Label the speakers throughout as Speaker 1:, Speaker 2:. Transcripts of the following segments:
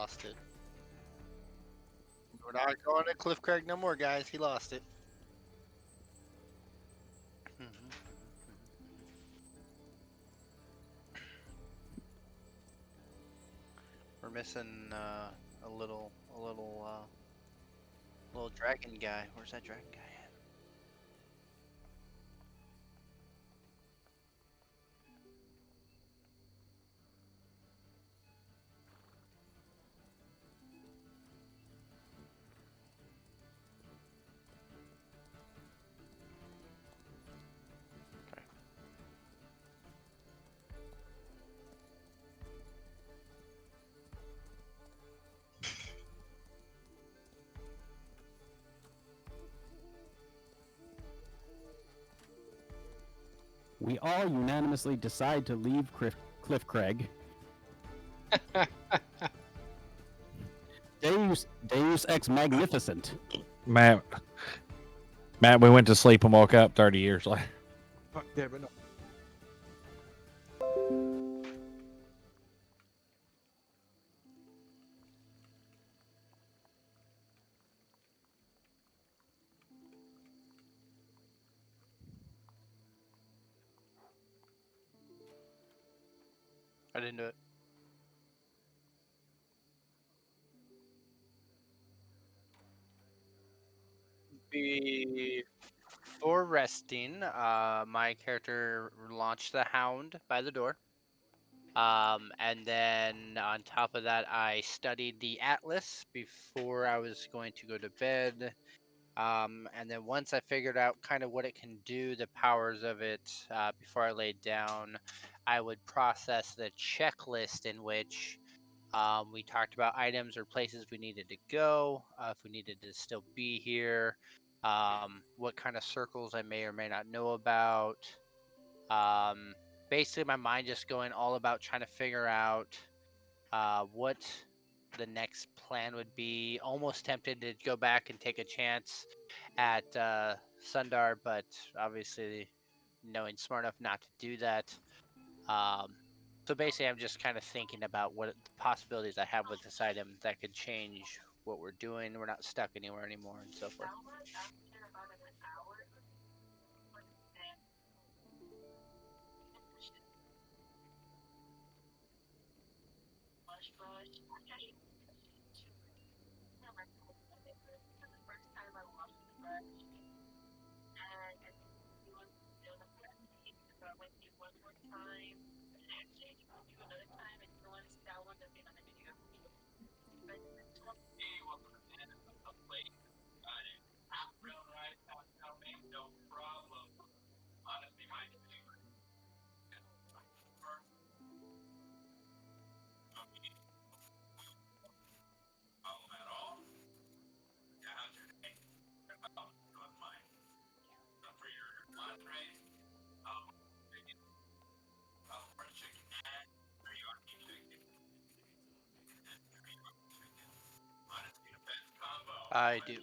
Speaker 1: lost it. We're not going to Cliff Craig no more, guys. He lost it. We're missing a little dragon guy. Where's that dragon guy at?
Speaker 2: We all unanimously decide to leave Cliff Craig. Deus ex magnificent.
Speaker 3: Matt, we went to sleep and woke up 30 years later.
Speaker 4: Fuck yeah, but no.
Speaker 1: I didn't do it. Before resting, my character launched the hound by the door. And then on top of that, I studied the atlas before I was going to go to bed. And then once I figured out kind of what it can do, the powers of it, before I laid down, I would process the checklist in which we talked about items or places we needed to go, if we needed to still be here, what kind of circles I may or may not know about. Um, Basically, my mind just going all about trying to figure out what the next plan would be. Almost tempted to go back and take a chance at Sundar, but obviously knowing smart enough not to do that. So basically, I'm just kind of thinking about what the possibilities I have with this item that could change what we're doing. We're not stuck anywhere anymore, and so forth. I do.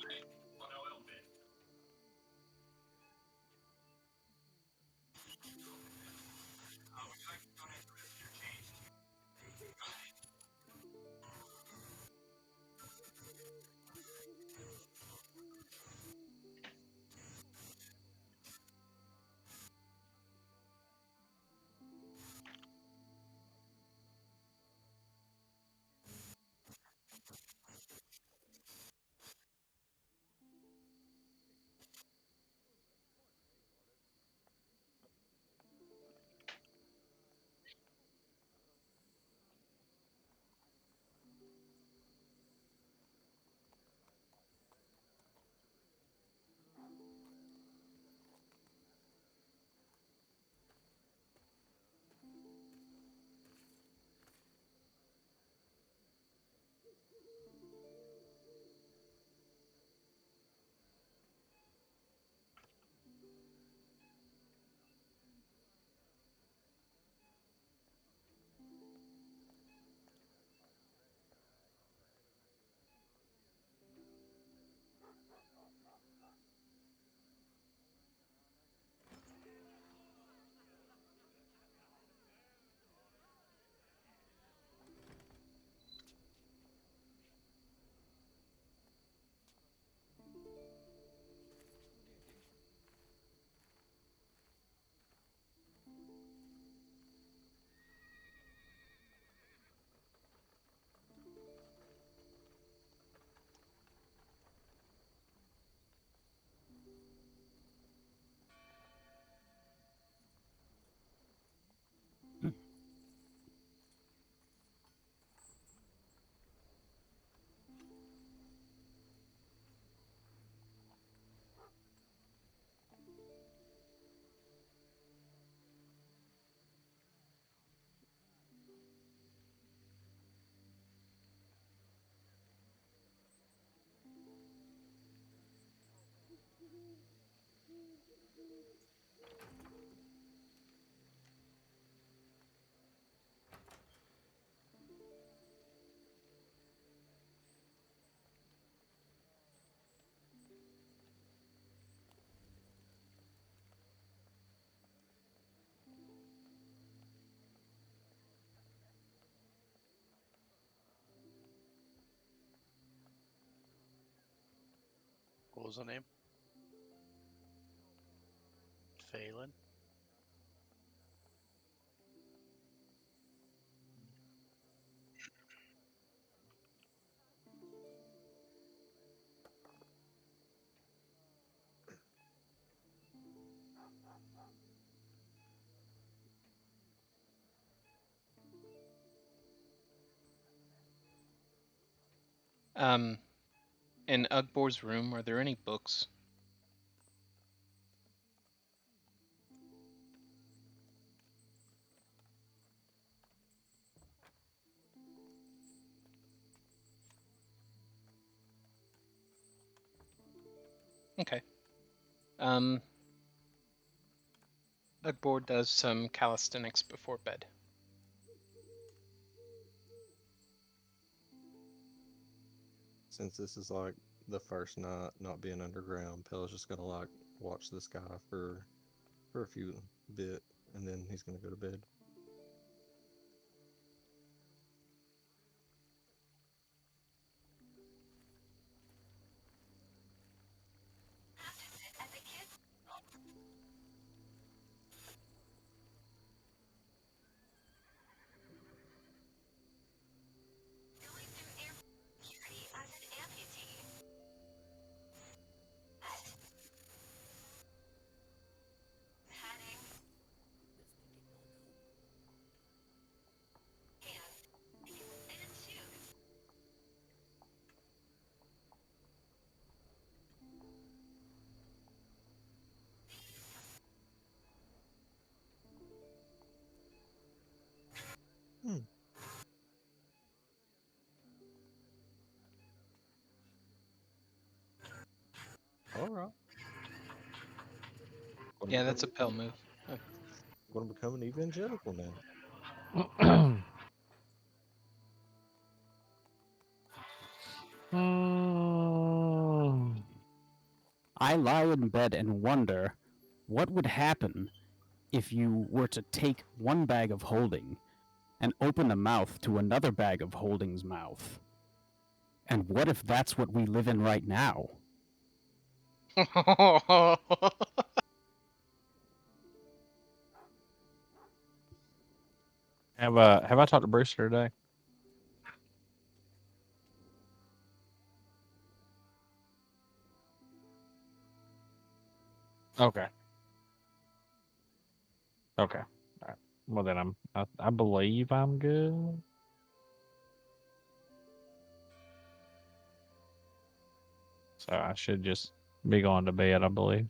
Speaker 1: What was the name? Phelan?
Speaker 4: In Ugbor's room, are there any books? Okay. Ugbor does some calisthenics before bed.
Speaker 5: Since this is like the first night not being underground, Pella's just gonna like watch this guy for a few bit, and then he's gonna go to bed. Hmm. All right.
Speaker 4: Yeah, that's a Pell move. Oh.
Speaker 5: Gonna become an evangelical now.
Speaker 2: I lie in bed and wonder what would happen if you were to take one bag of holding and open the mouth to another bag of holding's mouth. And what if that's what we live in right now?
Speaker 3: Have I talked to Brewster today? Okay. Okay. All right. Well then I believe I'm good. So I should just be going to bed, I believe.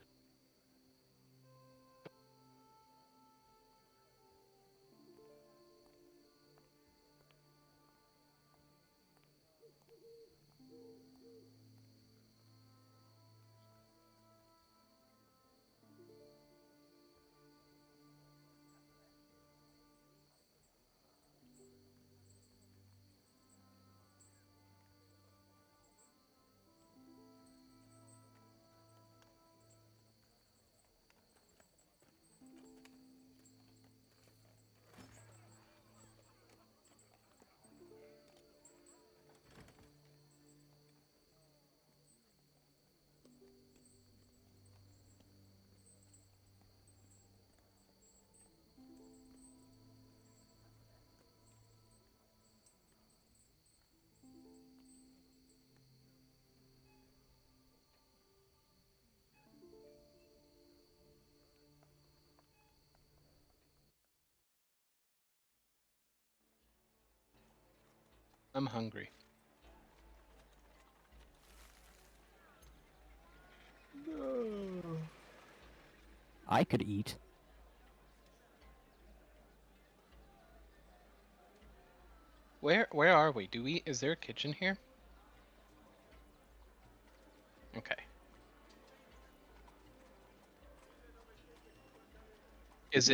Speaker 4: I'm hungry.
Speaker 5: No.
Speaker 2: I could eat.
Speaker 4: Where are we? Is there a kitchen here? Okay. Is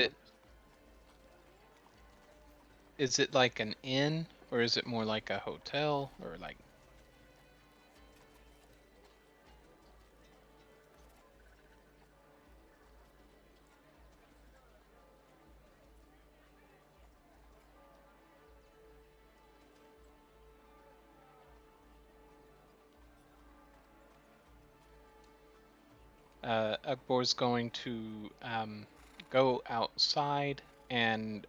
Speaker 4: it like an inn, or is it more like a hotel, or like? Akbor's going to go outside and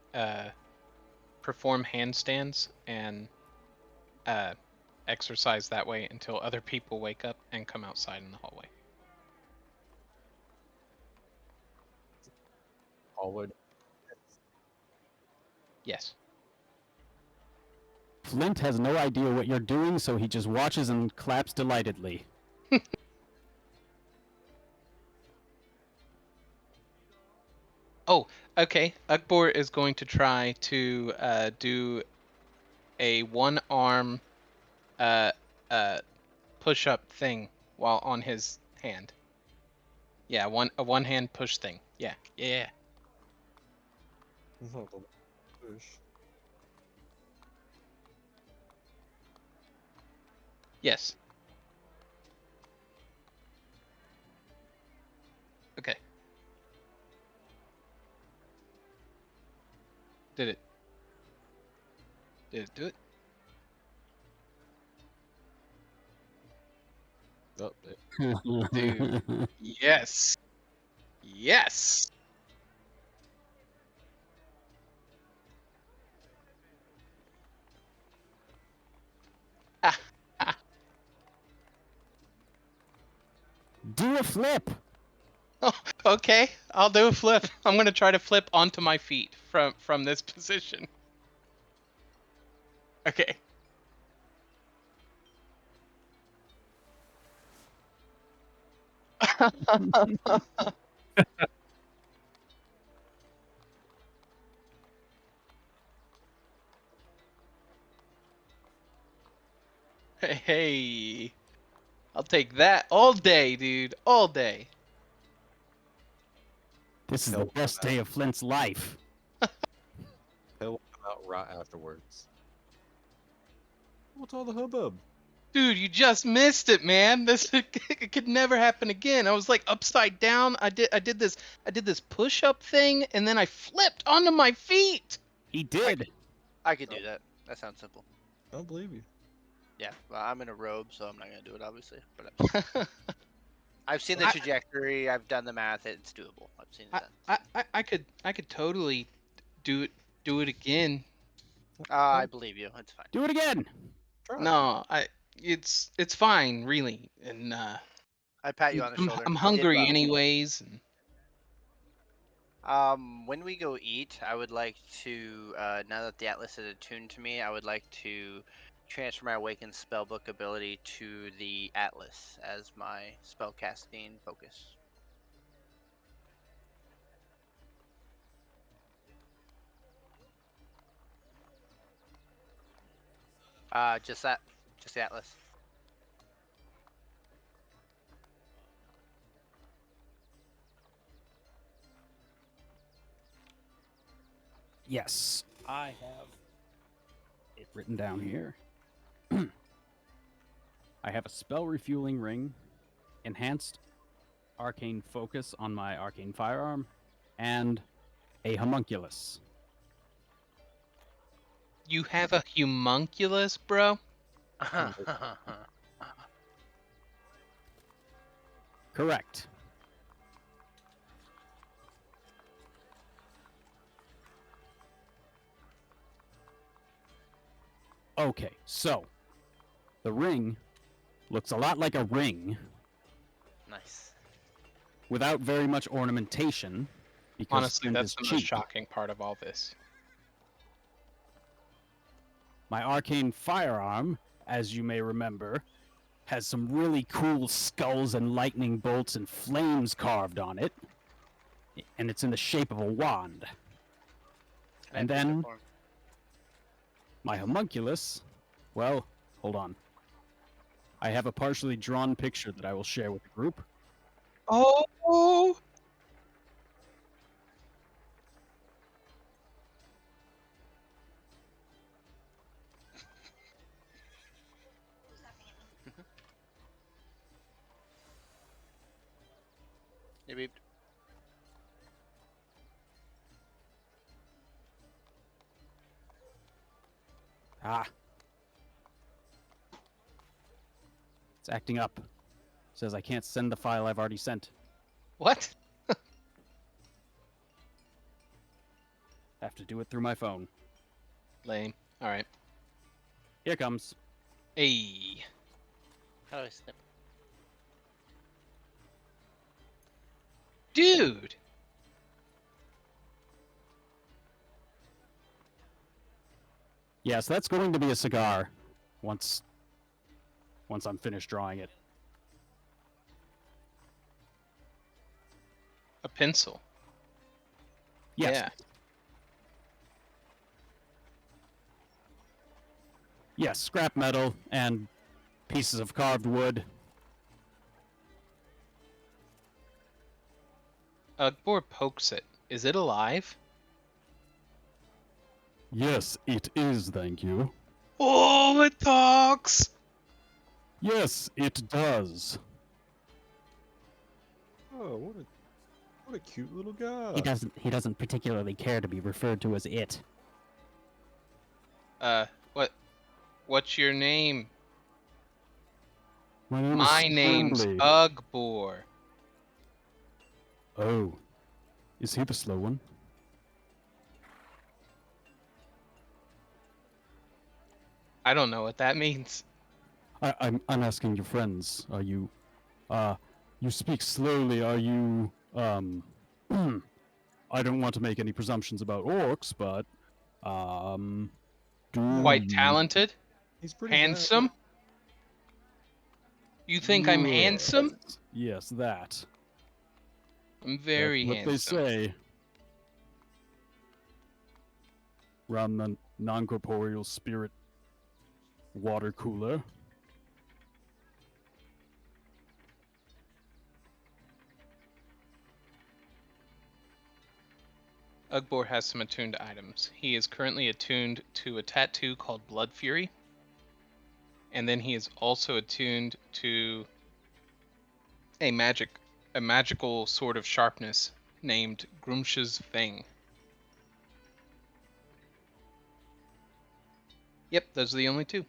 Speaker 4: perform handstands and exercise that way until other people wake up and come outside in the hallway.
Speaker 5: Hallway.
Speaker 4: Yes.
Speaker 2: Flint has no idea what you're doing, so he just watches and claps delightedly.
Speaker 4: Oh, okay. Akbor is going to try to do a one-arm push-up thing while on his hand. Yeah, a one-hand push thing. Yeah, yeah.
Speaker 5: Hold on. Push.
Speaker 4: Yes. Okay. Did it do it?
Speaker 5: Oh, there.
Speaker 4: Dude. Yes. Yes. Ah, ah.
Speaker 2: Do a flip!
Speaker 4: Oh, okay. I'll do a flip. I'm gonna try to flip onto my feet from this position. Okay. Hey, I'll take that all day, dude. All day.
Speaker 2: This is the best day of Flint's life.
Speaker 5: He'll come out right afterwards. What's all the hubbub?
Speaker 4: Dude, you just missed it, man. This it could never happen again. I was like upside down. I did this push-up thing, and then I flipped onto my feet.
Speaker 2: He did.
Speaker 1: I could do that. That sounds simple.
Speaker 5: I don't believe you.
Speaker 1: Yeah, well, I'm in a robe, so I'm not gonna do it, obviously. But I've seen the trajectory. I've done the math. It's doable. I've seen that.
Speaker 4: I could totally do it again.
Speaker 1: I believe you. It's fine.
Speaker 2: Do it again.
Speaker 5: Try.
Speaker 4: No, it's fine, really. And
Speaker 1: I pat you on the shoulder.
Speaker 4: I'm
Speaker 1: You did
Speaker 4: hungry
Speaker 1: well.
Speaker 4: anyways. And
Speaker 1: When we go eat, I would like to, now that the Atlas is attuned to me, I would like to transfer my Awakened Spellbook ability to the Atlas as my spellcasting focus. Just that. Just the Atlas.
Speaker 2: Yes, I have it written down here. I have a spell refueling ring, enhanced arcane focus on my arcane firearm, and a homunculus.
Speaker 4: you have a homunculus, bro?
Speaker 2: Correct. Okay, so the ring looks a lot like a ring
Speaker 1: Nice.
Speaker 2: without very much ornamentation. Because
Speaker 4: Honestly,
Speaker 2: Flint
Speaker 4: that's
Speaker 2: is
Speaker 4: the most
Speaker 2: cheap.
Speaker 4: shocking part of all this.
Speaker 2: My arcane firearm, as you may remember, has some really cool skulls and lightning bolts and flames carved on it. And it's in the shape of a wand. And then my homunculus, well, hold on. I have a partially drawn picture that I will share with the group.
Speaker 4: Oh!
Speaker 1: He beeped.
Speaker 2: Ah. It's acting up. Says I can't send the file I've already sent.
Speaker 4: What?
Speaker 2: Have to do it through my phone.
Speaker 4: Lame. All right.
Speaker 2: Here comes.
Speaker 4: Hey.
Speaker 1: How do I snip?
Speaker 4: Dude.
Speaker 2: Yes, that's going to be a cigar. Once I'm finished drawing it.
Speaker 4: A pencil.
Speaker 2: Yes.
Speaker 4: Yeah.
Speaker 2: Yes, scrap metal and pieces of carved wood.
Speaker 4: Ugbor pokes it. Is it alive?
Speaker 2: Yes, it is, thank you.
Speaker 4: Oh, it talks.
Speaker 2: Yes, it does.
Speaker 5: Oh, what a cute little guy.
Speaker 2: He doesn't particularly care to be referred to as it.
Speaker 4: What's your name?
Speaker 2: My name
Speaker 4: My
Speaker 2: is
Speaker 4: name's
Speaker 2: Scrambly.
Speaker 4: Ugbor.
Speaker 2: Oh. Is he the slow one?
Speaker 4: I don't know what that means.
Speaker 2: I'm asking your friends. Are you you speak slowly, are you I don't want to make any presumptions about orcs, but do
Speaker 4: Quite
Speaker 2: you...
Speaker 4: talented.
Speaker 5: He's pretty
Speaker 4: Handsome. You think I'm handsome?
Speaker 2: Yes, that.
Speaker 4: I'm very
Speaker 2: That's what
Speaker 4: handsome.
Speaker 2: they say. Around the non-corporeal spirit water cooler.
Speaker 4: Ugbor has some attuned items. He is currently attuned to a tattoo called Blood Fury. And then he is also attuned to a magical sword of sharpness named Grumsh's Fang. Yep, those are the only two.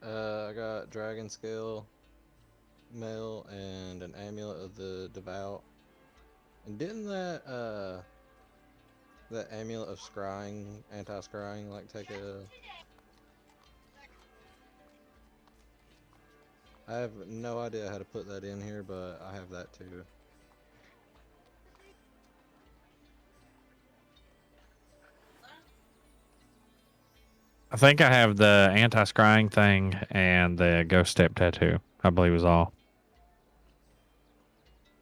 Speaker 5: I got dragon scale mail and an amulet of the devout. And didn't that amulet of scrying, anti-scrying, like take a... I have no idea how to put that in here, but I have that too.
Speaker 3: I think I have the anti-scrying thing and the ghost step tattoo. I believe is all.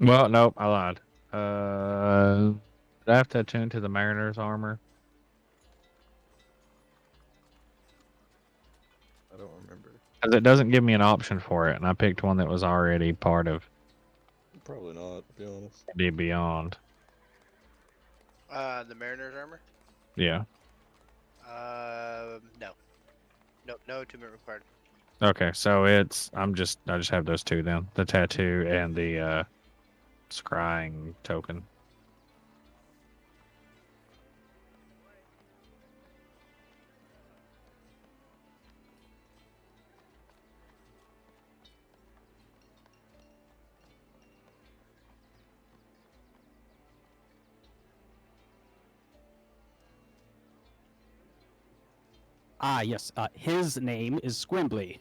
Speaker 3: Well, nope, I lied. Did I have to attune to the mariner's armor?
Speaker 5: I don't remember.
Speaker 3: 'Cause it doesn't give me an option for it, and I picked one that was already part of
Speaker 5: Probably not, to be honest.
Speaker 3: D Beyond.
Speaker 1: The Mariner's armor?
Speaker 3: Yeah.
Speaker 1: No. No attunement required.
Speaker 3: Okay, so I just have those two then. The tattoo and the scrying token.
Speaker 2: Ah, yes. His name is Squimbly.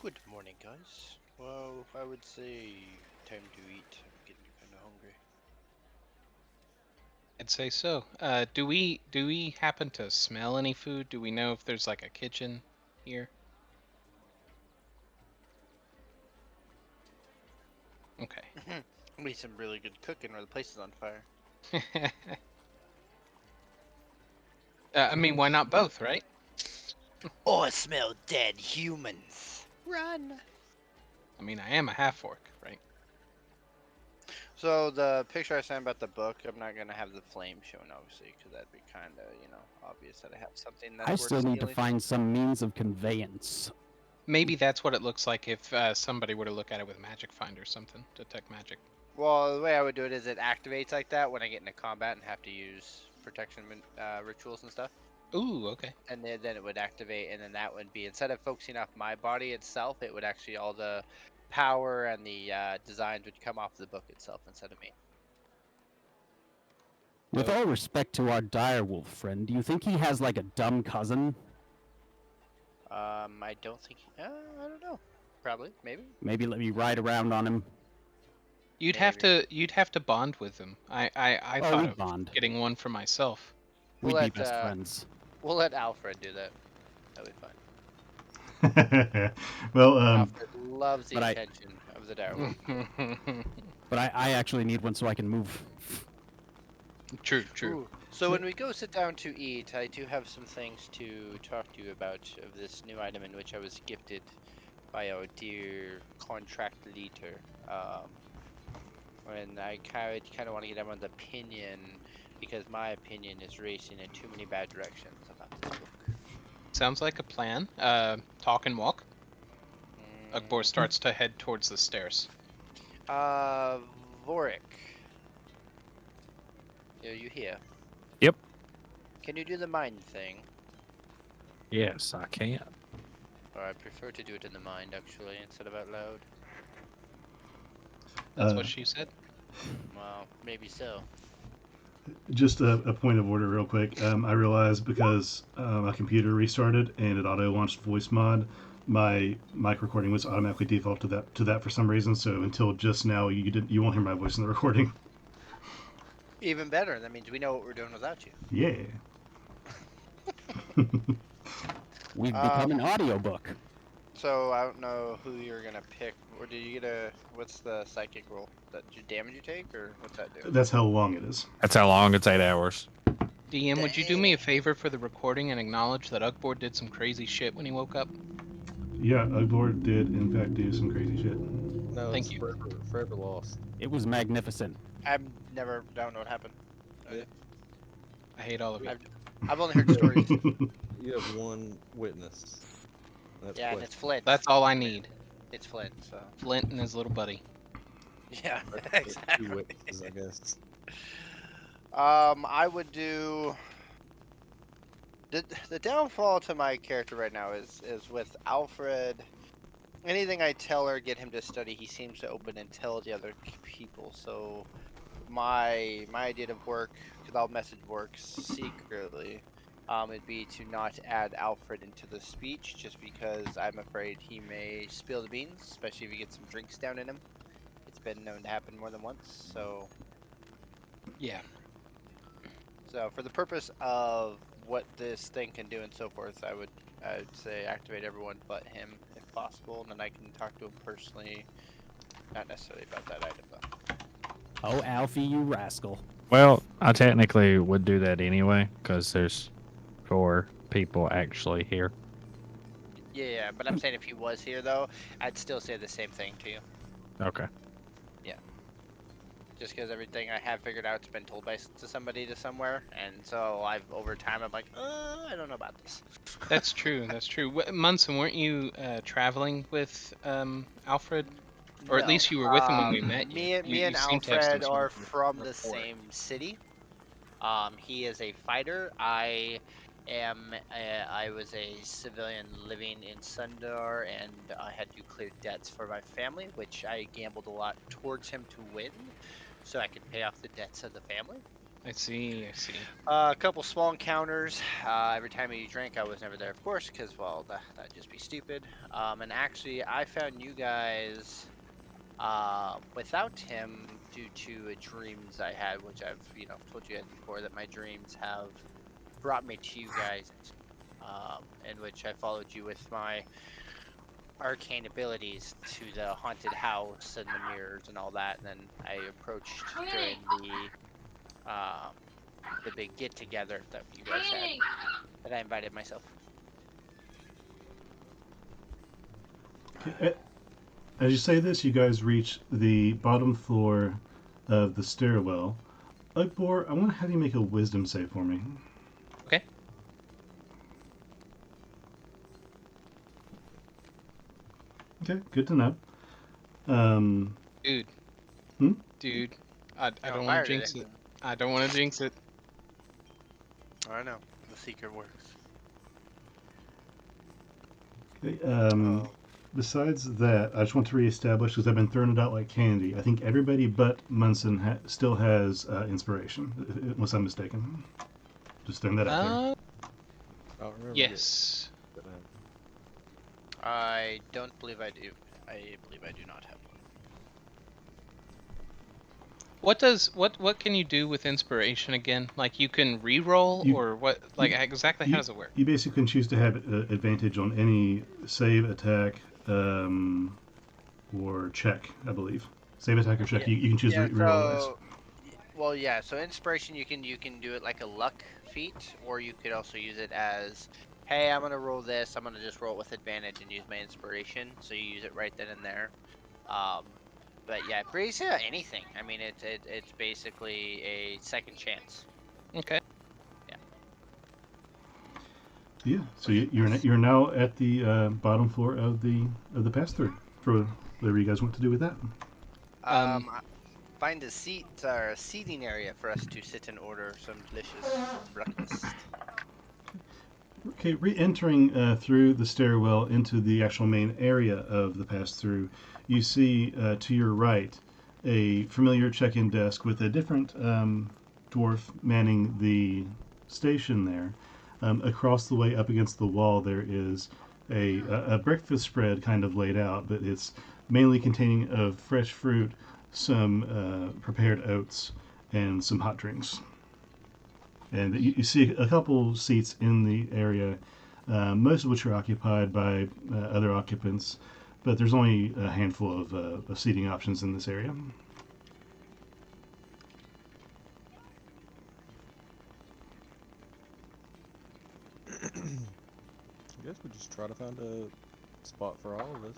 Speaker 1: Good morning, guys. Well, I would say time to eat. I'm getting kind of hungry.
Speaker 4: I'd say so. Do we happen to smell any food? Do we know if there's like a kitchen here? Okay.
Speaker 1: Be some really good cooking, or the place is on fire.
Speaker 4: I mean, why not both, right?
Speaker 1: Oh, I smell dead humans. Run.
Speaker 4: I mean, I am a half orc, right?
Speaker 1: So the picture I sent about the book, I'm not gonna have the flame shown, obviously, because that'd be kind of, obvious that I have something
Speaker 2: I
Speaker 1: that's worth
Speaker 2: still need to
Speaker 1: stealing.
Speaker 2: find some means of conveyance.
Speaker 4: Maybe that's what it looks like if somebody were to look at it with Magic Find or something, detect magic.
Speaker 1: Well, the way I would do it is it activates like that when I get into combat and have to use protection rituals and stuff.
Speaker 4: Ooh, okay.
Speaker 1: And then it would activate, and then that would be, instead of focusing off my body itself, it would actually, all the power and the designs would come off the book itself instead of me.
Speaker 2: With
Speaker 4: Dope.
Speaker 2: all respect to our direwolf friend, do you think he has like a dumb cousin?
Speaker 1: I don't think. I don't know. Probably, maybe.
Speaker 2: Maybe let me ride around on him.
Speaker 4: You'd
Speaker 1: Maybe.
Speaker 4: have to bond with them. I
Speaker 2: Oh,
Speaker 4: thought
Speaker 2: we'd
Speaker 4: of
Speaker 2: bond.
Speaker 4: getting one for myself.
Speaker 1: We'll
Speaker 2: We'd be
Speaker 1: let
Speaker 2: best friends.
Speaker 1: we'll let Alfred do that. That'll be fine.
Speaker 6: Well,
Speaker 1: Alfred loves the
Speaker 2: but I-
Speaker 1: attention of the direwolf.
Speaker 2: But I actually need one so I can move.
Speaker 4: True, true.
Speaker 1: Ooh. So when we go sit down to eat, I do have some things to talk to you about of this new item in which I was gifted by our dear contract leader. And I kind of want to get everyone's opinion because my opinion is racing in too many bad directions about this book.
Speaker 4: Sounds like a plan. Talk and walk. Ugbor
Speaker 1: Mm,
Speaker 4: starts to head towards the stairs.
Speaker 1: Vorik. Are you here?
Speaker 3: Yep.
Speaker 1: Can you do the mind thing?
Speaker 3: Yes, I can.
Speaker 1: Or I prefer to do it in the mind, actually, instead of out loud.
Speaker 4: That's
Speaker 6: Uh,
Speaker 4: what she said.
Speaker 1: Well, maybe so.
Speaker 6: just a point of order, real quick. I realized because my computer restarted and it auto launched voice mod, my mic recording was automatically default to that for some reason. So until just now, you won't hear my voice in the recording.
Speaker 1: Even better. That means we know what we're doing without you.
Speaker 6: Yeah.
Speaker 2: We've become an audiobook.
Speaker 1: So I don't know who you're gonna pick. Or do you get a? What's the psychic roll? That damage you take, or what's that do?
Speaker 6: That's how long it is.
Speaker 3: That's how long. It's 8 hours.
Speaker 4: DM, would you do me a favor for the recording and acknowledge that Ugbor did some crazy shit when he woke up?
Speaker 6: Yeah, Ugbor did in fact do some crazy shit.
Speaker 5: No,
Speaker 4: Thank
Speaker 5: it's
Speaker 4: you.
Speaker 5: forever lost.
Speaker 2: It was magnificent.
Speaker 1: Don't know what happened.
Speaker 4: I hate all of you.
Speaker 1: I've only heard stories.
Speaker 5: You have one witness. That's
Speaker 1: Yeah, and
Speaker 5: Flint.
Speaker 1: it's Flint.
Speaker 4: That's all I need.
Speaker 1: It's Flint. So
Speaker 4: Flint and his little buddy.
Speaker 1: yeah,
Speaker 5: That's
Speaker 1: exactly.
Speaker 5: two witnesses, I guess.
Speaker 1: I would do. The downfall to my character right now is with Alfred. Anything I tell or get him to study, he seems to open and tell the other people. So my idea of work, because I'll message works secretly, it'd be to not add Alfred into the speech, just because I'm afraid he may spill the beans, especially if he gets some drinks down in him. It's been known to happen more than once.
Speaker 4: Yeah.
Speaker 1: So for the purpose of what this thing can do and so forth, I'd say activate everyone but him if possible, and then I can talk to him personally. Not necessarily about that item though.
Speaker 2: Oh, Alfie, you rascal.
Speaker 3: Well, I technically would do that anyway because there's 4 people actually here.
Speaker 1: Yeah, but I'm saying if he was here though, I'd still say the same thing to you.
Speaker 3: Okay.
Speaker 1: Just because everything I have figured out's been told to somebody to somewhere, and so over time I'm like, I don't know about this.
Speaker 4: That's true. That's true. Munson, weren't you traveling with Alfred? Or at
Speaker 1: No,
Speaker 4: least you were with him when we met you.
Speaker 1: Me and
Speaker 4: You seem to have
Speaker 1: Alfred
Speaker 4: some sort
Speaker 1: are
Speaker 4: of
Speaker 1: from the
Speaker 4: rapport.
Speaker 1: same city. He is a fighter. I was a civilian living in Sundar, and I had to clear debts for my family, which I gambled a lot towards him to win, so I could pay off the debts of the family.
Speaker 4: I see.
Speaker 1: A couple small encounters. Every time he drank, I was never there, of course, because, well, that'd just be stupid. And actually, I found you guys without him due to dreams I had, which I've, told you guys before, that my dreams have brought me to you guys, in which I followed you with my arcane abilities to the haunted house and the mirrors and all that, and then I approached during the big get together that you guys had, that I invited myself.
Speaker 6: As you say this, you guys reach the bottom floor of the stairwell. Ugbor, I want to have you make a wisdom save for me.
Speaker 4: Okay.
Speaker 6: Okay, good to know. Um,
Speaker 4: Dude.
Speaker 6: Hmm?
Speaker 4: Dude. I
Speaker 1: You
Speaker 4: don't want
Speaker 1: fired
Speaker 4: to jinx
Speaker 1: it.
Speaker 4: it. I don't want to jinx it.
Speaker 1: I know. The secret works.
Speaker 6: okay,
Speaker 1: Oh.
Speaker 6: besides that, I just want to reestablish, because I've been throwing it out like candy, I think everybody but Munson still has inspiration, unless I'm mistaken. Just throwing that out there.
Speaker 5: I don't remember.
Speaker 4: Yes.
Speaker 1: I don't believe I do. I believe I do not have one.
Speaker 4: What can you do with inspiration again? Like you can re-roll or what? Like exactly how does it work?
Speaker 6: You basically can choose to have advantage on any save, attack, or check, I believe. Save, attack, or check.
Speaker 1: Yeah.
Speaker 6: You can choose to reroll dice.
Speaker 1: Well, yeah. So inspiration, you can do it like a luck feat, or you could also use it as, hey, I'm gonna roll this. I'm gonna just roll it with advantage and use my inspiration. So you use it right then and there. But yeah, basically anything. I mean, it's basically a second chance.
Speaker 4: Okay.
Speaker 6: Yeah. So you're now at the bottom floor of the pass through for whatever you guys want to do with that.
Speaker 1: Find a seat or a seating area for us to sit and order some delicious breakfast.
Speaker 6: Okay, re-entering through the stairwell into the actual main area of the pass-through, you see to your right a familiar check-in desk with a different dwarf manning the station there. Across the way, up against the wall, there is a breakfast spread kind of laid out, but it's mainly containing of fresh fruit, some prepared oats, and some hot drinks. And you see a couple seats in the area, most of which are occupied by other occupants, but there's only a handful of seating options in this area.
Speaker 5: I guess we just try to find a spot for all of us.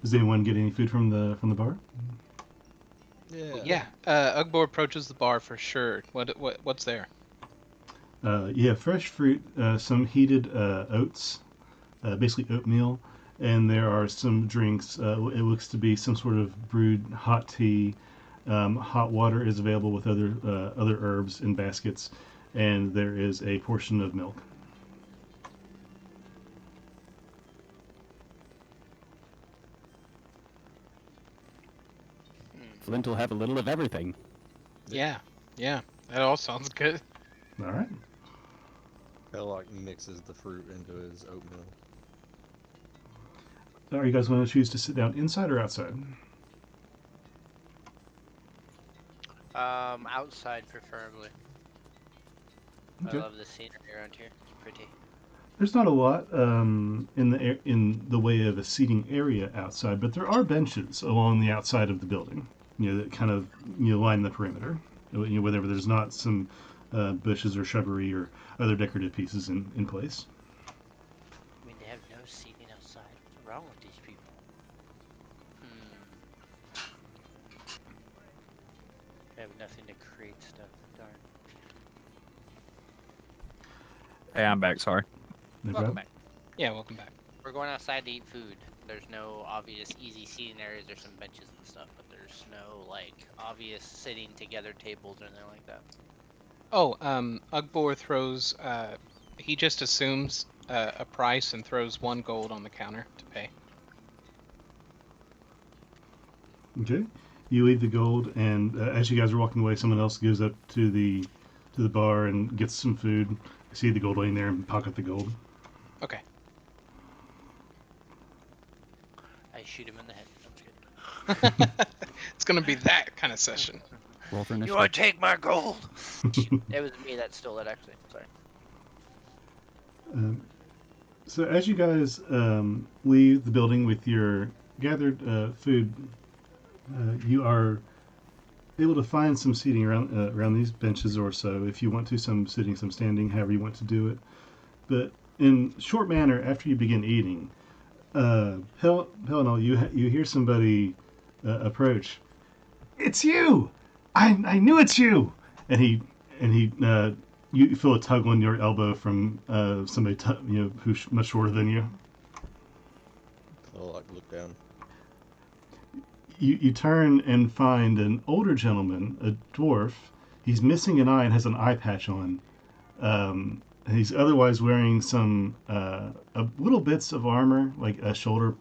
Speaker 6: Does anyone get any food from the bar?
Speaker 5: Yeah.
Speaker 4: Yeah. Ugbor approaches the bar for sure. What's there?
Speaker 6: Yeah, fresh fruit, some heated oats, basically oatmeal, and there are some drinks. It looks to be some sort of brewed hot tea. Hot water is available with other herbs in baskets, and there is a portion of milk.
Speaker 2: Flint will have a little of everything.
Speaker 4: Yeah. Yeah. That all sounds good.
Speaker 6: All right.
Speaker 5: Hell, like mixes the fruit into his oatmeal.
Speaker 6: Are you guys going to choose to sit down inside or outside?
Speaker 1: Outside preferably.
Speaker 6: Okay.
Speaker 1: I love the scenery around here. It's pretty.
Speaker 6: There's not a lot in the way of a seating area outside, but there are benches along the outside of the building. That kind of line the perimeter. Whenever there's not some bushes or shrubbery or other decorative pieces in place.
Speaker 1: I mean, they have no seating outside. What's wrong with these people? They have nothing to create stuff. Darn.
Speaker 3: Hey, I'm back. Sorry.
Speaker 6: No
Speaker 1: Welcome
Speaker 6: problem.
Speaker 1: back.
Speaker 4: Yeah. Welcome back.
Speaker 1: We're going outside to eat food. There's no obvious easy seating areas. There's some benches and stuff, but there's no like obvious sitting together tables or anything like that.
Speaker 4: Oh, Ugbor throws. He just assumes a price and throws 1 gold on the counter to pay.
Speaker 6: Okay. You leave the gold, and as you guys are walking away, someone else goes up to the bar and gets some food. You see the gold laying there and pocket the gold.
Speaker 4: Okay.
Speaker 1: I shoot him in the head. I'm just kidding.
Speaker 4: It's gonna be that kind of session.
Speaker 2: Roll for
Speaker 1: You
Speaker 2: initiative.
Speaker 1: want to take my gold? It was me that stole it, actually. Sorry.
Speaker 6: So as you guys leave the building with your gathered food, you are able to find some seating around these benches or so. If you want to, some sitting, some standing, however you want to do it. But in short manner, after you begin eating, Pelinal, you hear somebody approach. It's you! I knew it's you! And you feel a tug on your elbow from somebody who's much shorter than you.
Speaker 5: I'll like look down.
Speaker 6: You turn and find an older gentleman, a dwarf. He's missing an eye and has an eye patch on. He's otherwise wearing some little bits of armor, like a shoulder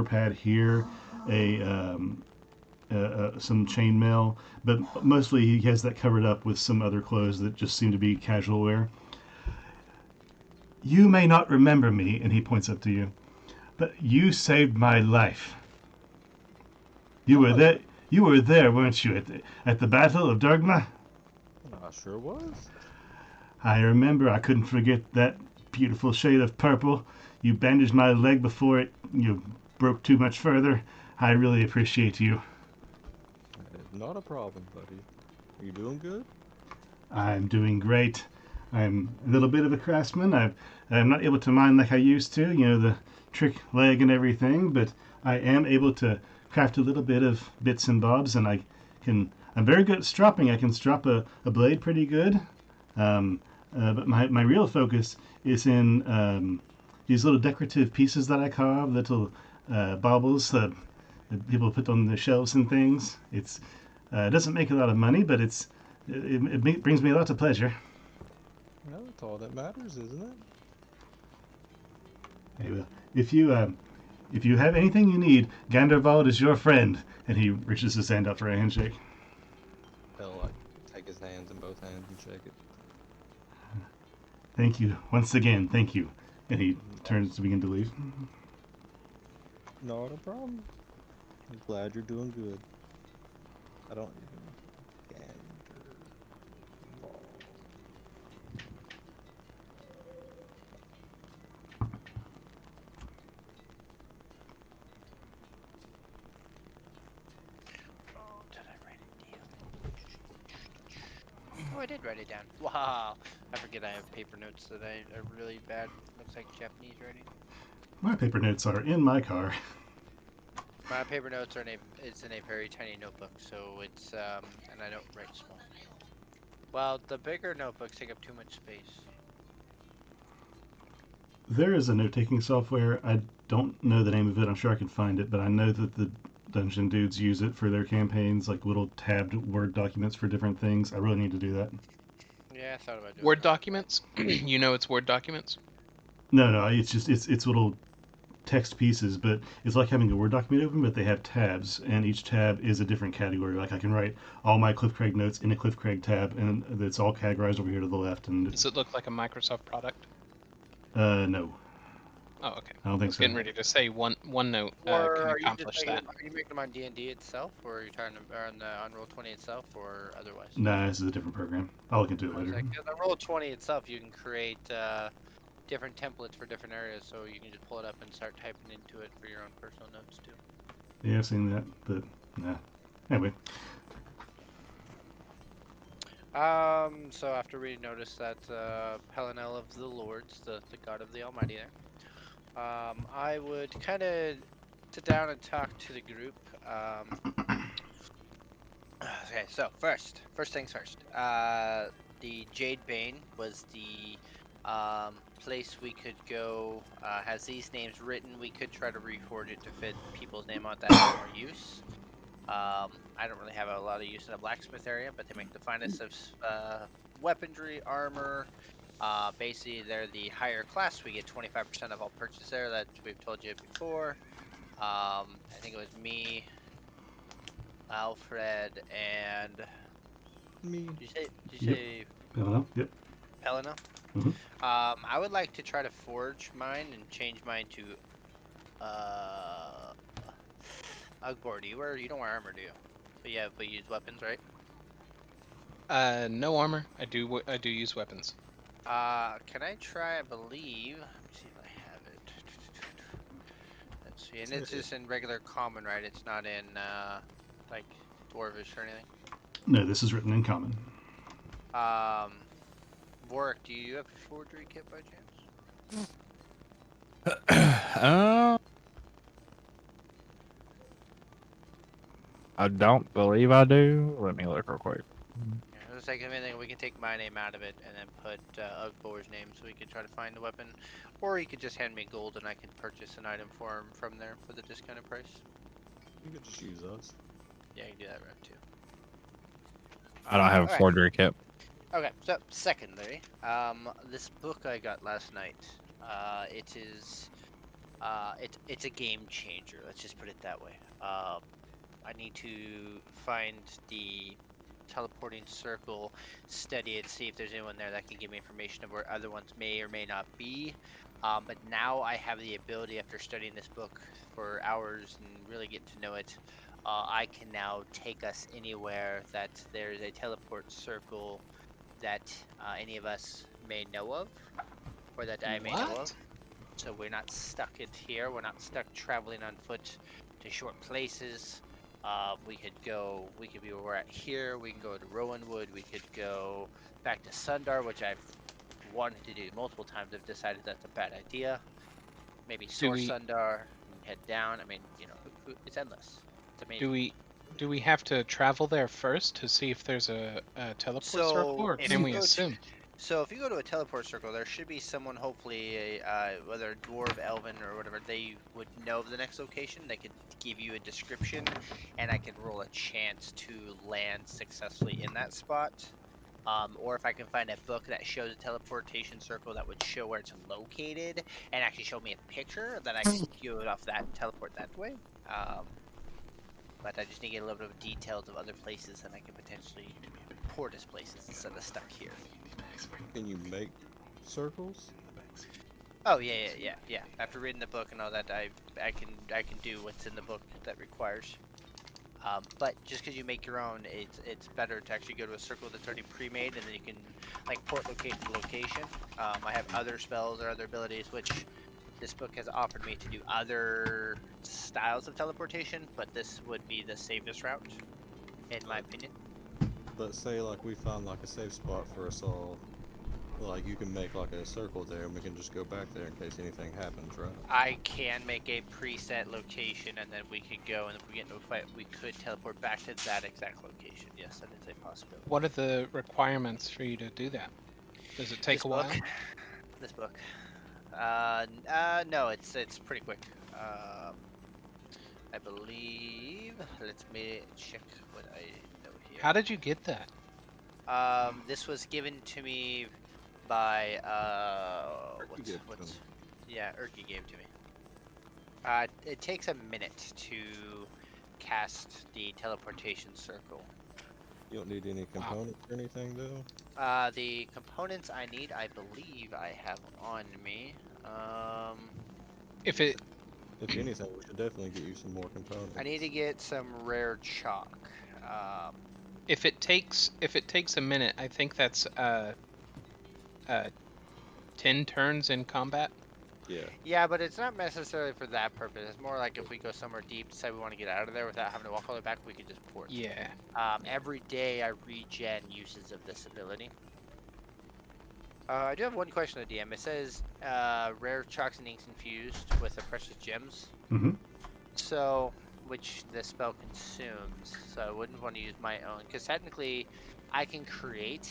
Speaker 6: pad here, some chainmail, but mostly he has that covered up with some other clothes that just seem to be casual wear. You may not remember me, and he points up to you, but you saved my life. You were there. You were there, weren't you, at the Battle of Dogma?
Speaker 5: I sure was.
Speaker 6: I remember. I couldn't forget that beautiful shade of purple. You bandaged my leg before it broke too much further. I really appreciate you.
Speaker 5: Not a problem, buddy. Are you doing good?
Speaker 6: I'm doing great. I'm a little bit of a craftsman. I'm not able to mine like I used to, the trick leg and everything, but I am able to craft a little bit of bits and bobs, and I'm very good at stropping. I can strop a blade pretty good. But my real focus is in these little decorative pieces that I carve, little baubles that people put on their shelves and things. It doesn't make a lot of money, but it brings me a lot of pleasure.
Speaker 5: No, that's all that matters, isn't it?
Speaker 6: Hey, well, if you have anything you need, Gandervald is your friend. And he reaches his hand out for a handshake.
Speaker 5: He'll like take his hands in both hands and shake it.
Speaker 6: Thank you. Once again, thank you. And he turns to begin to leave.
Speaker 5: Not a problem. I'm glad you're doing good. I don't even
Speaker 1: Oh, did I write it down? Oh, I did write it down. Wow. I forget I have paper notes that are really bad. Looks like Japanese writing.
Speaker 6: My paper notes are in my car.
Speaker 1: My paper notes are it's in a very tiny notebook, so it's and I don't write small. Well, the bigger notebooks take up too much space.
Speaker 6: There is a note-taking software. I don't know the name of it. I'm sure I can find it, but I know that the Dungeon dudes use it for their campaigns, like little tabbed Word documents for different things. I really need to do that.
Speaker 1: Yeah, I thought about doing
Speaker 4: Word
Speaker 1: that.
Speaker 4: documents? You know it's Word documents?
Speaker 6: No, it's just it's little text pieces, but it's like having a Word document open, but they have tabs, and each tab is a different category. Like I can write all my Cliff Craig notes in a Cliff Craig tab, and it's all categorized over here to the left. And
Speaker 4: Does it look like a Microsoft product?
Speaker 6: no,
Speaker 4: Oh, okay.
Speaker 6: I don't
Speaker 4: I
Speaker 6: think
Speaker 4: was
Speaker 6: so.
Speaker 4: getting ready to say OneNote
Speaker 1: Or
Speaker 4: can
Speaker 1: are you just
Speaker 4: accomplish
Speaker 1: making
Speaker 4: that.
Speaker 1: are you making them on D&D itself, or are you talking on Roll20 itself, or otherwise?
Speaker 6: Nah, this is a different program. I'll look into it
Speaker 1: I was
Speaker 6: later.
Speaker 1: like, 'cause on Roll20 itself, you can create different templates for different areas, so you can just pull it up and start typing into it for your own personal notes too.
Speaker 6: Yeah, I've seen that, but nah. Anyway,
Speaker 1: So after we noticed that Pelinel of the Lords, the god of the Almighty there, I would kind of sit down and talk to the group. Okay, so first things first. The Jade Bane was the place we could go. Has these names written. We could try to reforge it to fit people's name on that have more use. I don't really have a lot of use in the blacksmith area, but they make the finest of weaponry, armor. Basically, they're the higher class. We get 25% of all purchase there. That we've told you before. I think it was me, Alfred, and
Speaker 5: Me.
Speaker 1: did you
Speaker 6: Yep.
Speaker 1: say
Speaker 6: I don't know. Yep.
Speaker 1: Helena?
Speaker 6: Mhm.
Speaker 1: I would like to try to forge mine and change mine to Ugbor. You don't wear armor, do you? But you use weapons, right?
Speaker 4: No armor. I do use weapons.
Speaker 1: Can I try? I believe. Let me see if I have it. Let's see, and it's just in regular common, right? It's not in like dwarvish or anything.
Speaker 6: No, this is written in common.
Speaker 1: Vorik, do you have a forgery kit by chance?
Speaker 3: I don't believe I do. Let me look real quick.
Speaker 1: Yeah, it was like anything. We can take my name out of it and then put Ugbor's name, so we could try to find the weapon, or you could just hand me gold and I can purchase an item for him from there for the discounted price.
Speaker 5: You could just use us.
Speaker 1: Yeah, you can do that route too.
Speaker 3: I don't have a
Speaker 1: Alright.
Speaker 3: forgery kit.
Speaker 1: Okay, so secondly, this book I got last night, it is, it's a game changer. Let's just put it that way. I need to find the teleporting circle, study it, see if there's anyone there that can give me information of where other ones may or may not be. But now I have the ability, after studying this book for hours and really getting to know it, I can now take us anywhere that there's a teleport circle that any of us may know of, or that I may know of. So we're not stuck in here. We're not stuck traveling on foot to short places. We could be where we're at here. We can go to Rowanwood. We could go back to Sundar, which I've wanted to do multiple times. I've decided that's a bad idea. Maybe source
Speaker 4: we-
Speaker 1: Sundar and head down. I mean, you know, it's endless. It's amazing.
Speaker 4: Do we have to travel there first to see if there's a teleport circle, or
Speaker 1: if
Speaker 4: can
Speaker 1: you
Speaker 4: we
Speaker 1: go to-
Speaker 4: assume?
Speaker 1: So if you go to a teleport circle, there should be someone, hopefully, whether dwarf, elven, or whatever, they would know of the next location. They could give you a description, and I can roll a chance to land successfully in that spot. Or if I can find a book that shows a teleportation circle that would show where it's located, and actually show me a picture, then I can queue it off that and teleport that way. But I just need to get a little bit of details of other places, and I can potentially port as places instead of stuck here.
Speaker 5: Can you make circles?
Speaker 1: Oh yeah. After reading the book and all that, I can do what's in the book that requires. But just because you make your own, it's better to actually go to a circle that's already pre-made, and then you can like port location to location. I have other spells or other abilities which this book has offered me to do other styles of teleportation, but this would be the safest route, in my opinion.
Speaker 5: But say like we find like a safe spot for us all. Like you can make like a circle there, and we can just go back there in case anything happens, right?
Speaker 1: I can make a preset location, and then we could go, and if we get into a fight, we could teleport back to that exact location. Yes, that is a possibility.
Speaker 4: What are the requirements for you to do that? Does it take
Speaker 1: This
Speaker 4: a while?
Speaker 1: book, this book. No, it's pretty quick. I believe. Let me check what I know here.
Speaker 4: How did you get that?
Speaker 1: This was given to me by
Speaker 5: Urki gave it to
Speaker 1: what's
Speaker 5: him.
Speaker 1: yeah, Urki gave it to me. It takes a minute to cast the teleportation circle.
Speaker 5: You don't need any components or anything though.
Speaker 1: The components I need, I believe I have on me.
Speaker 4: If it
Speaker 5: If anything, we should definitely get you some more components.
Speaker 1: I need to get some rare chalk.
Speaker 4: if it takes a minute, I think that's 10 turns in combat.
Speaker 5: Yeah.
Speaker 1: Yeah, but it's not necessarily for that purpose. It's more like if we go somewhere deep, decide we want to get out of there without having to walk all the way back, we could just port.
Speaker 4: Yeah.
Speaker 1: Every day I regen uses of this ability. I do have one question to DM. It says rare chalks and inks infused with the precious gems.
Speaker 6: Mm-hmm.
Speaker 1: So, which the spell consumes. So I wouldn't want to use my own, because technically I can create.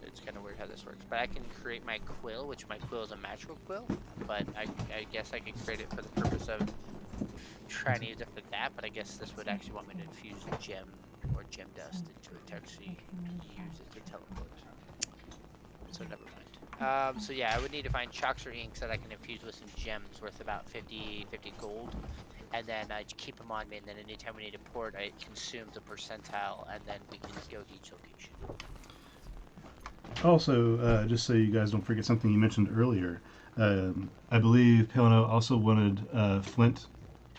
Speaker 1: It's kind of weird how this works, but I can create my quill, which my quill is a magical quill. But I guess I can create it for the purpose of trying to use it for that. But I guess this would actually want me to infuse a gem or gem dust into it to actually use it to teleport. So never mind. So yeah, I would need to find chalks or inks that I can infuse with some gems worth about 50 gold. And then I keep them on me, and then anytime we need to port, it consumes a percentile, and then we can go to each location.
Speaker 6: Also, just so you guys don't forget something you mentioned earlier, I believe Pelino also wanted Flint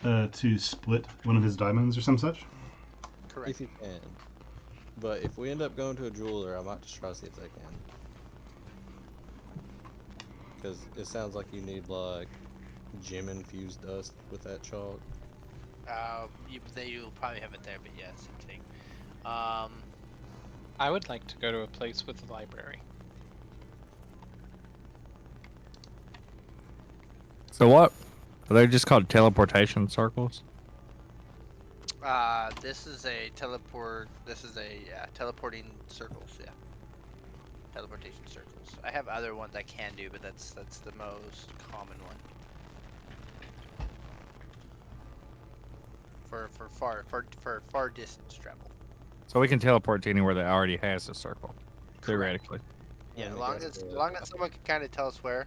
Speaker 6: to split one of his diamonds or some such.
Speaker 1: Correct.
Speaker 5: If you can. But if we end up going to a jeweler, I might just try to see if they can. Because it sounds like you need like gem infused dust with that chalk.
Speaker 1: You'll probably have it there, but yeah, same thing.
Speaker 4: I would like to go to a place with a library.
Speaker 3: So what? Are they just called teleportation circles?
Speaker 1: This is a teleport. This is a teleporting circles. Yeah, teleportation circles. I have other ones I can do, but that's the most common one. For far distance travel.
Speaker 3: So we can teleport to anywhere that already has a circle, theoretically.
Speaker 1: Yeah,
Speaker 5: And
Speaker 1: as
Speaker 5: I
Speaker 1: long
Speaker 5: guess
Speaker 1: as someone can kind of tell us where.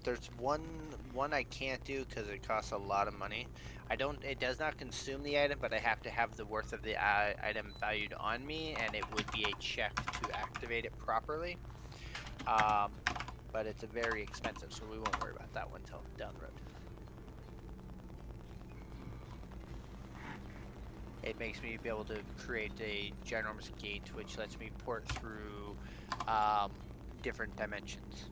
Speaker 1: There's one I can't do because it costs a lot of money. It does not consume the item, but I have to have the worth of the item valued on me, and it would be a check to activate it properly. But it's a very expensive, so we won't worry about that one until down the road. It makes me be able to create a ginormous gate, which lets me port through different dimensions.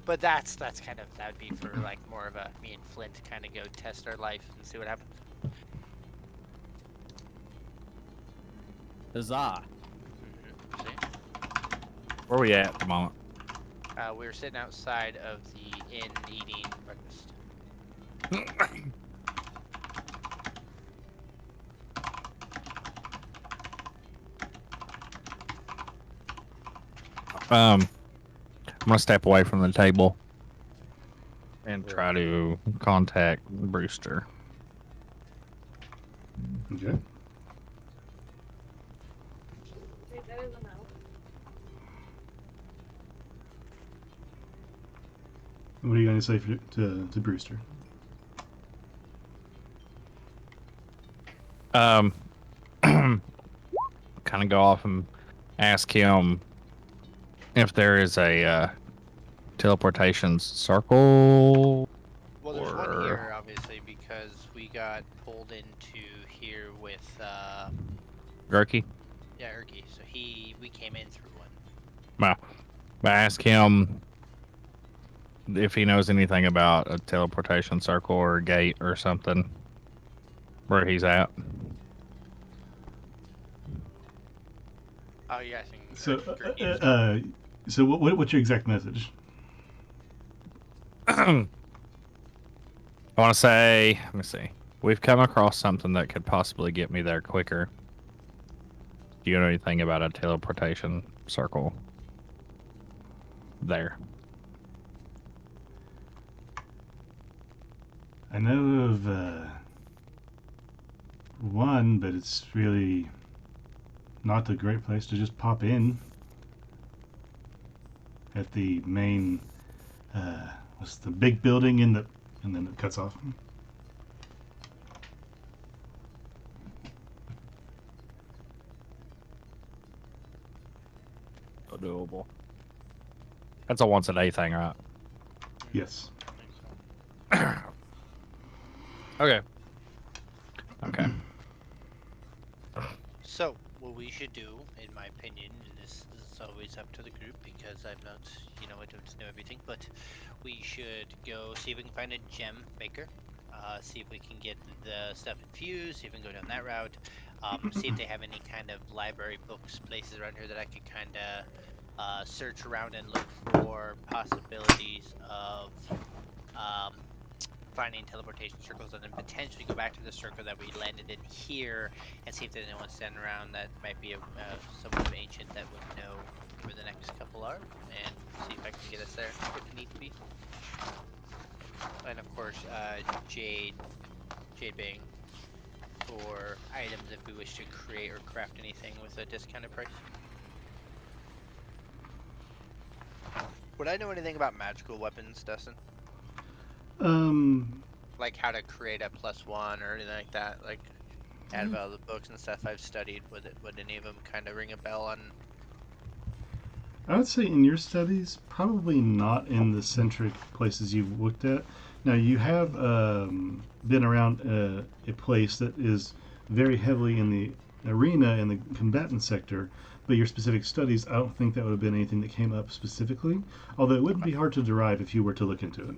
Speaker 1: But that would be for like more of a me and Flint kind of go test our life and see what happens.
Speaker 2: Huzzah!
Speaker 1: See?
Speaker 3: Where are we at the moment?
Speaker 1: We were sitting outside of the inn eating breakfast.
Speaker 3: I'm gonna step away from the table and
Speaker 5: Yeah.
Speaker 3: try to contact Brewster.
Speaker 6: Okay. What are you going to say to Brewster?
Speaker 3: Kind of go off and ask him if there is a teleportation circle.
Speaker 1: Well, there's one
Speaker 3: Or-
Speaker 1: here, obviously, because we got pulled into here with
Speaker 3: Gurky.
Speaker 1: yeah, Erky. So we came in through one.
Speaker 3: Well, I ask him if he knows anything about a teleportation circle or a gate or something where he's at.
Speaker 1: Oh, you're asking
Speaker 6: So,
Speaker 1: Erky.
Speaker 6: so what's your exact message?
Speaker 3: I want to say, let me see. We've come across something that could possibly get me there quicker. Do you know anything about a teleportation circle there?
Speaker 6: I know of one, but it's really not a great place to just pop in. At the main, what's the big building in the, and then it cuts off.
Speaker 3: Doable. That's a once a day thing, right?
Speaker 6: Yes.
Speaker 3: Okay. Okay.
Speaker 1: So, what we should do, in my opinion, and this is always up to the group because I'm not, I don't know everything, but we should go see if we can find a gem maker, see if we can get the stuff infused, see if we can go down that route, see if they have any kind of library books, places around here that I could kind of search around and look for possibilities of finding teleportation circles, and then potentially go back to the circle that we landed in here and see if there's anyone standing around that might be someone ancient that would know where the next couple are, and see if I can get us there if need be. And of course, Jade Bang for items if we wish to create or craft anything with a discounted price. Would I know anything about magical weapons, Dustin? Like how to create a +1 or anything like that? Like out of all the books and stuff I've studied, would any of them kind of ring a bell on?
Speaker 6: I would say in your studies, probably not in the centric places you've looked at. Now, you have been around a place that is very heavily in the arena in the combatant sector, but your specific studies, I don't think that would have been anything that came up specifically, although it wouldn't be hard to derive if you were to look into it.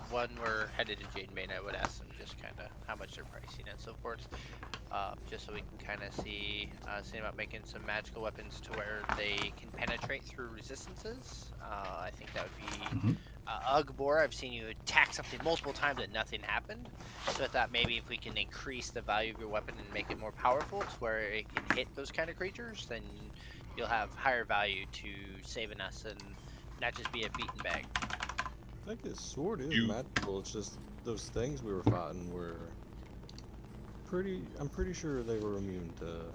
Speaker 1: When we're headed to Jade Bane, I would ask them just kind of how much research their pricing and so forth, just so we can kind of see about making some magical weapons to where they can penetrate through resistances. I think that would be
Speaker 6: Mhm.
Speaker 1: Ugbor. I've seen you attack something multiple times and nothing happened. So I thought maybe if we can increase the value of your weapon and make it more powerful to where it can hit those kind of creatures, then you'll have higher value to saving us and not just be a beaten bag.
Speaker 5: I think his sword is
Speaker 7: You
Speaker 5: magical. It's just those things we were fighting were pretty. I'm pretty sure they were immune to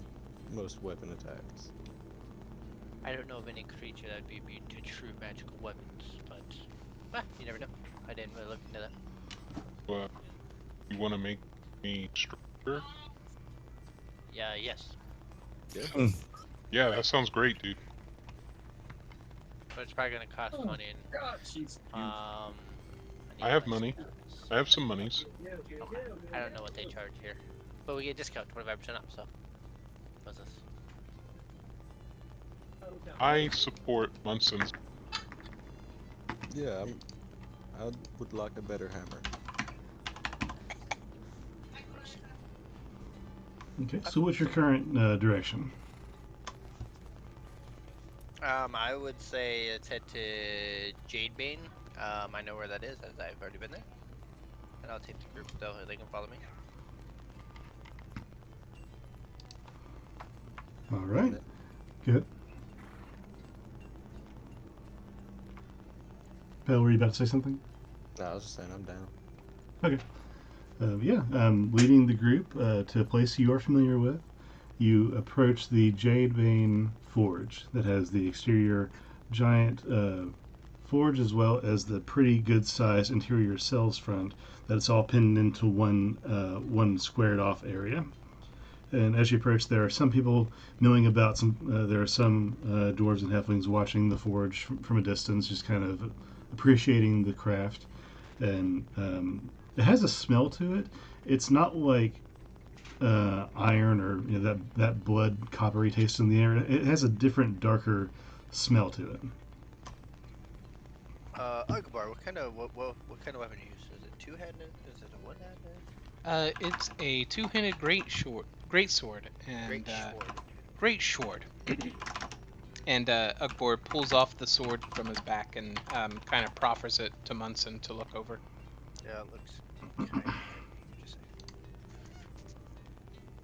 Speaker 5: most weapon attacks.
Speaker 1: I don't know of any creature that would be immune to true magical weapons, but you never know. I didn't really look into that.
Speaker 7: you want to make me stronger?
Speaker 1: Yeah, yes.
Speaker 5: Yeah.
Speaker 7: Yeah, that sounds great, dude.
Speaker 1: But it's probably gonna cost money. And, I need
Speaker 7: I have
Speaker 1: my
Speaker 7: money.
Speaker 1: supplies.
Speaker 7: I have some monies.
Speaker 1: Okay. I don't know what they charge here, but we get a discount 25% off. So, what's this?
Speaker 7: I support Munson's.
Speaker 5: Yeah. I would like a better hammer.
Speaker 6: Okay, so what's your current direction?
Speaker 1: I would say let's head to Jadebane. I know where that is, as I've already been there. And I'll take the group so they can follow me.
Speaker 6: All right, good. Pell, were you about to say something?
Speaker 5: No, I was just saying I'm down.
Speaker 6: Okay. Leading the group to a place you are familiar with, you approach the Jade Vein Forge that has the exterior giant forge as well as the pretty good sized interior cells front that's all pinned into one squared off area. And as you approach, there are some people milling about. There are some dwarves and halflings watching the forge from a distance, just kind of appreciating the craft. And it has a smell to it. It's not like iron or that blood coppery taste in the air. It has a different, darker smell to it.
Speaker 1: Ugabar, what kind of weapon do you use? Is it two-handed? Is it a one-handed?
Speaker 4: It's a two-handed great sword, and
Speaker 1: Great sword.
Speaker 4: great sword. And Ugbor pulls off the sword from his back and kind of proffers it to Munson to look over.
Speaker 1: Yeah, it looks kind of interesting.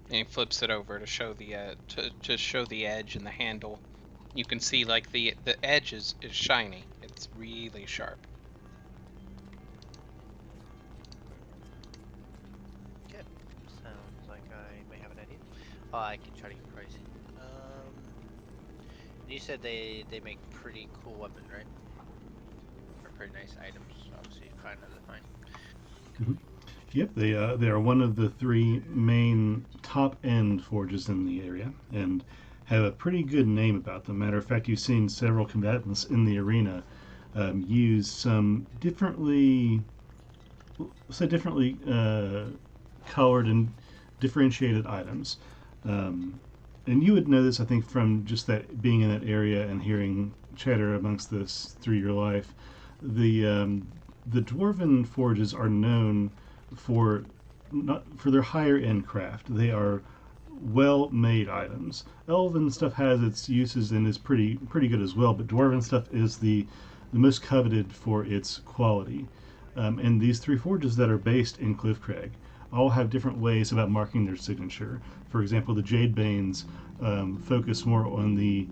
Speaker 4: And he flips it over to show the to show the edge and the handle. You can see like the edge is shiny. It's really sharp.
Speaker 1: Good. Sounds like I may have an idea. I can try to get pricing. You said they make pretty cool weapons, right? Or pretty nice items. Obviously, fine as a fine.
Speaker 6: Yep, they are one of the three main top-end forges in the area, and have a pretty good name about them. Matter of fact, you've seen several combatants in the arena use some differently colored and differentiated items. And you would know this, I think, from just that being in that area and hearing chatter amongst this through your life. The dwarven forges are known for their higher end craft. They are well made items. Elven stuff has its uses and is pretty good as well, but dwarven stuff is the most coveted for its quality. And these three forges that are based in Cliffcrag all have different ways about marking their signature. For example, the Jadebanes focus more on the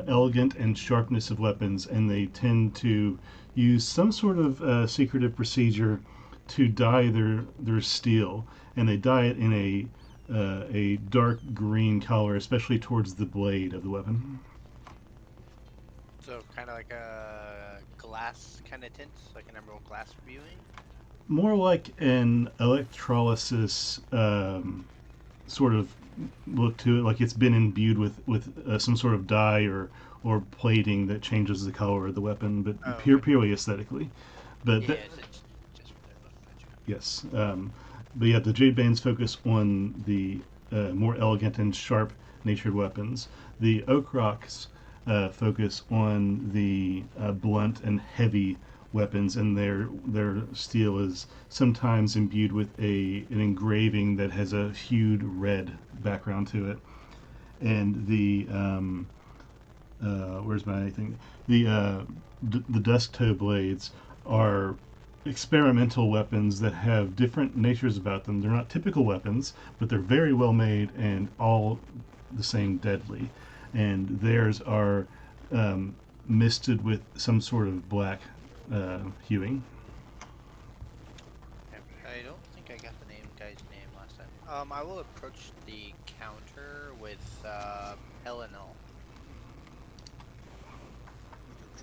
Speaker 6: elegant and sharpness of weapons, and they tend to use some sort of secretive procedure to dye their steel, and they dye it in a dark green color, especially towards the blade of the weapon.
Speaker 1: So kind of like a glass kind of tint, like an emerald glass viewing.
Speaker 6: More like an electrolysis sort of look to it, like it's been imbued with some sort of dye or plating that changes the color of the weapon, but purely aesthetically. But
Speaker 1: Yeah, it's just for their look. Gotcha.
Speaker 6: yes, but yeah, the Jadebanes focus on the more elegant and sharp-natured weapons. The Oak Rocks focus on the blunt and heavy weapons, and their steel is sometimes imbued with an engraving that has a hued red background to it. And the where's my thing? The dusk toe blades are experimental weapons that have different natures about them. They're not typical weapons, but they're very well made and all the same deadly. And theirs are misted with some sort of black hewing.
Speaker 1: I don't think I got the guy's name last time. I will approach the counter with Eleanor.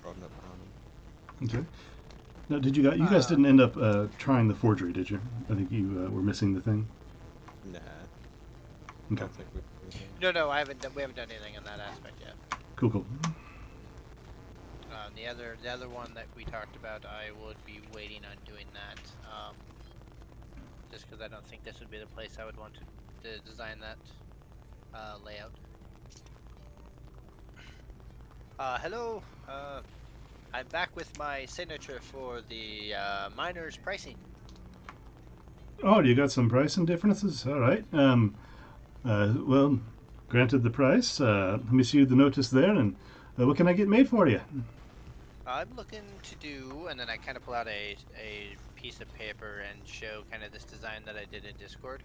Speaker 5: Trotting up behind him.
Speaker 6: Okay. Now, you guys didn't end up trying the forgery, did you? I think you were missing the thing.
Speaker 5: Nah.
Speaker 6: Okay.
Speaker 5: Don't think we.
Speaker 1: No, we haven't done anything in that aspect yet.
Speaker 6: Cool.
Speaker 1: The other one that we talked about, I would be waiting on doing that. Just because I don't think this would be the place I would want to design that layout. Hello. I'm back with my signature for the miners' pricing.
Speaker 6: Oh, you got some pricing differences? All right. Well, granted the price. Let me see the notice there, and what can I get made for you?
Speaker 1: I'm looking to do, and then I kind of pull out a piece of paper and show kind of this design that I did in Discord.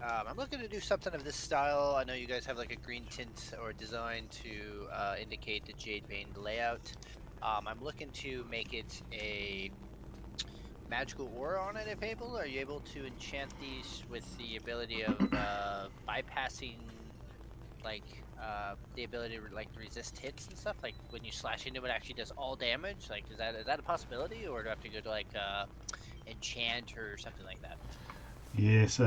Speaker 1: I'm looking to do something of this style. I know you guys have like a green tint or design to indicate the Jade Bane layout. I'm looking to make it a magical aura on it if able. Are you able to enchant these with the ability of bypassing like the ability to like resist hits and stuff? Like when you slash into it, actually does all damage. Like is that a possibility, or do I have to go to like enchant or something like that?
Speaker 6: Yes,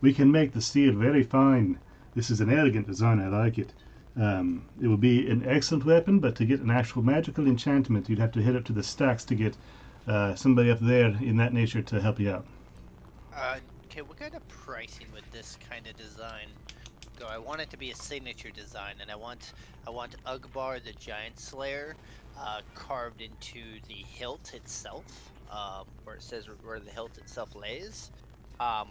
Speaker 6: we can make the steel very fine. This is an elegant design. I like it. It will be an excellent weapon, but to get an actual magical enchantment, you'd have to head up to the stacks to get somebody up there in that nature to help you out.
Speaker 1: Okay, what kind of pricing would this kind of design go? I want it to be a signature design, and I want Ugbar the Giant Slayer carved into the hilt itself, where it says where the hilt itself lays,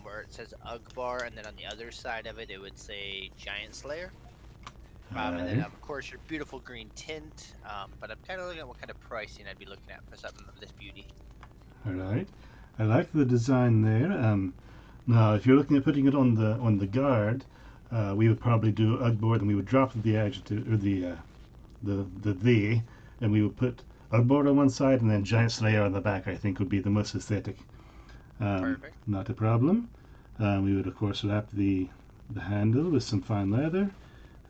Speaker 1: where it says Ugbar, and then on the other side of it, it would say Giant Slayer. And then of course your beautiful green tint, but I'm kind of looking at what kind of pricing I'd be looking at for something of this beauty.
Speaker 6: All right. I like the design there. Now, if you're looking at putting it on the guard, we would probably do Ugbar, then we would drop the adjective or the, and we would put Ugbar on one side and then Giant Slayer on the back. I think would be the most aesthetic.
Speaker 1: Perfect.
Speaker 6: Not a problem. We would of course wrap the handle with some fine leather,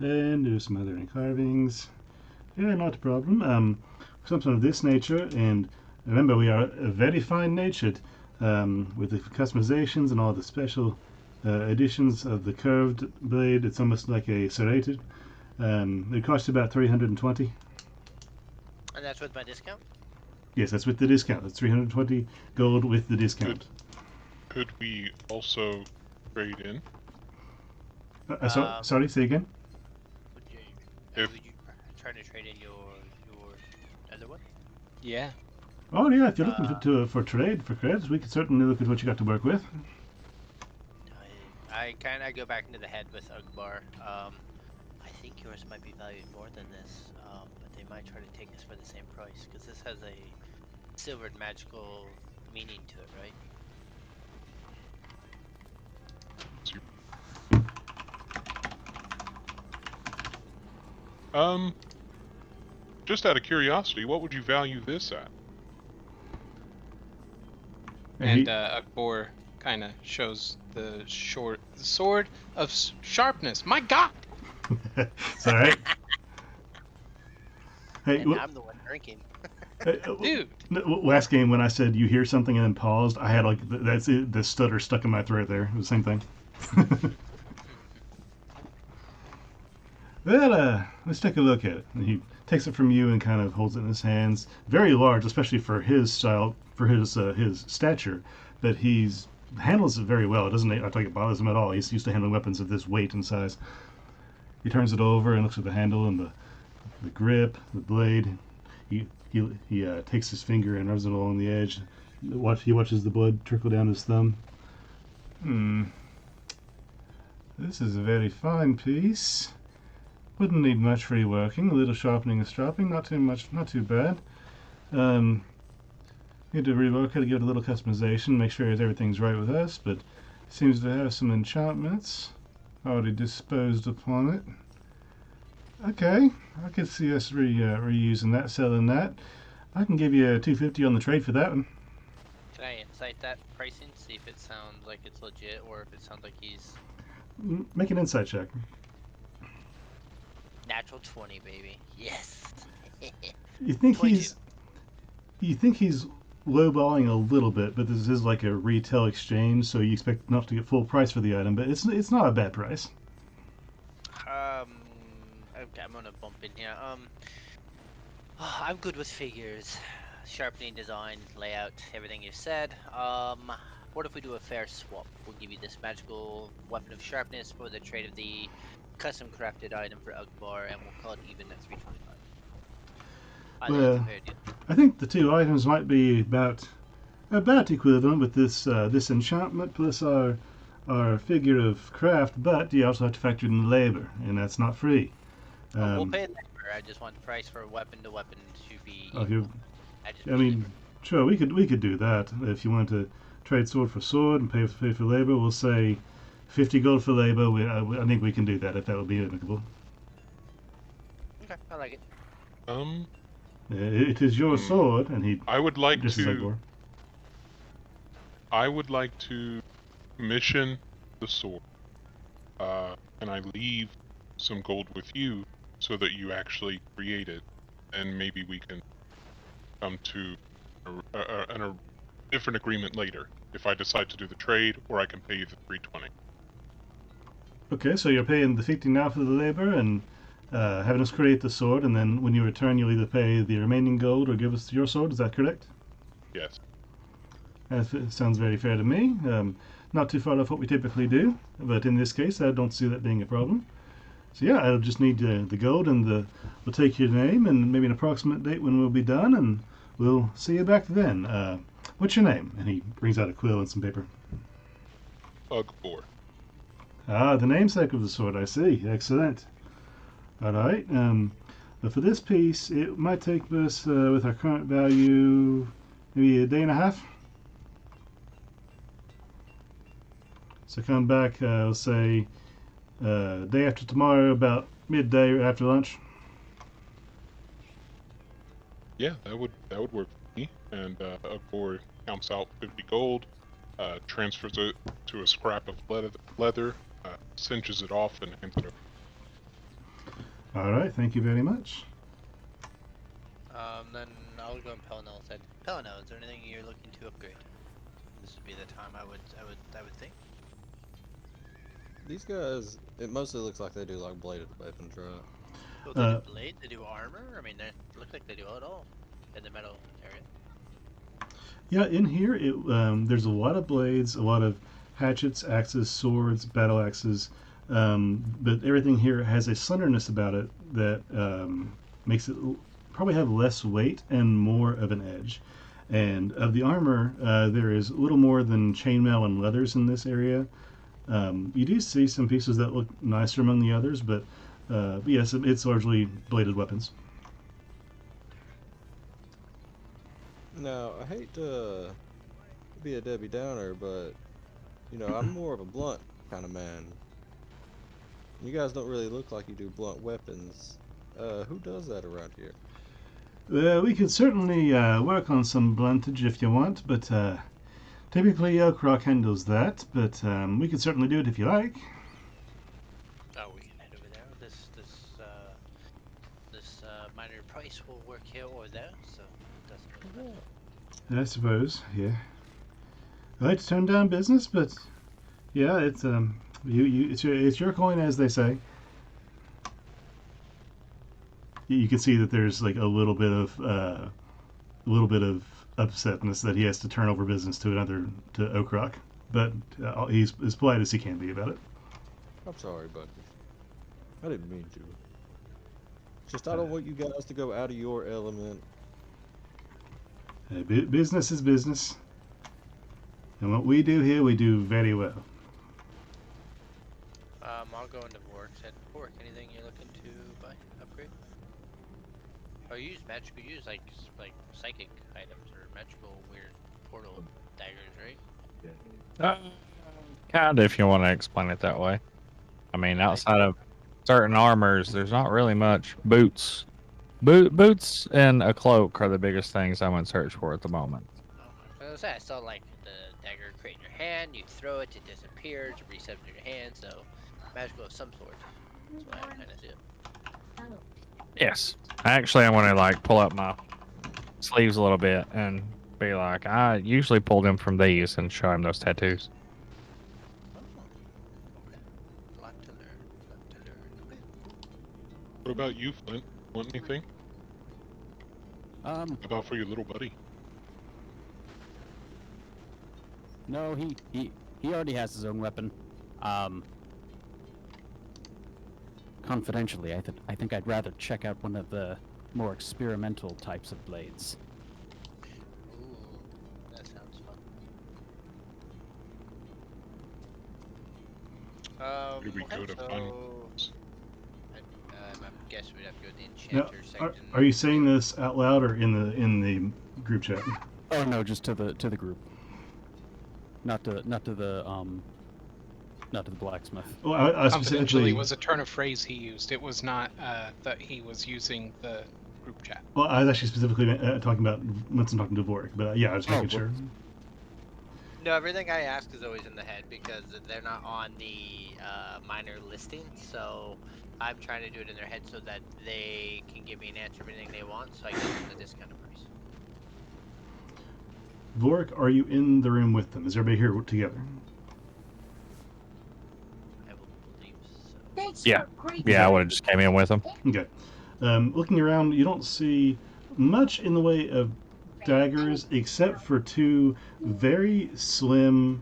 Speaker 6: and do some other carvings. Yeah, not a problem. Something of this nature, and remember we are very fine-natured with the customizations and all the special editions of the curved blade. It's almost like a serrated. It costs about 320.
Speaker 1: And that's with my discount?
Speaker 6: Yes, that's with the discount. That's 320 gold with the discount.
Speaker 7: Could we also trade in?
Speaker 6: Sorry, say again?
Speaker 7: If-
Speaker 1: Would you try to trade in your other one?
Speaker 4: Yeah.
Speaker 6: Oh yeah, if you're looking for trade for credits, we could certainly look at what you got to work with.
Speaker 1: I kind of go back into the head with Ugbar. I think yours might be valued more than this, but they might try to take this for the same price because this has a silvered magical meaning to it, right?
Speaker 7: Just out of curiosity, what would you value this at?
Speaker 4: And Akbor kind of shows the sword of sharpness. My God!
Speaker 6: It's all right. Hey,
Speaker 1: And I'm the one drinking.
Speaker 4: Dude!
Speaker 6: Last game when I said you hear something and then paused, I had like the stutter stuck in my throat there. It was the same thing. Well, let's take a look at it. And he takes it from you and kind of holds it in his hands. Very large, especially for his style, for his stature. But handles it very well. It doesn't. I think it bothers him at all. He's used to handling weapons of this weight and size. He turns it over and looks at the handle and the grip, the blade. He he takes his finger and rubs it along the edge. He watches the blood trickle down his thumb. This is a very fine piece. Wouldn't need much reworking. A little sharpening and stropping. Not too much. Not too bad. Need to rework it, give it a little customization, make sure everything's right with us, but seems to have some enchantments already disposed upon it. Okay, I could see us reusing that, selling that. I can give you a $250 on the trade for that one.
Speaker 1: Can I insight that pricing? See if it sounds like it's legit or if it sounds like he's
Speaker 6: Make an insight check.
Speaker 1: natural 20, baby. Yes.
Speaker 6: You think
Speaker 1: 22.
Speaker 6: he's lowballing a little bit, but this is like a retail exchange, so you expect not to get full price for the item, but it's not a bad price.
Speaker 1: Okay, I'm gonna bump in here. I'm good with figures, sharpening, design, layout, everything you said. What if we do a fair swap? We'll give you this magical weapon of sharpness for the trade of the custom crafted item for Akbar, and we'll call it even at 325. I think it's a fair deal.
Speaker 6: I think the two items might be about equivalent with this this enchantment plus our figure of craft, but you also have to factor in the labor, and that's not free.
Speaker 1: We'll pay labor. I just want the price for weapon to weapon to be
Speaker 6: Oh,
Speaker 1: equal.
Speaker 6: I mean, sure, we could do that if you want to trade sword for sword and pay for labor. We'll say 50 gold for labor. I think we can do that if that would be amicable.
Speaker 1: Okay, I like it.
Speaker 6: It is your sword, and he.
Speaker 7: I would like
Speaker 6: just as I
Speaker 7: to.
Speaker 6: were.
Speaker 7: I would like to commission the sword, and I leave some gold with you so that you actually create it, and maybe we can come to a different agreement later if I decide to do the trade, or I can pay you the 320.
Speaker 6: Okay, so you're paying the 50 now for the labor and having us create the sword, and then when you return, you'll either pay the remaining gold or give us your sword. Is that correct?
Speaker 7: Yes.
Speaker 6: That sounds very fair to me. Not too far off what we typically do, but in this case, I don't see that being a problem. So yeah, I'll just need the gold, and we'll take your name and maybe an approximate date when we'll be done, and we'll see you back then. What's your name? And he brings out a quill and some paper.
Speaker 7: Ugboar.
Speaker 6: Ah, the namesake of the sword, I see. Excellent. All right. But for this piece, it might take us, with our current value, maybe a day and a half. So come back, I'll say, day after tomorrow, about midday or after lunch.
Speaker 7: Yeah, that would work for me. And Ugboar counts out 50 gold, transfers it to a scrap of leather, cinches it off, and hands it over.
Speaker 6: All right. Thank you very much.
Speaker 1: Then I'll go on Pellinel's head. Pellinel, is there anything you're looking to upgrade? This would be the time I would think.
Speaker 5: These guys, it mostly looks like they do like bladed weapons, right?
Speaker 1: So they do blade, they do armor. I mean, they look like they do it all in the metal area.
Speaker 6: Yeah, in here, there's a lot of blades, a lot of hatchets, axes, swords, battle axes, but everything here has a slenderness about it that makes it probably have less weight and more of an edge. And of the armor, there is a little more than chainmail and leathers in this area. You do see some pieces that look nicer among the others, but yes, it's largely bladed weapons.
Speaker 5: Now, I hate to be a Debbie Downer, but, you know, I'm more of a blunt kind of man. You guys don't really look like you do blunt weapons. Who does that around here?
Speaker 6: We could certainly work on some bluntage if you want, but typically Oakrock handles that, but we could certainly do it if you like.
Speaker 1: Oh, we can head over there. This minor price will work here or there, so it doesn't really matter.
Speaker 6: I suppose, yeah. I like to turn down business, but yeah, it's it's your coin, as they say. You can see that there's like a little bit of upsetness that he has to turn over business to Oakrock, but he's as polite as he can be about it.
Speaker 5: I'm sorry, buddy. I didn't mean to. Just I don't want you guys to go out of your element
Speaker 6: Business is business. And what we do here, we do very well.
Speaker 1: I'll go into Vork. Said Vork, anything you're looking to buy, upgrade? Oh, you use magical. You use like psychic items or magical weird portal daggers, right?
Speaker 3: Kind of, if you want to explain it that way. I mean,
Speaker 1: Like-
Speaker 3: outside of certain armors, there's not really much. Boots and a cloak are the biggest things I'm in search for at the moment.
Speaker 1: Okay. I was saying, I saw like the dagger create in your hand. You throw it, it disappears, it resets in your hand. So magical of some sort. That's what I kind of see it.
Speaker 3: Yes. Actually, I want to like pull up my sleeves a little bit and be like, I usually pull them from these and show him those tattoos.
Speaker 1: Oh, okay. Lot to learn. Lot to learn. Okay.
Speaker 7: What about you, Flint? Want anything? How about for your little buddy?
Speaker 2: No, he already has his own weapon. Confidentially, I think I'd rather check out one of the more experimental types of blades.
Speaker 1: Ooh, that sounds fun.
Speaker 7: Here we
Speaker 1: Okay,
Speaker 7: go to
Speaker 1: so
Speaker 7: fun.
Speaker 1: I guess we'd have to go to the
Speaker 6: Now,
Speaker 1: enchanter section.
Speaker 6: are you saying this out loud or in the group chat?
Speaker 2: Oh no, just to the group. Not to the blacksmith.
Speaker 6: Well, I
Speaker 4: Confidentially
Speaker 6: specifically.
Speaker 4: was a turn of phrase he used. It was not that he was using the group chat.
Speaker 6: Well, I was actually specifically talking about once I'm talking to Vorik, but yeah, I was making sure.
Speaker 1: No, everything I ask is always in the head because they're not on the minor listing. So I'm trying to do it in their head so that they can give me an answer of anything they want, so I give them the discounted price.
Speaker 6: Vorik, are you in the room with them? Is everybody here together?
Speaker 1: I will believe so.
Speaker 3: Yeah. Yeah, I would have just came in with him.
Speaker 6: Okay. Looking around, you don't see much in the way of daggers except for two very slim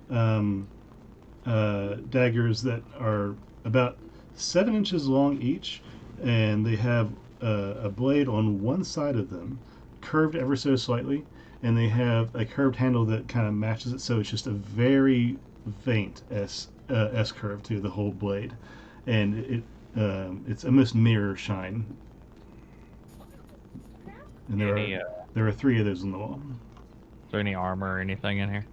Speaker 6: daggers that are about 7 inches long each, and they have a blade on one side of them, curved ever so slightly, and they have a curved handle that kind of matches it, so it's just a very faint S curve to the whole blade, and it's almost mirror shine. And there are 3 of those on the wall.
Speaker 3: Is there any armor or anything in here?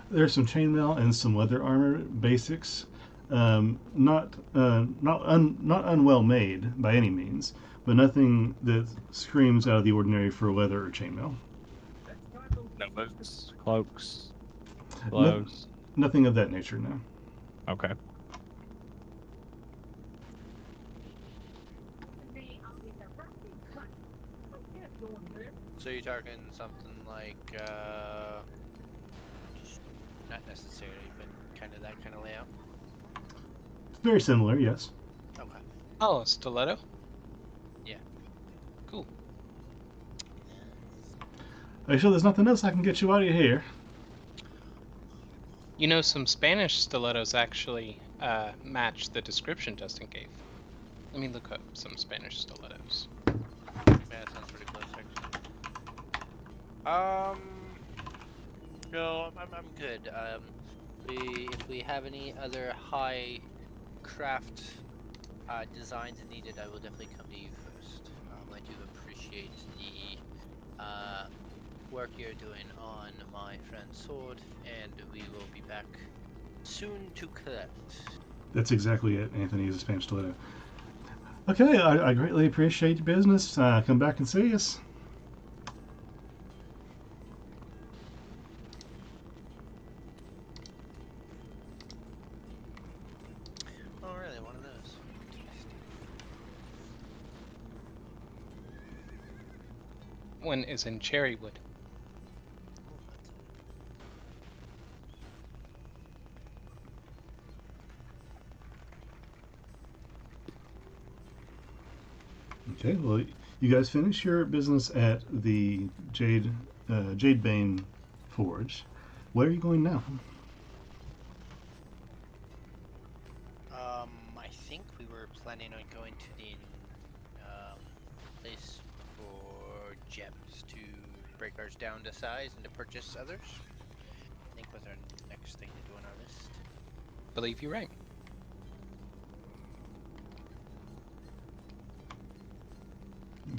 Speaker 6: There's some chainmail and some leather armor basics. Not unwell made by any means, but nothing that screams out of the ordinary for leather or chainmail.
Speaker 3: No boots, cloaks, gloves.
Speaker 6: Nothing of that nature, no.
Speaker 3: Okay.
Speaker 1: So you're talking something like, just not necessarily, but kind of that kind of layout?
Speaker 6: Very similar, yes.
Speaker 1: Okay.
Speaker 4: Oh, a stiletto?
Speaker 1: Yeah.
Speaker 4: Cool.
Speaker 6: Are you sure there's nothing else I can get you out of here?
Speaker 4: You know, some Spanish stilettos actually match the description Justin gave. Let me look up some Spanish stilettos.
Speaker 1: Yeah, that sounds pretty close, actually. No, I'm good. If we have any other high craft designs needed, I will definitely come to you first. I do appreciate the work you're doing on my friend's sword, and we will be back soon to collect.
Speaker 6: That's exactly it. Anthony is a Spanish stiletto. Okay, I greatly appreciate your business. Come back and see us.
Speaker 1: Oh, really? One of those. Interesting.
Speaker 4: One is in cherrywood.
Speaker 6: Okay, well, you guys finish your business at the Jade Bane Forge. Where are you going now?
Speaker 1: I think we were planning on going to the place for gems to break ours down to size and to purchase others. I think was our next thing to do on our list.
Speaker 4: Believe you're right.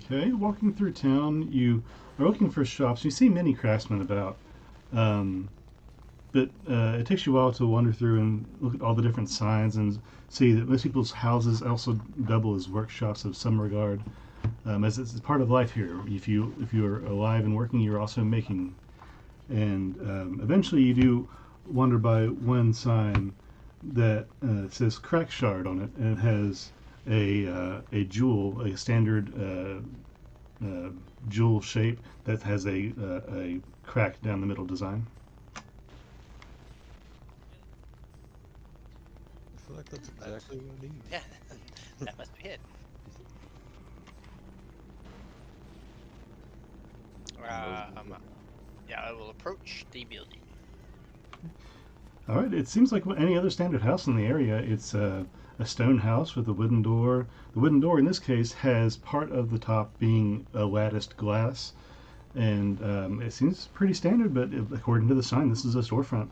Speaker 6: Okay, walking through town, you are looking for shops. You see many craftsmen about, but it takes you a while to wander through and look at all the different signs and see that most people's houses also double as workshops of some regard, as it's part of life here. If you are alive and working, you're also making. And eventually, you do wander by one sign that says "Crack Shard" on it, and it has a jewel, a standard jewel shape that has a crack down the middle design.
Speaker 5: I feel like that's exactly what I need.
Speaker 1: Yeah, that must be it. Yeah, I will approach the building.
Speaker 6: All right. It seems like any other standard house in the area. It's a stone house with a wooden door. The wooden door, in this case, has part of the top being a latticed glass, and it seems pretty standard. But according to the sign, this is a storefront.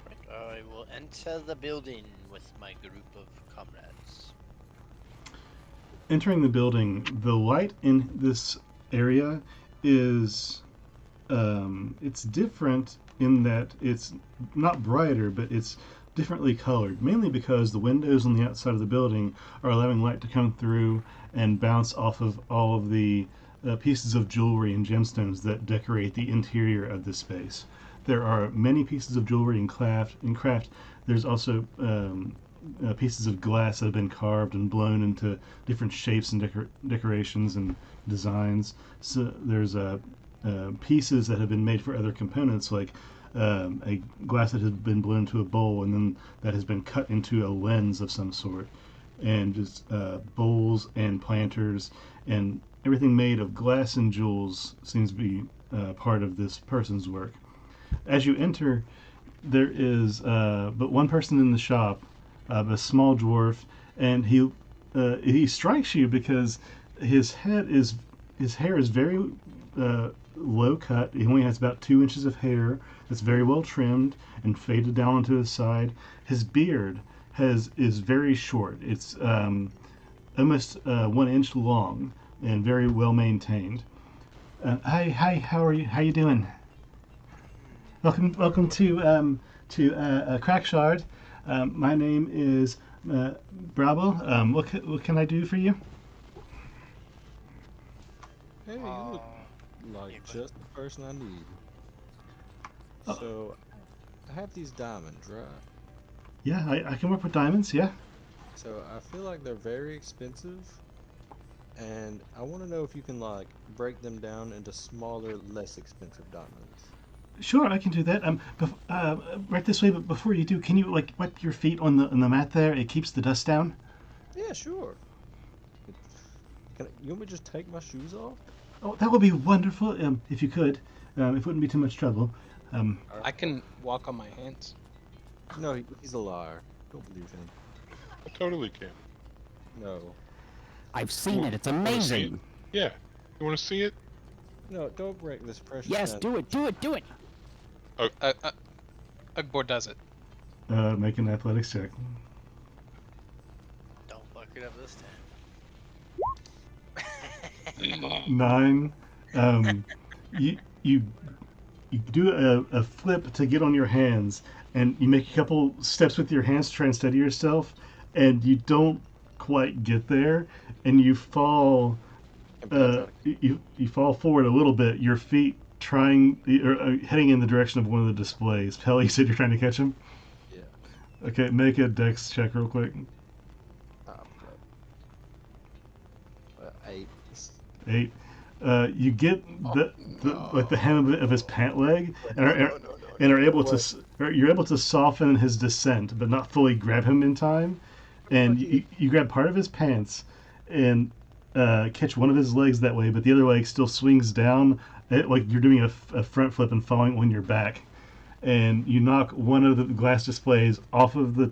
Speaker 1: Right, I will enter the building with my group of comrades.
Speaker 6: Entering the building, the light in this area is it's different in that it's not brighter, but it's differently colored, mainly because the windows on the outside of the building are allowing light to come through and bounce off of all of the pieces of jewelry and gemstones that decorate the interior of this space. There are many pieces of jewelry and craft. There's also pieces of glass that have been carved and blown into different shapes and decorations and designs. So there's pieces that have been made for other components, like a glass that has been blown into a bowl and then that has been cut into a lens of some sort, and just bowls and planters and everything made of glass and jewels seems to be part of this person's work. As you enter, there is but one person in the shop, a small dwarf, and he strikes you because his hair is very low cut. He only has about 2 inches of hair. It's very well trimmed and faded down onto his side. His beard is very short. It's almost 1 inch long and very well maintained. Hi, how are you? How you doing? Welcome to Crackshard. My name is Bravo. What can I do for you?
Speaker 5: Hey, you look like just the person I need.
Speaker 6: Oh.
Speaker 5: So, I have these diamonds, right?
Speaker 6: Yeah, I can work with diamonds. Yeah.
Speaker 5: So I feel like they're very expensive, and I want to know if you can like break them down into smaller, less expensive diamonds.
Speaker 6: Sure, I can do that. Right this way. But before you do, can you like wipe your feet on the mat there? It keeps the dust down.
Speaker 5: Yeah, sure. You want me to just take my shoes off?
Speaker 6: Oh, that would be wonderful. If you could, it wouldn't be too much trouble.
Speaker 4: I can walk on my hands.
Speaker 5: No, he's a liar. Don't believe him.
Speaker 7: I totally can.
Speaker 5: No.
Speaker 2: I've seen it. It's
Speaker 7: Wanna see it?
Speaker 2: amazing.
Speaker 7: Yeah. You want to see it?
Speaker 5: No, don't break this precious.
Speaker 2: Yes, do it, do it, do it.
Speaker 4: Ugbor does it.
Speaker 6: Make an athletics check.
Speaker 1: Don't fuck it up this time.
Speaker 6: 9. You do a flip to get on your hands, and you make a couple steps with your hands to try and steady yourself, and you don't quite get there, and you fall. You fall forward a little bit. Your feet heading in the direction of one of the displays. Pell, you said you're trying to catch him.
Speaker 5: Yeah.
Speaker 6: Okay, make a dex check real quick.
Speaker 5: Okay. 8.
Speaker 6: 8. You get like the hem of his pant leg, and are able to you're able to soften his descent, but not fully grab him in time. And you grab part of his pants and catch one of his legs that way, but the other leg still swings down, like you're doing a front flip and falling on your back. And you knock one of the glass displays off of the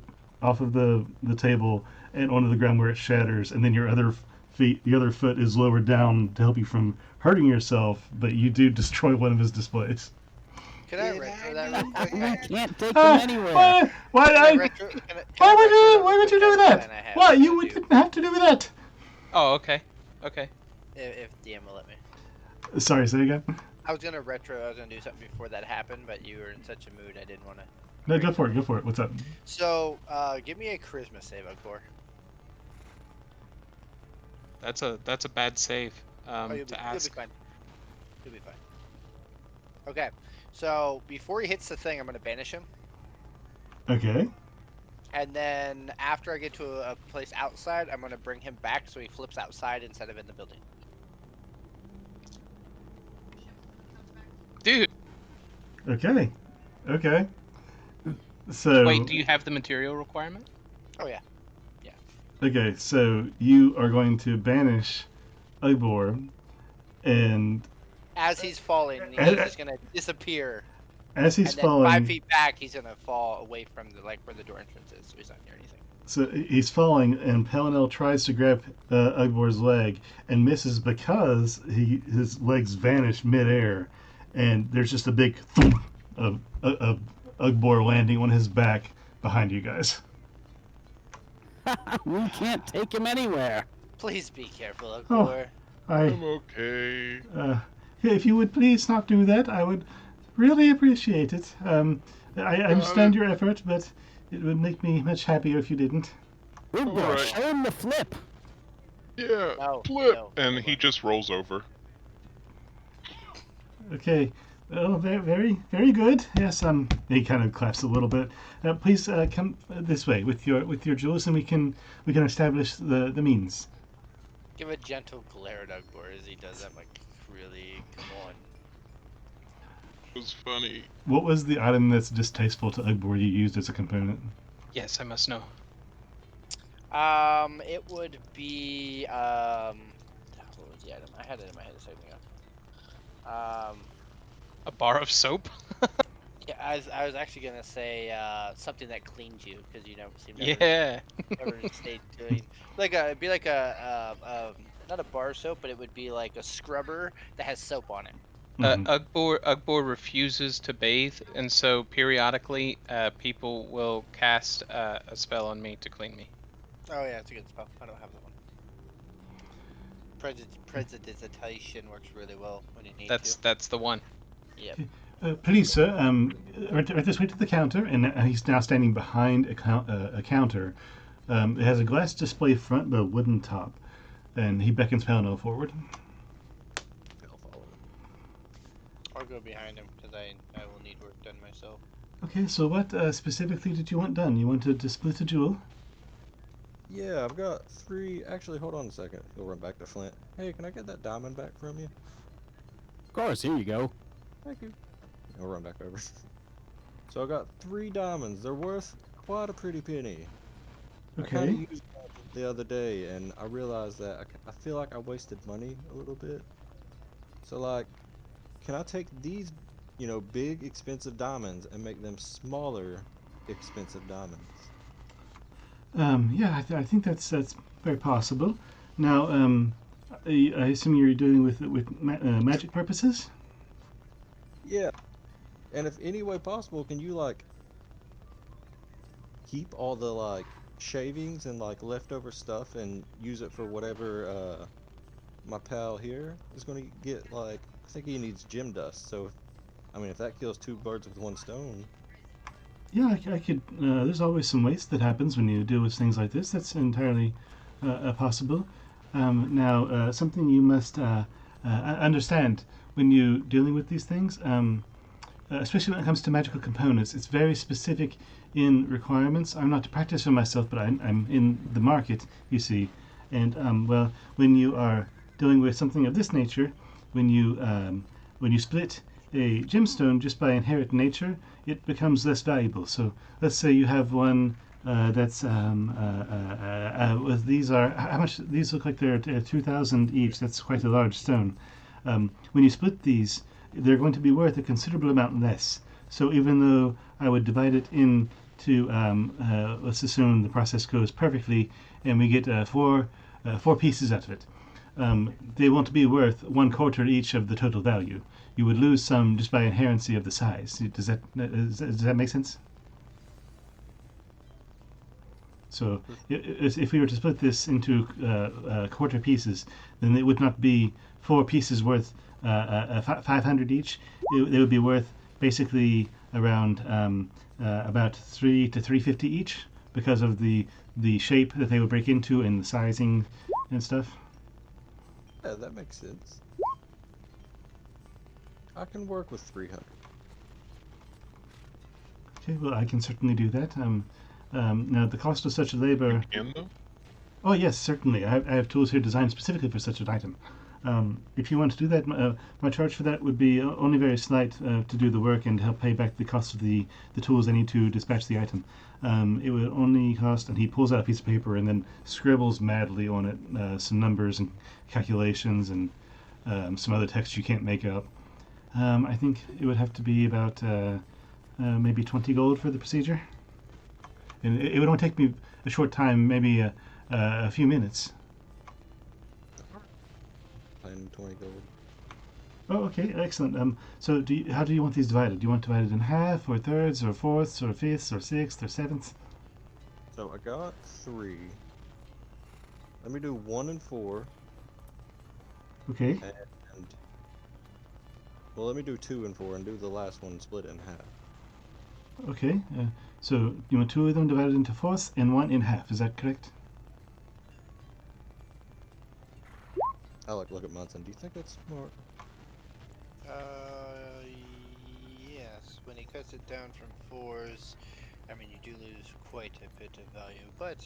Speaker 6: table and onto the ground where it shatters, and then your other feet. The other foot is lowered down to help you from hurting yourself, but you do destroy one of his displays.
Speaker 1: Can I retro that real quick?
Speaker 2: We can't take him
Speaker 6: Ah,
Speaker 2: anywhere.
Speaker 1: Can I retro?
Speaker 6: Why would you? Why would you do that?
Speaker 1: Plan I have
Speaker 6: Why
Speaker 1: to
Speaker 6: you
Speaker 1: do,
Speaker 6: didn't have to do that?
Speaker 4: Oh, okay. Okay.
Speaker 1: if DM will let me.
Speaker 6: Sorry, say again.
Speaker 1: I was gonna do something before that happened, but you were in such a mood I didn't want to.
Speaker 6: No, go for it. Go for it. What's up?
Speaker 1: So, give me a charisma save, Ugor.
Speaker 4: That's a bad save.
Speaker 1: You'll
Speaker 4: To
Speaker 1: be
Speaker 4: ask.
Speaker 1: fine. You'll be fine. Okay, so before he hits the thing, I'm gonna banish him,
Speaker 6: Okay.
Speaker 1: and then after I get to a place outside, I'm gonna bring him back so he flips outside instead of in the building.
Speaker 4: Dude,
Speaker 6: Okay. Okay. So.
Speaker 4: wait, do you have the material requirement?
Speaker 1: Oh yeah.
Speaker 6: Okay, so you are going to banish Ibor, and
Speaker 1: As he's falling,
Speaker 6: And-
Speaker 1: he's gonna disappear,
Speaker 6: as he's
Speaker 1: and then
Speaker 6: falling,
Speaker 1: 5 feet back, he's gonna fall away from the where the door entrance is, so he's not near anything.
Speaker 6: so he's falling, and Palinel tries to grab Igbor's leg and misses because his legs vanish midair, and there's just a big thump of Ugbor landing on his back behind you guys.
Speaker 2: We can't take him anywhere.
Speaker 1: Please be careful,
Speaker 6: Oh.
Speaker 1: Ugor.
Speaker 7: I'm okay.
Speaker 6: If you would please not do that, I would really appreciate it. I understand your effort, but it would make me much happier if you didn't.
Speaker 2: Good boy.
Speaker 7: Alright.
Speaker 2: Show him the flip.
Speaker 7: Yeah,
Speaker 1: No,
Speaker 7: flip.
Speaker 1: no,
Speaker 7: And he just rolls over.
Speaker 6: Okay. Oh, very, very, very good. Yes. He kind of claps a little bit. Please come this way with your jewels, and we can establish the means.
Speaker 1: Give a gentle glare at Ugbor as he does that. Like, really, come on.
Speaker 7: It was funny.
Speaker 6: What was the item that's distasteful to Ugbor you used as a component?
Speaker 4: Yes, I must know.
Speaker 1: It would be what was the item? I had it in my head a second ago.
Speaker 4: A bar of soap?
Speaker 1: Yeah, I was actually gonna say something that cleans you because you never seem to
Speaker 4: Yeah.
Speaker 1: ever stay clean. It'd be like a not a bar soap, but it would be like a scrubber that has soap on it.
Speaker 6: Mhm.
Speaker 4: Ugbor refuses to bathe, and so periodically, people will cast a spell on me to clean me.
Speaker 1: Oh yeah, it's a good spell. I don't have that one. Prestidigitation works really well when you need
Speaker 4: That's the one.
Speaker 1: to. Yep.
Speaker 6: Please, sir, right this way to the counter, and he's now standing behind a counter. It has a glass display front but a wooden top, and he beckons Palinel forward.
Speaker 1: I'll follow him. I'll go behind him because I will need work done myself.
Speaker 6: Okay, so what specifically did you want done? You wanted to split a jewel?
Speaker 5: Yeah, I've got 3. Actually, hold on a second. He'll run back to Flint. Hey, can I get that diamond back from you?
Speaker 2: Of course, here you go.
Speaker 5: Thank you. He'll run back over. So I got 3 diamonds. They're worth quite a pretty penny. I kind
Speaker 6: Okay.
Speaker 5: of used them the other day, and I realized that I feel like I wasted money a little bit. So, like, can I take these, big, expensive diamonds and make them smaller, expensive diamonds?
Speaker 6: Yeah, I think that's very possible. Now, I assume you're doing with magic purposes.
Speaker 5: Yeah. And if any way possible, can you, like, keep all the, like, shavings and, like, leftover stuff and use it for whatever, my pal here is going to get, like, I think he needs gem dust. So, if that kills 2 birds with 1 stone.
Speaker 6: Yeah, I could. There's always some waste that happens when you deal with things like this. That's entirely possible. Now, something you must understand when you're dealing with these things, especially when it comes to magical components, it's very specific in requirements. I'm not a practitioner myself, but I'm in the market, you see. And, when you are dealing with something of this nature, when you split a gemstone just by inherent nature, it becomes less valuable. So let's say you have one that's these are how much? These look like they're 2,000 each. That's quite a large stone. When you split these, they're going to be worth a considerable amount less. So even though I would divide it into, let's assume the process goes perfectly, and we get 4 4 pieces out of it. They won't be worth 1/4 each of the total value. You would lose some just by inherency of the size. Does that make sense? So if we were to split this into quarter pieces, then it would not be 4 pieces worth 500 each. They would be worth basically around about 3 to 350 each because of the shape that they would break into and the sizing and stuff.
Speaker 5: Yeah, that makes sense. I can work with 300.
Speaker 6: Okay, well, I can certainly do that. Now, the cost of such labor...
Speaker 7: Can though?
Speaker 6: Oh, yes, certainly. I have tools here designed specifically for such an item. If you want to do that, my charge for that would be only very slight to do the work and help pay back the cost of the tools I need to dispatch the item. It would only cost, and he pulls out a piece of paper and then scribbles madly on it some numbers and calculations and some other text you can't make out. I think it would have to be about maybe 20 gold for the procedure. And it would only take me a short time, maybe a few minutes.
Speaker 5: 20 gold.
Speaker 6: Oh, okay, excellent. So, how do you want these divided? Do you want divided in half, or thirds, or fourths, or fifths, or sixths, or sevenths?
Speaker 5: So I got 3. Let me do 1 and 4.
Speaker 6: Okay.
Speaker 5: And well, let me do 2 and 4 and do the last one split in half.
Speaker 6: Okay. So you want 2 of them divided into fourths and 1 in half. Is that correct?
Speaker 5: I like to look at Munson. Do you think that's smart?
Speaker 1: Yes. When he cuts it down from 4s, I mean, you do lose quite a bit of value, but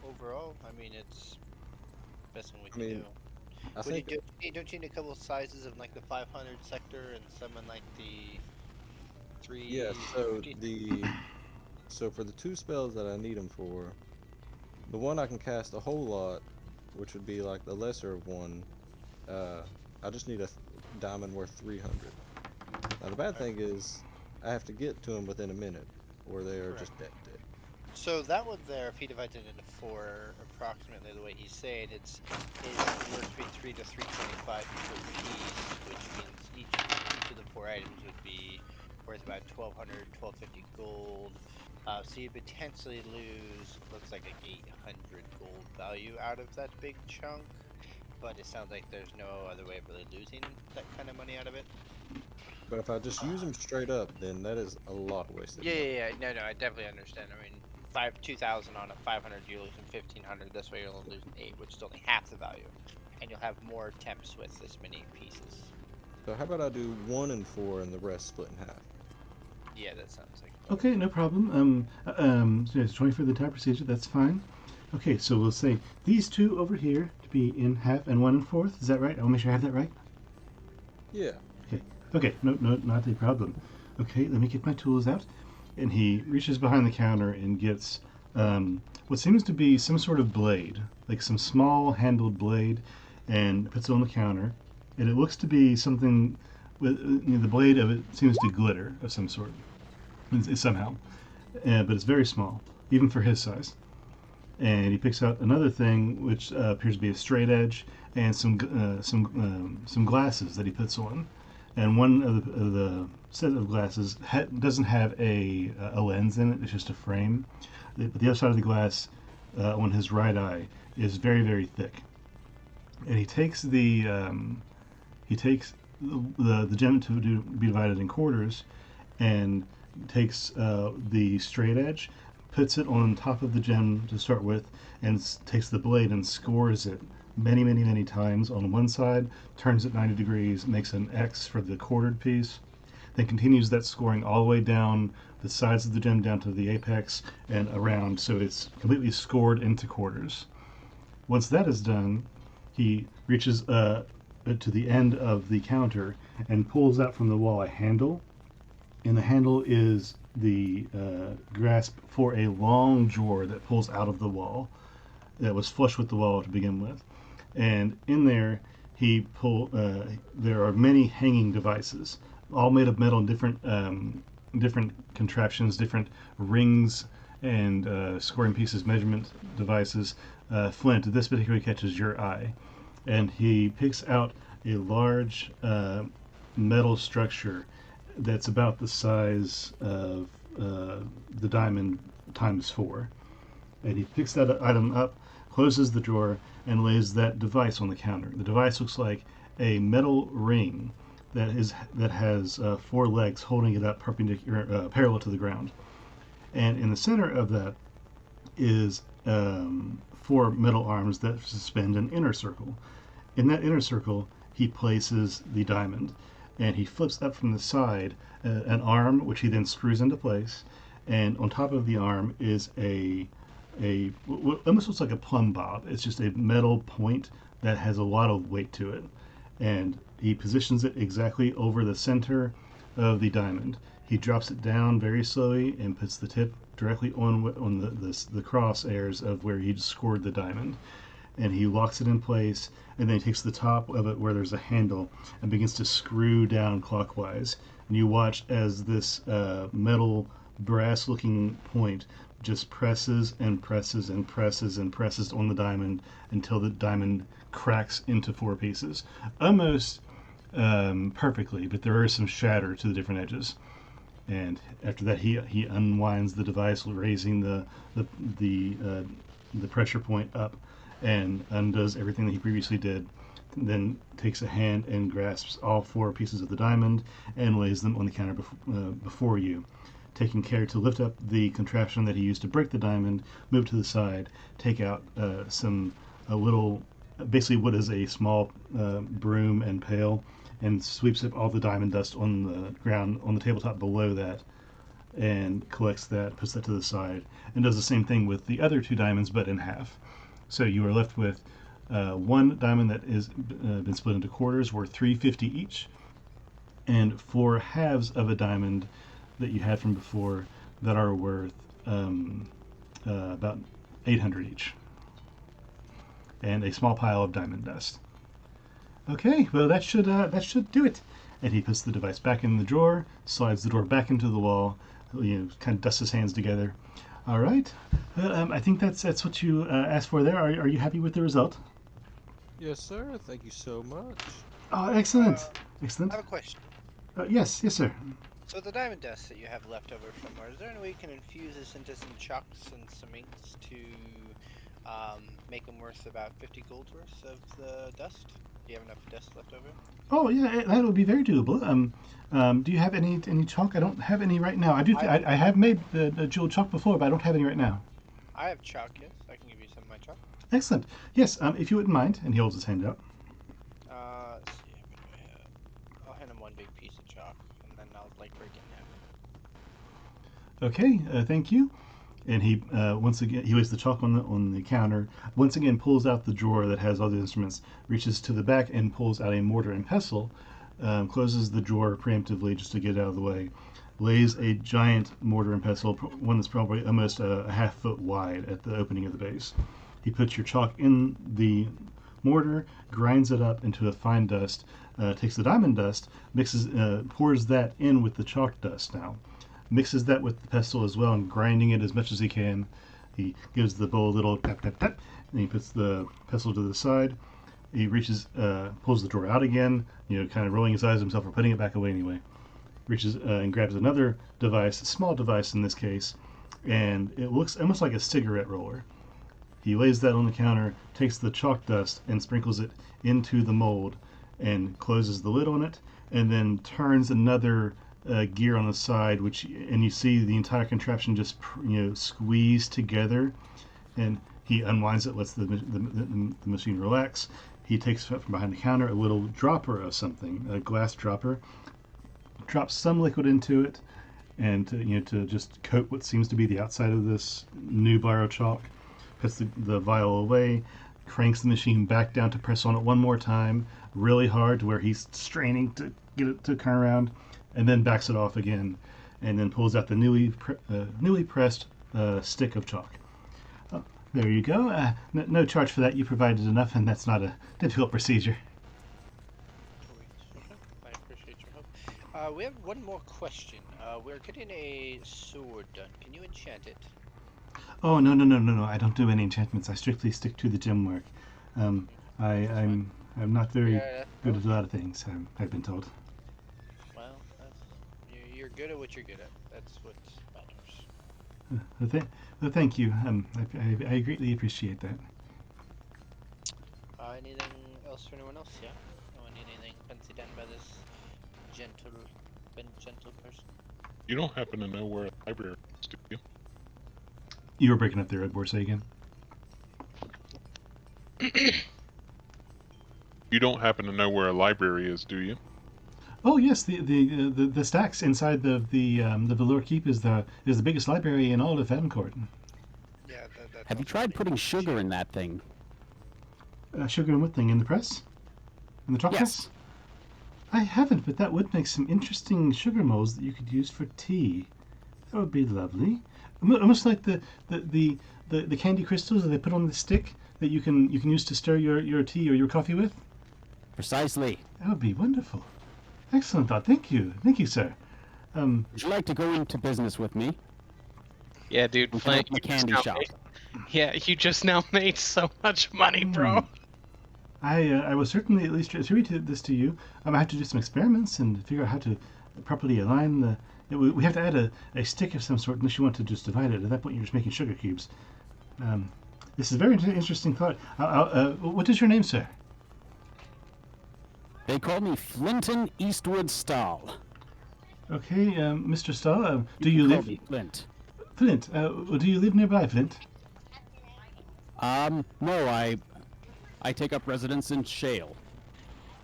Speaker 1: overall, I mean, it's best one we can do.
Speaker 5: I think
Speaker 1: Don't you need a couple of sizes of like the 500 sector and some in like the 3?
Speaker 5: yeah. So for the 2 spells that I need them for, the one I can cast a whole lot, which would be like the lesser of one. I just need a diamond worth 300. Now the bad thing is, I have to get to them within a minute, or they are just dead.
Speaker 1: So that one there, if he divides it into 4, approximately the way he's saying, it works between 3 to 325 per piece, which means each of the 4 items would be worth about 1,200, 1,250 gold. So you potentially lose, looks like an 800 gold value out of that big chunk. But it sounds like there's no other way of really losing that kind of money out of it.
Speaker 5: But if I just use them straight up, then that is a lot of wasted.
Speaker 1: Yeah. No, I definitely understand. I mean, 2,000 on a 500, you're losing 1,500. This way, you're only losing 8, which is only half the value, and you'll have more attempts with this many pieces.
Speaker 5: So how about I do 1 and 4 and the rest split in half?
Speaker 1: Yeah, that sounds like.
Speaker 6: Okay, no problem. So it's 20 for the entire procedure. That's fine. Okay, so we'll say these 2 over here to be in half and 1 in fourth. Is that right? I'll make sure I have that right.
Speaker 5: Yeah.
Speaker 6: Okay. No, not a problem. Okay, let me get my tools out. And he reaches behind the counter and gets what seems to be some sort of blade, like some small handled blade, and puts it on the counter. And it looks to be something with the blade of it seems to glitter of some sort, somehow, but it's very small, even for his size. And he picks out another thing which appears to be a straight edge and some glasses that he puts on. And one of the set of glasses doesn't have a lens in it; it's just a frame. But the other side of the glass on his right eye is very, very thick. And he takes the gem to be divided in quarters, and takes the straight edge, puts it on top of the gem to start with, and takes the blade and scores it many times on one side, turns it 90 degrees, makes an X for the quartered piece, then continues that scoring all the way down the sides of the gem down to the apex and around, so it's completely scored into quarters. Once that is done, he reaches to the end of the counter and pulls out from the wall a handle, and the handle is the grasp for a long drawer that pulls out of the wall that was flush with the wall to begin with. And in there there are many hanging devices, all made of metal, different contraptions, different rings and scoring pieces, measurement devices. Flint, this particularly catches your eye, and he picks out a large metal structure that's about the size of the diamond times 4. And he picks that item up, closes the drawer, and lays that device on the counter. The device looks like a metal ring that has 4 legs holding it up perpendicular, parallel to the ground. And in the center of that is 4 metal arms that suspend an inner circle. In that inner circle, he places the diamond, and he flips up from the side an arm, which he then screws into place. And on top of the arm is what almost looks like a plumb bob. It's just a metal point that has a lot of weight to it, and he positions it exactly over the center of the diamond. He drops it down very slowly and puts the tip directly on the crosshairs of where he scored the diamond, and he locks it in place. And then he takes the top of it where there's a handle and begins to screw down clockwise. And you watch as this metal brass-looking point just presses and presses and presses and presses on the diamond until the diamond cracks into 4 pieces, almost perfectly, but there is some shatter to the different edges. And after that, he unwinds the device, raising the pressure point up, and undoes everything that he previously did. Then takes a hand and grasps all 4 pieces of the diamond and lays them on the counter before you, taking care to lift up the contraption that he used to break the diamond, move to the side, take out basically what is a small broom and pail, and sweeps up all the diamond dust on the ground on the tabletop below that, and collects that, puts that to the side, and does the same thing with the other 2 diamonds, but in half. So you are left with 1 diamond that is been split into quarters, worth 350 each, and 4 halves of a diamond that you had from before that are worth about 800 each, and a small pile of diamond dust. Okay, well that should do it. And he puts the device back in the drawer, slides the door back into the wall, kind of dusts his hands together. All right, I think that's what you asked for there. Are you happy with the result?
Speaker 5: Yes, sir. Thank you so much.
Speaker 6: Oh, excellent,
Speaker 1: I
Speaker 6: excellent.
Speaker 1: have a question.
Speaker 6: Yes, sir.
Speaker 1: So the diamond dust that you have left over somewhere, is there any way you can infuse this into some chalks and some inks to make them worth about 50 gold worth of the dust? Do you have enough dust left over?
Speaker 6: Oh yeah, that would be very doable. Do you have any chalk? I don't have any right now. I have made the jeweled chalk before, but I don't have any right now.
Speaker 1: I have chalk, yes. I can give you some of my chalk.
Speaker 6: Excellent. Yes, if you wouldn't mind. And he holds his hand out.
Speaker 1: Let's see, what do I have? I'll hand him 1 big piece of chalk, and then I'll break it in half.
Speaker 6: Okay, thank you. And he once again he lays the chalk on the counter. Once again, pulls out the drawer that has all the instruments, reaches to the back and pulls out a mortar and pestle. Closes the drawer preemptively just to get it out of the way. Lays a giant mortar and pestle, one that's probably almost a half-foot wide at the opening of the base. He puts your chalk in the mortar, grinds it up into a fine dust. Takes the diamond dust, pours that in with the chalk dust now. Mixes that with the pestle as well, and grinding it as much as he can. He gives the bowl a little tap, tap, tap, and he puts the pestle to the side. He reaches, pulls the drawer out again, kind of rolling his eyes at himself or putting it back away anyway. Reaches and grabs another device, a small device in this case, and it looks almost like a cigarette roller. He lays that on the counter, takes the chalk dust and sprinkles it into the mold, and closes the lid on it, and then turns another gear on the side, and you see the entire contraption just squeeze together, and he unwinds it, lets the machine relax. He takes from behind the counter a little dropper of something, a glass dropper, drops some liquid into it, and to just coat what seems to be the outside of this new biro chalk. Puts the vial away, cranks the machine back down to press on it one more time, really hard to where he's straining to get it to turn around, and then backs it off again, and then pulls out the newly pressed stick of chalk. Oh, there you go. No charge for that. You provided enough, and that's not a difficult procedure.
Speaker 1: I appreciate your help. We have one more question. We're getting a sword done. Can you enchant it?
Speaker 6: Oh, no. I don't do any enchantments. I strictly stick to the gem work. Um, I'm not very
Speaker 1: Yeah,
Speaker 6: good at a lot of things. I've been told.
Speaker 1: well, you're good at what you're good at. That's what matters.
Speaker 6: Well, thank you. I greatly appreciate that.
Speaker 1: Anything else for anyone else? Yeah. No one need anything fancy done by this gentle person?
Speaker 7: You don't happen to know where a library is, do you?
Speaker 6: You were breaking up there, Edward. Say again.
Speaker 7: You don't happen to know where a library is, do you?
Speaker 6: Oh yes, the stacks inside the Velour Keep is the biggest library in all of Falonkort.
Speaker 1: Yeah, that's
Speaker 2: Have you
Speaker 1: also
Speaker 2: tried
Speaker 1: funny.
Speaker 2: putting sugar in that thing?
Speaker 6: Sugar and what thing in the press? In the top press?
Speaker 2: Yes.
Speaker 6: I haven't, but that would make some interesting sugar molds that you could use for tea. That would be lovely. Almost like the candy crystals that they put on the stick that you can use to stir your tea or your coffee with.
Speaker 2: Precisely.
Speaker 6: That would be wonderful. Excellent thought. Thank you, sir.
Speaker 2: Would you like to go into business with me?
Speaker 4: Yeah, dude.
Speaker 2: We can
Speaker 4: Flint,
Speaker 2: open a candy shop.
Speaker 4: Yeah, you just now made so much money, bro.
Speaker 6: I will certainly at least attribute this to you. I have to do some experiments and figure out how to properly align the. We have to add a stick of some sort, unless you want to just divide it. At that point, you're just making sugar cubes. This is a very interesting thought. What is your name, sir?
Speaker 2: They call me Flinton Eastwood Stahl.
Speaker 6: Okay, Mr. Stahl. Do
Speaker 2: can
Speaker 6: you
Speaker 2: call
Speaker 6: live?
Speaker 2: me Flint.
Speaker 6: Flint. Do you live nearby, Flint?
Speaker 2: No, I take up residence in Shale.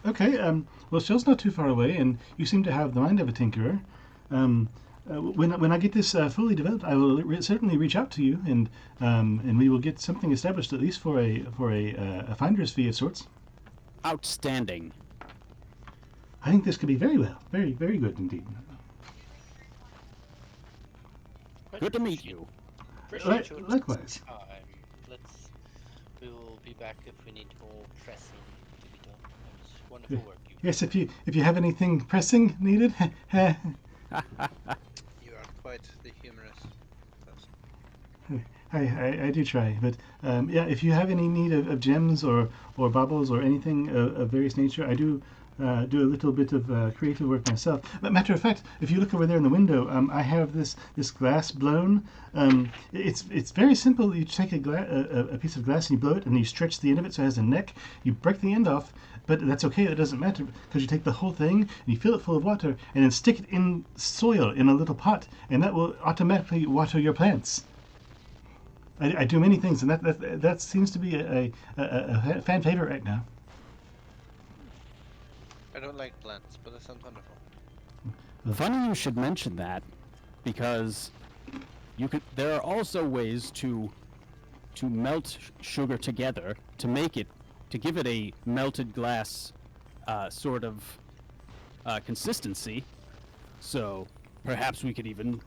Speaker 6: Okay. Well, Shell's not too far away, and you seem to have the mind of a tinkerer. When I get this fully developed, I will certainly reach out to you, and we will get something established at least for a finder's fee of sorts.
Speaker 2: Outstanding.
Speaker 6: I think this could be very well, very good indeed.
Speaker 2: Good to meet you.
Speaker 1: Appreciate you.
Speaker 6: Likewise.
Speaker 1: We will be back if we need more pressing to be done. That was wonderful work.
Speaker 6: Yes, if you have anything pressing needed.
Speaker 1: You are quite the humorist.
Speaker 6: I do try, but yeah, if you have any need of gems or baubles or anything of various nature, I do do a little bit of creative work myself. But matter of fact, if you look over there in the window, I have this glass blown. It's very simple. You take a piece of glass and you blow it, and you stretch the end of it so it has a neck. You break the end off, but that's okay. That doesn't matter because you take the whole thing and you fill it full of water, and then stick it in soil in a little pot, and that will automatically water your plants. I do many things, and that seems to be a fan favorite right now.
Speaker 1: I don't like plants, but that sounds wonderful.
Speaker 2: Funny you should mention that, because there are also ways to melt sugar together to give it a melted glass sort of consistency. So perhaps we could even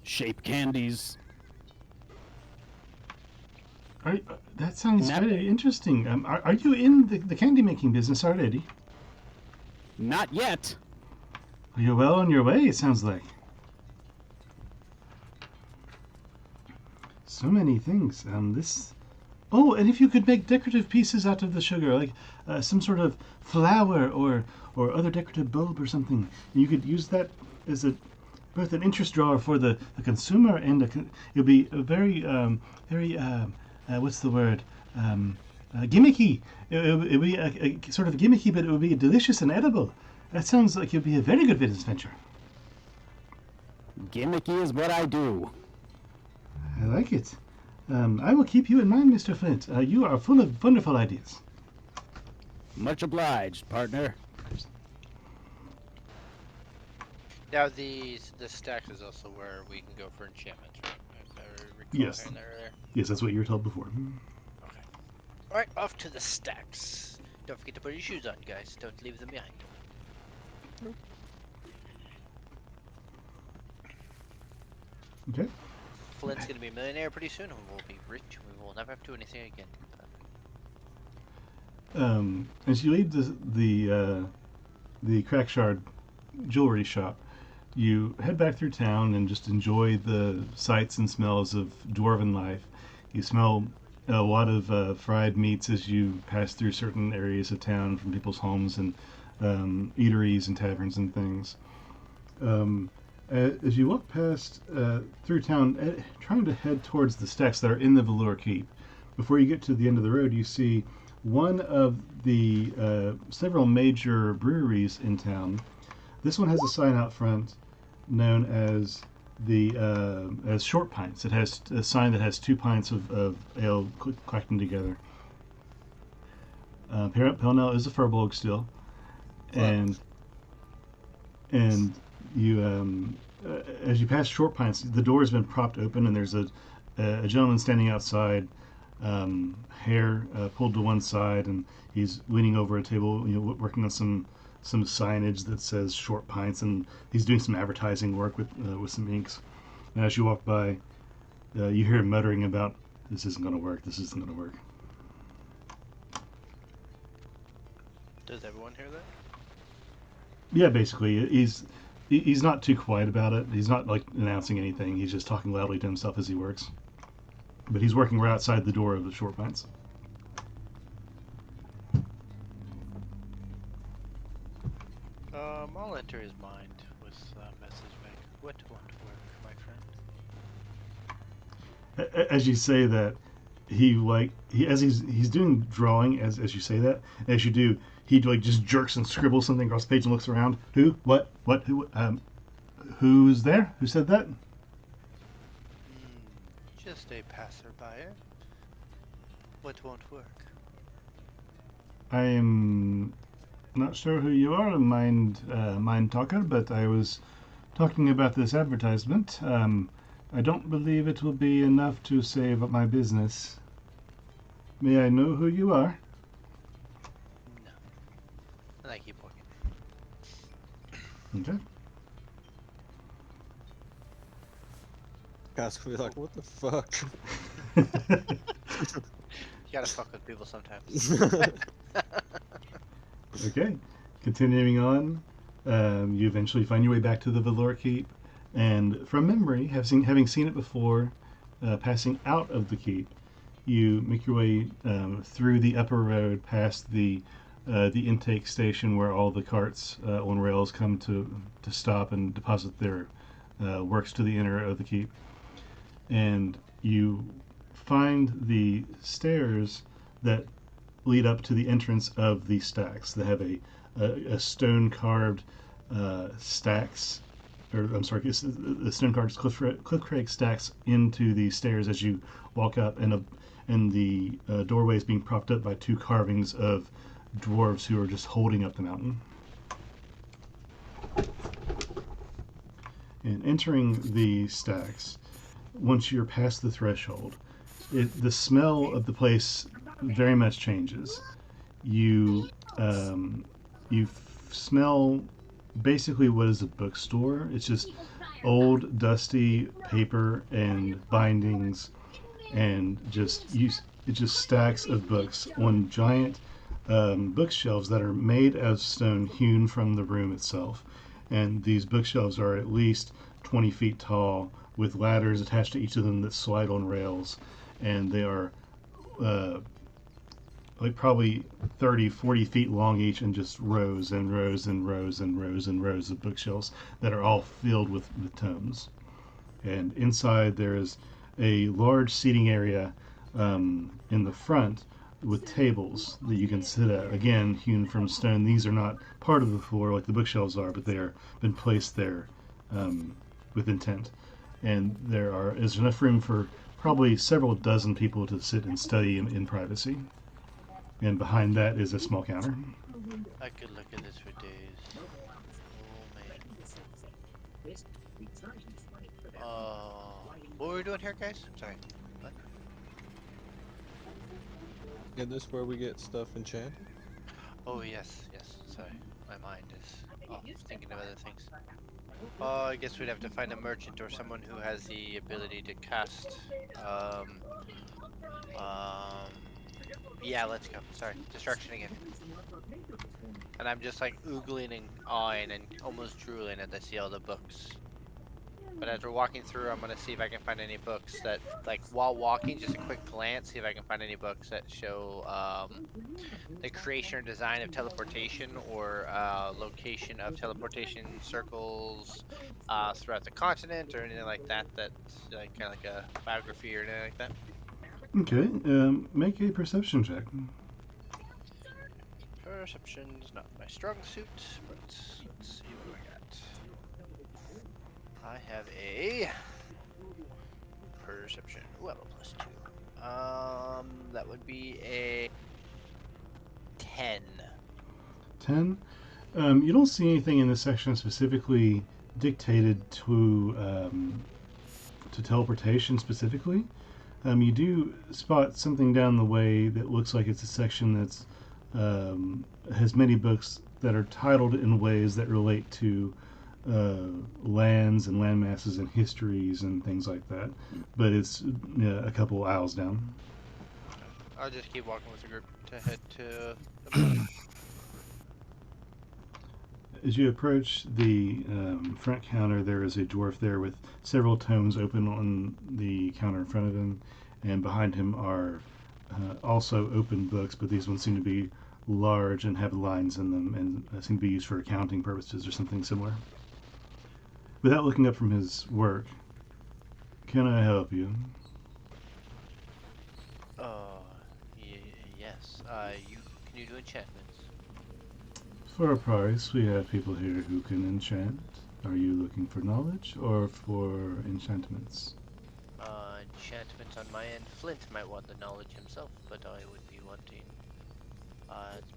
Speaker 2: shape candies.
Speaker 6: That sounds very interesting. Are you in the candy making business already?
Speaker 2: Not yet.
Speaker 6: You're well on your way, it sounds like. So many things. Oh, and if you could make decorative pieces out of the sugar, like some sort of flower or other decorative bulb or something, you could use that as both an interest drawer for the consumer and it'll be a very what's the word? Gimmicky. It would be a sort of gimmicky, but it would be delicious and edible. That sounds like it would be a very good business venture.
Speaker 2: Gimmicky is what I do.
Speaker 6: I like it. I will keep you in mind, Mr. Flint. You are full of wonderful ideas.
Speaker 2: Much obliged, partner.
Speaker 1: Now the stacks is also where we can go for enchantments, right? If I recall
Speaker 6: Yes.
Speaker 1: hearing that earlier.
Speaker 6: Yes, that's what you were told before.
Speaker 1: Okay. All right, off to the stacks. Don't forget to put your shoes on, guys. Don't leave them behind.
Speaker 6: Okay.
Speaker 1: Flint's gonna be a millionaire pretty soon, and we'll be rich. We will never have to do anything again.
Speaker 6: As you leave the crack shard jewelry shop, you head back through town and just enjoy the sights and smells of dwarven life. You smell a lot of fried meats as you pass through certain areas of town from people's homes and eateries and taverns and things. As you walk past through town, trying to head towards the stacks that are in the Velour Keep, before you get to the end of the road, you see one of the several major breweries in town. This one has a sign out front known as the as short pints. It has a sign that has 2 pints of ale clacking together. Pale is a furbolg still, and you as you pass short pints, the door has been propped open, and there's a gentleman standing outside, hair pulled to one side, and he's leaning over a table, working on some signage that says short pints, and he's doing some advertising work with some inks. And as you walk by, you hear him muttering about, "This isn't going to work. This isn't going to work."
Speaker 1: Does everyone hear that?
Speaker 6: Yeah, basically, he's not too quiet about it. He's not like announcing anything. He's just talking loudly to himself as he works. But he's working right outside the door of the short pints.
Speaker 1: I'll enter his mind with a message like, "What won't work, my friend?"
Speaker 6: As you say that, as he's doing drawing as you say that, as you do, he like just jerks and scribbles something across the page and looks around. Who? What? Who? Who's there? Who said that?
Speaker 1: Just a passerby. What won't work?
Speaker 6: I am not sure who you are, mind talker, but I was talking about this advertisement. I don't believe it will be enough to save my business. May I know who you are?
Speaker 1: No. And I keep walking.
Speaker 6: Okay.
Speaker 5: Guys will be like, what the fuck?
Speaker 1: You gotta fuck with people sometimes.
Speaker 6: Okay. Continuing on, you eventually find your way back to the Velour Keep, and from memory, having seen it before, passing out of the keep, you make your way through the upper road past the intake station where all the carts on rails come to stop and deposit their works to the inner of the keep, and you find the stairs that lead up to the entrance of the stacks. They have a stone carved stacks, or I'm sorry, it's the stone carved cliff crag stacks into the stairs as you walk up, and the doorway is being propped up by 2 carvings of dwarves who are just holding up the mountain. And entering the stacks, once you're past the threshold, the smell of the place very much changes. You smell basically what is a bookstore. It's just old, dusty paper and bindings, and it's just stacks of books on giant bookshelves that are made of stone hewn from the room itself. And these bookshelves are at least 20 feet tall, with ladders attached to each of them that slide on rails, and they are like probably 30, 40 feet long each, and just rows and rows and rows and rows and rows of bookshelves that are all filled with tomes. And inside there is a large seating area in the front with tables that you can sit at, again hewn from stone. These are not part of the floor like the bookshelves are, but they are been placed there with intent. And is enough room for probably several dozen people to sit and study in privacy. And behind that is a small counter.
Speaker 1: I could look at this for days. Oh man. What were we doing here, guys? Sorry. What?
Speaker 5: Is this where we get stuff enchanted?
Speaker 1: Oh yes. Sorry, my mind is thinking of other things. Oh, I guess we'd have to find a merchant or someone who has the ability to cast Yeah, let's go. Sorry, distraction again. And I'm just like oogling and awing and almost drooling as I see all the books. But as we're walking through, I'm gonna see if I can find any books that, like, while walking, just a quick glance, see if I can find any books that show the creation or design of teleportation or location of teleportation circles throughout the continent or anything like that. That's like kind of like a biography or anything like that.
Speaker 6: Okay, make a perception check.
Speaker 1: Perception's not my strong suit, but let's see what I got. I have a perception. Ooh, I have a +2. That would be a 10.
Speaker 6: 10. You don't see anything in this section specifically dictated to teleportation specifically. You do spot something down the way that looks like it's a section that's has many books that are titled in ways that relate to lands and landmasses and histories and things like that. But it's a couple aisles down.
Speaker 1: I'll just keep walking with the group to head to the book.
Speaker 6: As you approach the front counter, there is a dwarf there with several tomes open on the counter in front of him, and behind him are also open books, but these ones seem to be large and have lines in them and seem to be used for accounting purposes or something similar. Without looking up from his work, can I help you?
Speaker 1: Yes. Can you do enchantments?
Speaker 6: For a price, we have people here who can enchant. Are you looking for knowledge or for enchantments?
Speaker 1: Enchantments on my end. Flint might want the knowledge himself, but I would be wanting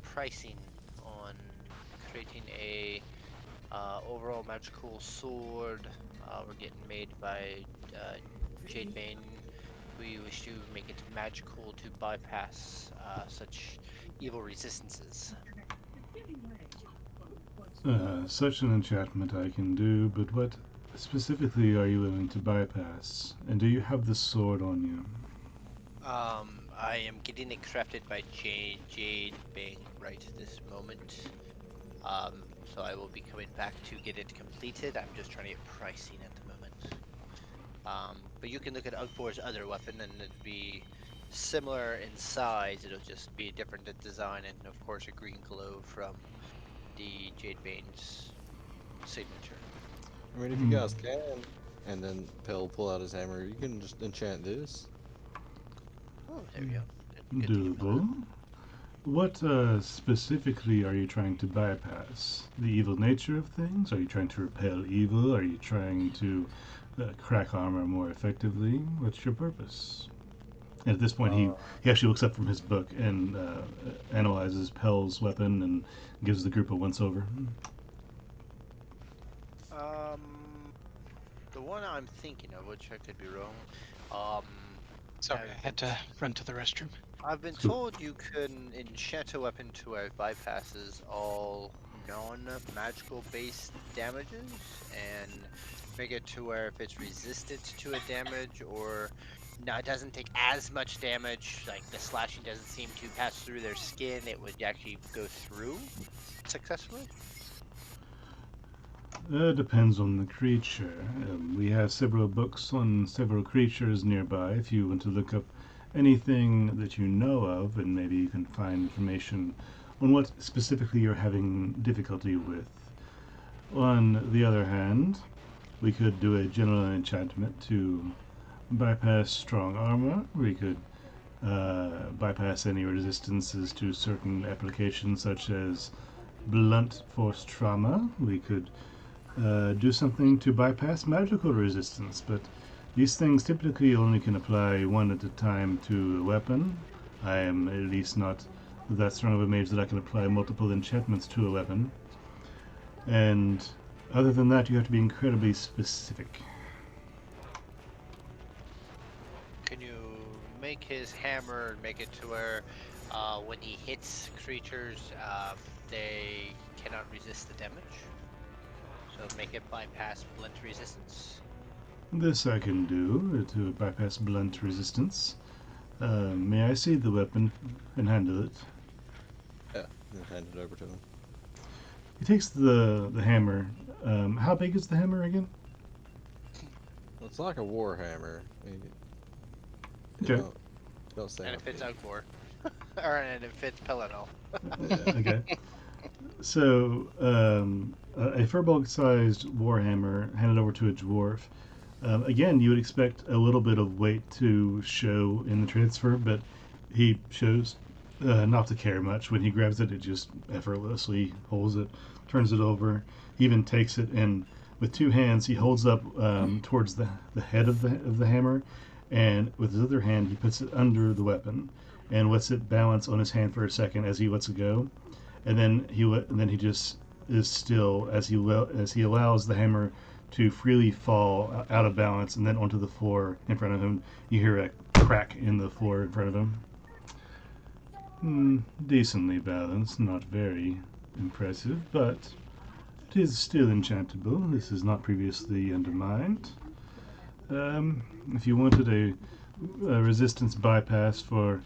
Speaker 1: pricing on creating a overall magical sword. We're getting made by Jadebane. We wish to make it magical to bypass such evil resistances.
Speaker 6: Such an enchantment I can do, but what specifically are you willing to bypass? And do you have the sword on you?
Speaker 1: I am getting it crafted by Jadebane right this moment. So I will be coming back to get it completed. I'm just trying to get pricing at the moment. But you can look at Ugbor's other weapon and it'd be similar in size. It'll just be a different design and of course a green glow from the Jadebane's signature.
Speaker 5: I mean, if you guys can, and then Pell pull out his hammer, you can just enchant this.
Speaker 1: Oh, there we go. Good to know.
Speaker 6: Doable. What specifically are you trying to bypass? The evil nature of things? Are you trying to repel evil? Are you trying to crack armor more effectively? What's your purpose? And at this point, he actually looks up from his book and analyzes Pell's weapon and gives the group a once-over.
Speaker 1: The one I'm thinking of, which I could be wrong,
Speaker 4: Sorry, I had to run to the restroom.
Speaker 1: I've been told you can enchant a weapon to where it bypasses all non-magical based damages and make it to where if it's resistant to a damage or it doesn't take as much damage, like the slashing doesn't seem to pass through their skin, it would actually go through successfully.
Speaker 6: Depends on the creature. We have several books on several creatures nearby. If you want to look up anything that you know of, and maybe you can find information on what specifically you're having difficulty with. On the other hand, we could do a general enchantment to bypass strong armor. We could bypass any resistances to certain applications such as blunt force trauma. We could do something to bypass magical resistance, but these things typically only can apply one at a time to a weapon. I am at least not that strong of a mage that I can apply multiple enchantments to a weapon. And other than that, you have to be incredibly specific.
Speaker 1: Can you make his hammer and make it to where when he hits creatures, they cannot resist the damage? So make it bypass blunt resistance.
Speaker 6: This I can do to bypass blunt resistance. May I see the weapon and handle it?
Speaker 5: Yeah, and hand it over to him.
Speaker 6: He takes the hammer. How big is the hammer again?
Speaker 5: It's like a war hammer. You
Speaker 6: Okay.
Speaker 5: don't say
Speaker 1: And
Speaker 5: how
Speaker 1: it fits
Speaker 5: big.
Speaker 1: Ugor. And it fits Pelinal.
Speaker 6: Okay. So, a firbolg-sized warhammer handed over to a dwarf. Again, you would expect a little bit of weight to show in the transfer, but he shows not to care much. When he grabs it, it just effortlessly holds it, turns it over. He even takes it and with two hands he holds up towards the head of the hammer, and with his other hand he puts it under the weapon and lets it balance on his hand for a second as he lets it go, and then he just is still as he allows the hammer to freely fall out of balance and then onto the floor in front of him. You hear a crack in the floor in front of him. Decently balanced, not very impressive, but it is still enchantable. This is not previously undermined. If you wanted a resistance bypass for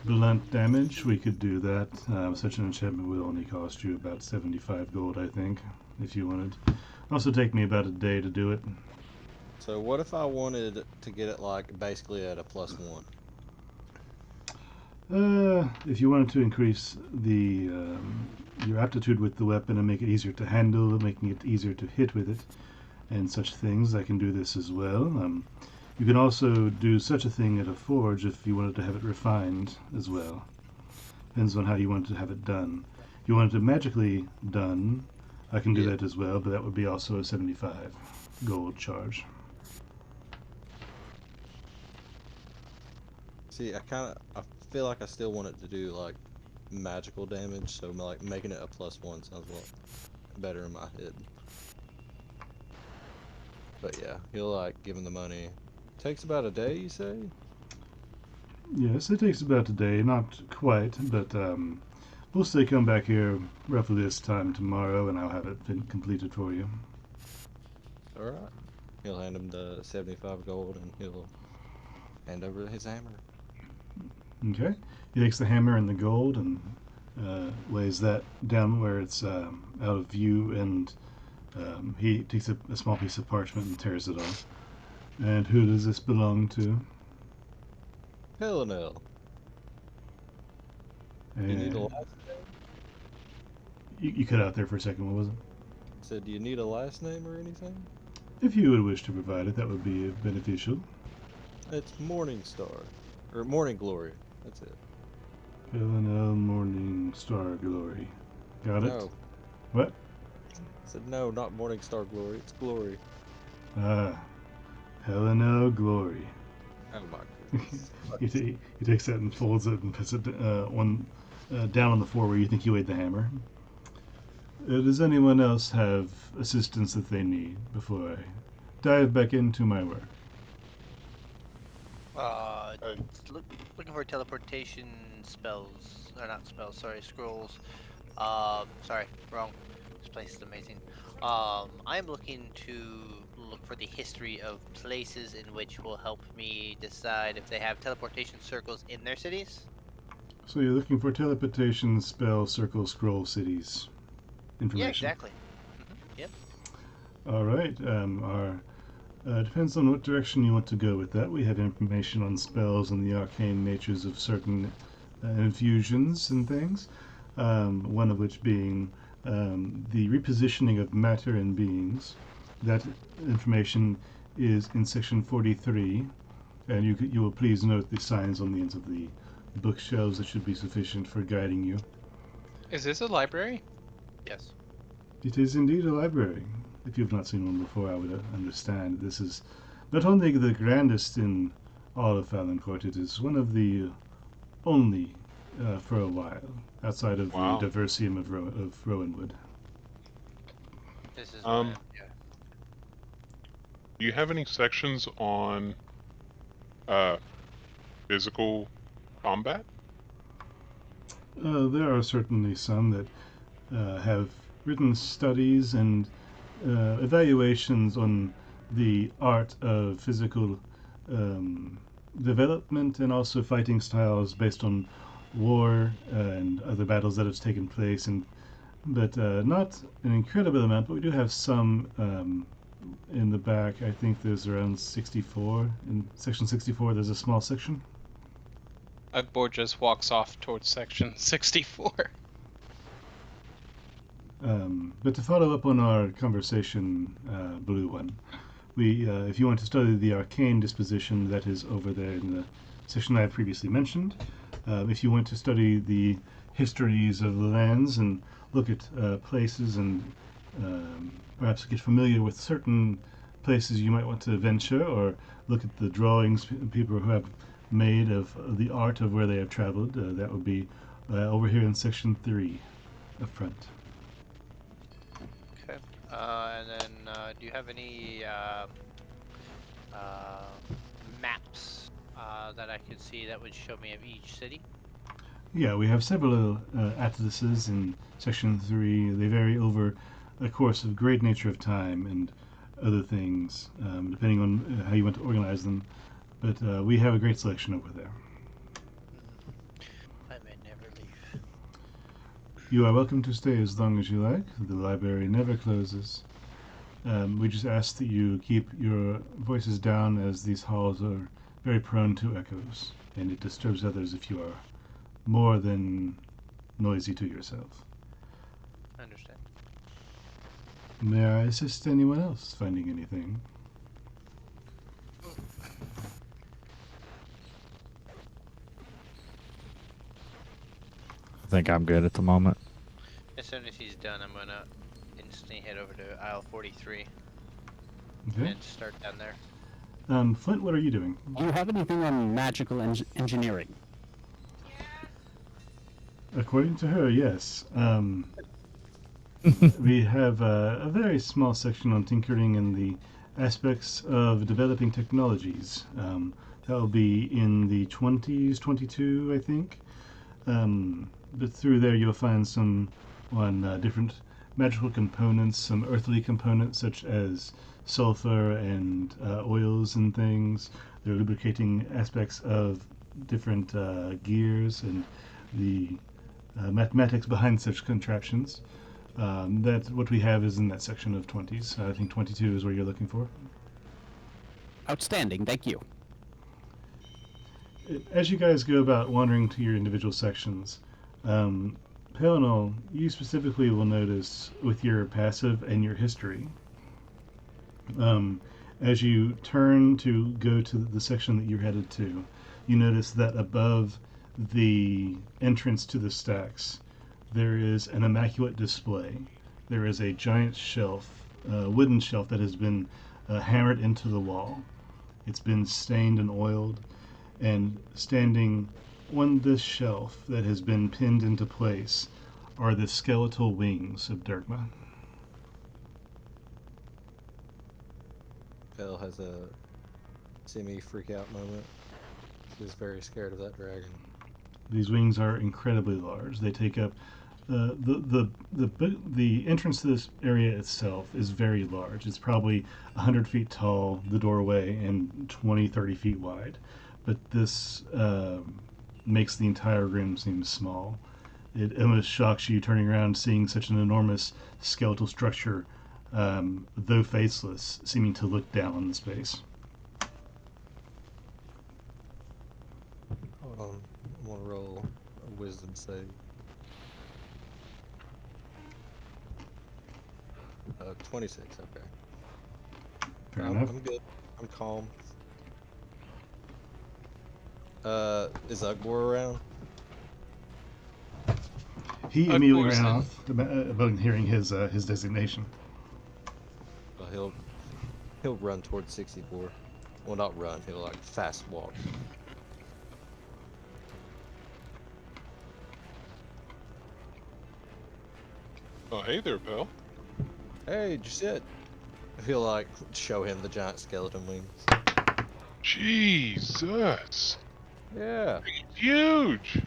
Speaker 6: blunt damage, we could do that. Such an enchantment would only cost you about 75 gold, I think, if you wanted. Also take me about a day to do it.
Speaker 5: So what if I wanted to get it like basically at a +1?
Speaker 6: If you wanted to increase the your aptitude with the weapon and make it easier to handle, making it easier to hit with it, and such things, I can do this as well. You can also do such a thing at a forge if you wanted to have it refined as well. Depends on how you wanted to have it done. If you wanted it magically done, I can do
Speaker 5: Yeah.
Speaker 6: that as well, but that would be also a 75 gold charge.
Speaker 5: See, I feel like I still want it to do like magical damage, so like making it a +1 sounds a lot better in my head. But yeah, he'll like give him the money. Takes about a day, you say?
Speaker 6: Yes, it takes about a day, not quite, but we'll say come back here roughly this time tomorrow, and I'll have it completed for you.
Speaker 5: All right. He'll hand him the 75 gold, and he'll hand over his hammer.
Speaker 6: Okay. He takes the hammer and the gold and lays that down where it's out of view, and he takes a small piece of parchment and tears it off. And who does this belong to?
Speaker 5: Pelinel, you need a
Speaker 6: And
Speaker 5: last
Speaker 6: you cut out there for a second. What was it?
Speaker 5: said, do you need a last name or anything?
Speaker 6: If you would wish to provide it, that would be beneficial.
Speaker 5: It's Morning Star. Or Morning Glory. That's it.
Speaker 6: Pelinel Morning Star Glory. Got it?
Speaker 5: No.
Speaker 6: What?
Speaker 5: I said no, not Morning Star Glory. It's Glory.
Speaker 6: Ah, Pelinel Glory.
Speaker 5: Oh my goodness.
Speaker 6: He takes that and folds it and puts it down on the floor where you think you laid the hammer. Does anyone else have assistance that they need before I dive back into my work?
Speaker 1: Look, looking for teleportation spells, or not spells, sorry, scrolls. Sorry, wrong. This place is amazing. I'm looking to look for the history of places in which will help me decide if they have teleportation circles in their cities.
Speaker 6: So you're looking for teleportation, spell, circle, scroll, cities
Speaker 1: Yeah,
Speaker 6: information.
Speaker 1: exactly. Yep.
Speaker 6: All right. Depends on what direction you want to go with that. We have information on spells and the arcane natures of certain infusions and things. One of which being the repositioning of matter and beings. That information is in section 43, and you will please note the signs on the ends of the bookshelves that should be sufficient for guiding you.
Speaker 4: Is this a library?
Speaker 1: Yes.
Speaker 6: It is indeed a library. If you've not seen one before, I would understand. This is not only the grandest in all of Falonkort, it is one of the only for a while, outside of
Speaker 7: Wow.
Speaker 6: the Diversium of Rowanwood.
Speaker 1: This is yeah.
Speaker 7: Do you have any sections on physical combat?
Speaker 6: There are certainly some that have written studies and evaluations on the art of physical development and also fighting styles based on war and other battles that have taken place, and but not an incredible amount. But we do have some in the back. I think there's around 64 in section 64. There's a small section.
Speaker 4: Ugbor just walks off towards section 64.
Speaker 6: But to follow up on our conversation, Blue One, we, if you want to study the arcane disposition that is over there in the section I have previously mentioned, if you want to study the histories of the lands and look at places and perhaps get familiar with certain places you might want to venture, or look at the drawings people who have made of the art of where they have traveled, that would be over here in section 3 up front.
Speaker 1: Okay. And then, do you have any maps that I could see that would show me of each city?
Speaker 6: Yeah, we have several atlases in section 3. They vary over a course of great nature of time and other things, depending on how you want to organize them. But we have a great selection over there.
Speaker 1: I may never leave.
Speaker 6: You are welcome to stay as long as you like. The library never closes. We just ask that you keep your voices down, as these halls are very prone to echoes, and it disturbs others if you are more than noisy to yourself.
Speaker 1: I understand.
Speaker 6: May I assist anyone else finding anything?
Speaker 3: I think I'm good at the moment.
Speaker 1: As soon as he's done, I'm gonna instantly head over to aisle 43
Speaker 6: Okay.
Speaker 1: and start down there.
Speaker 6: Flint, what are you doing?
Speaker 2: Do you have anything on magical engineering?
Speaker 6: According to her, yes. We have a very small section on tinkering and the aspects of developing technologies. That will be in the 20s, 22, I think. But through there, you'll find some on different magical components, some earthly components such as sulfur and oils and things. There are lubricating aspects of different gears and the mathematics behind such contraptions. That what we have is in that section of 20s. I think 22 is where you're looking for.
Speaker 2: Outstanding, thank you.
Speaker 6: As you guys go about wandering to your individual sections, Pellinol, you specifically will notice with your passive and your history, as you turn to go to the section that you're headed to, you notice that above the entrance to the stacks, there is an immaculate display. There is a giant shelf, wooden shelf that has been hammered into the wall. It's been stained and oiled, and standing on this shelf that has been pinned into place are the skeletal wings of Dirkma.
Speaker 5: Belle has a semi-freak out moment. She's very scared of that dragon.
Speaker 6: These wings are incredibly large. They take up the entrance to this area itself is very large. It's probably 100 feet tall, the doorway, and 20, 30 feet wide. But this makes the entire room seem small. It almost shocks you turning around seeing such an enormous skeletal structure, though faceless, seeming to look down on the space.
Speaker 5: Hold on, I'm gonna roll a wisdom save. 26, okay.
Speaker 6: Fair enough.
Speaker 5: I'm good. I'm calm. Is Ugbor around?
Speaker 6: He immediately
Speaker 4: Ugbor's
Speaker 6: ran
Speaker 4: in.
Speaker 6: off upon hearing his designation.
Speaker 5: Well, he'll run towards 64. Well, not run. He'll like fast walk.
Speaker 7: Oh, hey there, pal.
Speaker 5: Hey, did you see it? He'll like show him the giant skeleton wings.
Speaker 7: Jesus.
Speaker 5: Yeah,
Speaker 7: Huge.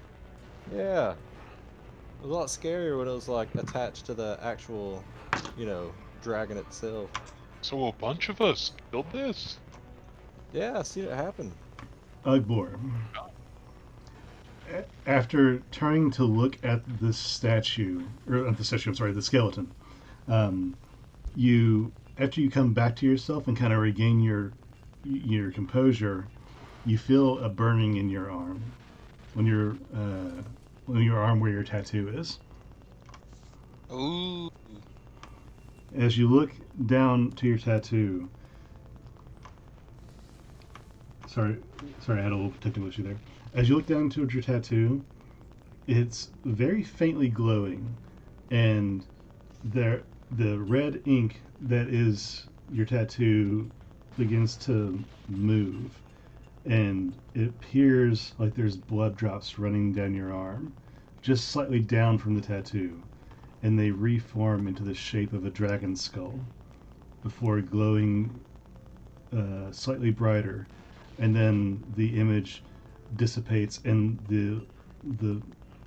Speaker 5: yeah. It was a lot scarier when it was like attached to the actual, dragon itself.
Speaker 7: So a bunch of us killed this?
Speaker 5: Yeah, I seen it happen.
Speaker 6: Ugbor. After turning to look at the statue, or not the statue, I'm sorry, the skeleton, you after you come back to yourself and kind of regain your composure, you feel a burning in your arm when your arm where your tattoo is.
Speaker 4: Ooh.
Speaker 6: As you look down to your tattoo, sorry, I had a little technical issue there. As you look down towards your tattoo, it's very faintly glowing, and the red ink that is your tattoo begins to move, and it appears like there's blood drops running down your arm, just slightly down from the tattoo, and they reform into the shape of a dragon skull before glowing slightly brighter, and then the image dissipates and the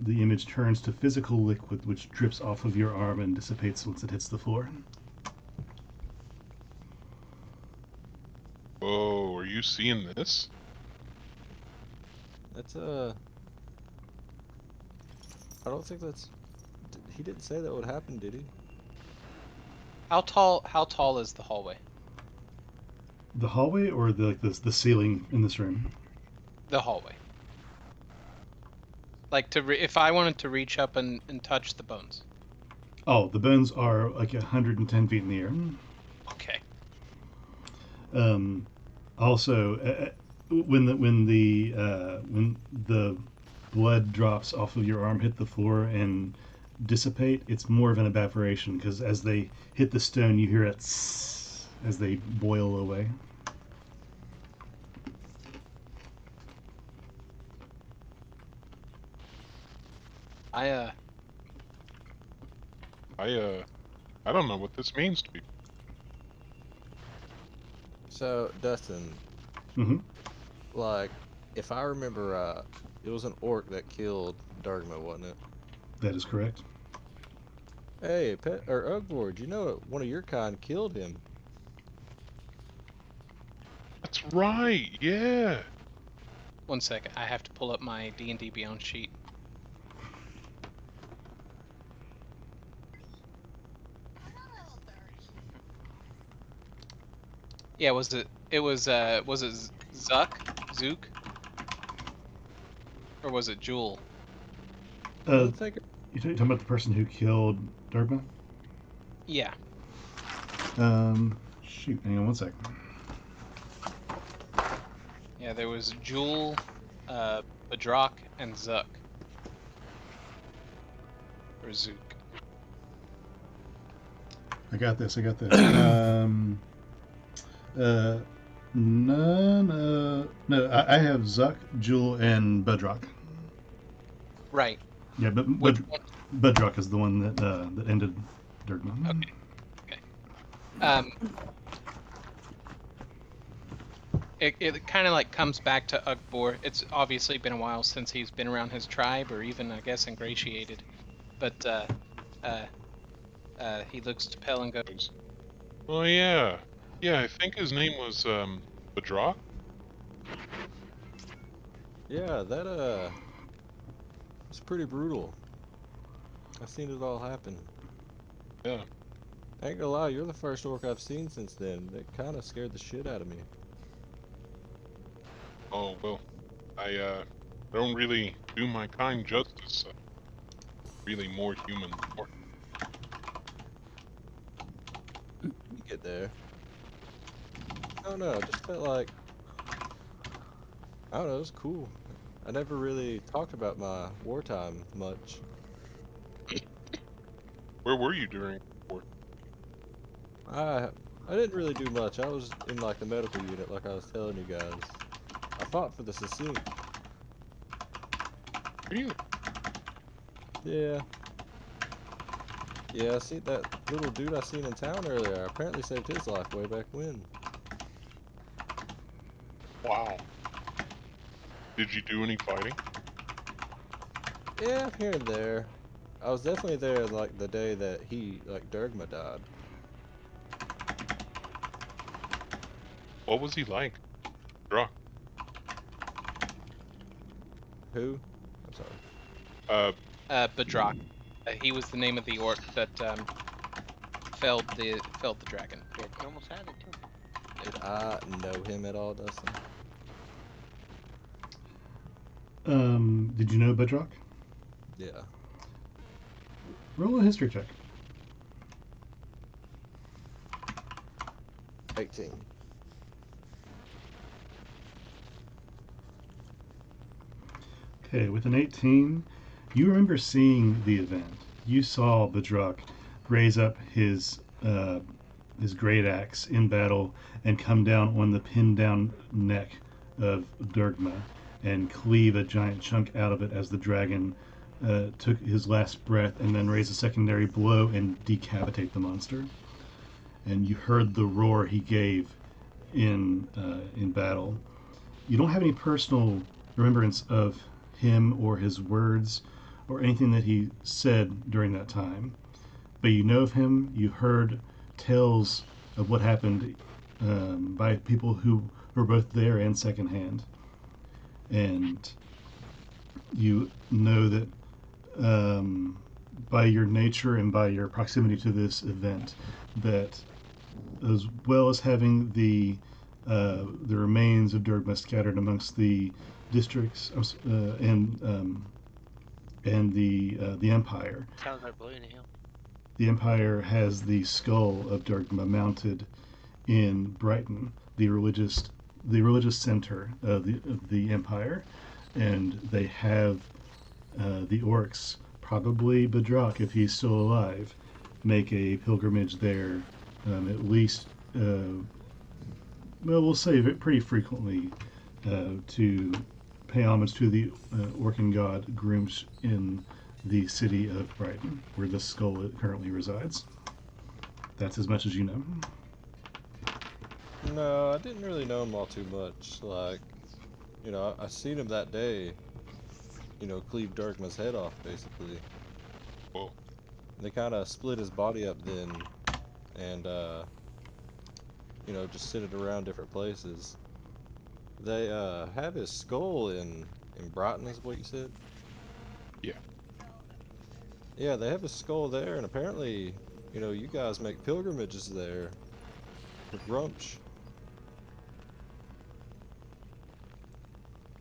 Speaker 6: image turns to physical liquid which drips off of your arm and dissipates once it hits the floor.
Speaker 7: Oh, are you seeing this?
Speaker 5: That's I don't think that's. He didn't say that would happen, did he?
Speaker 4: How tall is the hallway?
Speaker 6: The hallway or the ceiling in this room?
Speaker 4: The hallway. Like if I wanted to reach up and touch the bones.
Speaker 6: Oh, the bones are like 110 feet in the air.
Speaker 4: Okay.
Speaker 6: Also, when the blood drops off of your arm hit the floor and dissipate, it's more of an evaporation because as they hit the stone, you hear it as they boil away.
Speaker 7: I don't know what this means to be.
Speaker 5: So, Dustin,
Speaker 6: Mm-hmm.
Speaker 5: like, if I remember right, it was an orc that killed Dargma, wasn't it?
Speaker 6: That is correct.
Speaker 5: Hey, Ugbord, you know one of your kind killed him.
Speaker 7: That's right. Yeah.
Speaker 4: 1 second. I have to pull up my D&D Beyond sheet. Yeah, was it Zuck? Zook? Or was it Jewel?
Speaker 6: You're talking about the person who killed Dargma?
Speaker 4: Yeah.
Speaker 6: Shoot, hang on 1 second.
Speaker 4: Yeah, there was Jewel, Badrock, and Zuck. Or Zook.
Speaker 6: I got this. No. I have Zuck, Jewel, and Bedrock.
Speaker 4: Right.
Speaker 6: Yeah, but
Speaker 4: Which one?
Speaker 6: Bedrock is the one that ended Dirtman.
Speaker 4: Okay. It kind of like comes back to Ugbor. It's obviously been a while since he's been around his tribe, or even I guess ingratiated. But he looks to Pell and goes,
Speaker 7: Oh yeah. Yeah, I think his name was Badrock.
Speaker 5: Yeah, it's pretty brutal. I've seen it all happen.
Speaker 7: Yeah.
Speaker 5: I ain't gonna lie, you're the first orc I've seen since then. It kind of scared the shit out of me.
Speaker 7: Oh well. I don't really do my kind justice. Really more human.
Speaker 5: You get there. I don't know, it just felt like, I don't know, it was cool. I never really talked about my wartime much.
Speaker 7: Where were you during war?
Speaker 5: I didn't really do much. I was in like the medical unit, like I was telling you guys. I fought for the Sassoon.
Speaker 7: Really?
Speaker 5: Yeah. Yeah, I see that little dude I seen in town earlier. I apparently saved his life way back when.
Speaker 7: Wow. Did you do any fighting?
Speaker 5: Yeah, here and there. I was definitely there like the day that Dergma died.
Speaker 7: What was he like? Drock.
Speaker 5: Who? I'm sorry.
Speaker 4: Badrock. He was the name of the orc that felled the dragon.
Speaker 1: Yeah, you almost had it too.
Speaker 5: Did I know him at all, Dustin?
Speaker 6: Did you know Bedrock?
Speaker 5: Yeah.
Speaker 6: Roll a history check.
Speaker 5: 18.
Speaker 6: Okay, with an 18, you remember seeing the event. You saw Bedrock raise up his great axe in battle and come down on the pinned down neck of Durgma and cleave a giant chunk out of it as the dragon took his last breath, and then raise a secondary blow and decapitate the monster. And you heard the roar he gave in battle. You don't have any personal remembrance of him or his words or anything that he said during that time, but you know of him. You heard tales of what happened by people who were both there and secondhand, and you know that by your nature and by your proximity to this event, that as well as having the remains of Durgma scattered amongst the districts and the Empire.
Speaker 1: Sounds like Blue Hill.
Speaker 6: The Empire has the skull of Durgma mounted in Brighton, the religious center of the Empire, and they have the orcs, probably Bedrock if he's still alive, make a pilgrimage there at least, well, we'll say pretty frequently, to pay homage to the Orcan god Groomsh in the city of Brighton, where the skull currently resides. That's as much as you know.
Speaker 5: No, I didn't really know him all too much. Like, you know, I seen him that day, you know, cleave Durgma's head off, basically.
Speaker 7: Whoa.
Speaker 5: They kind of split his body up then, and, you know, just sit it around different places. They, have his skull in Brighton, is what you said?
Speaker 7: Yeah.
Speaker 5: Yeah, they have his skull there, and apparently, you know, you guys make pilgrimages there for Grumsh.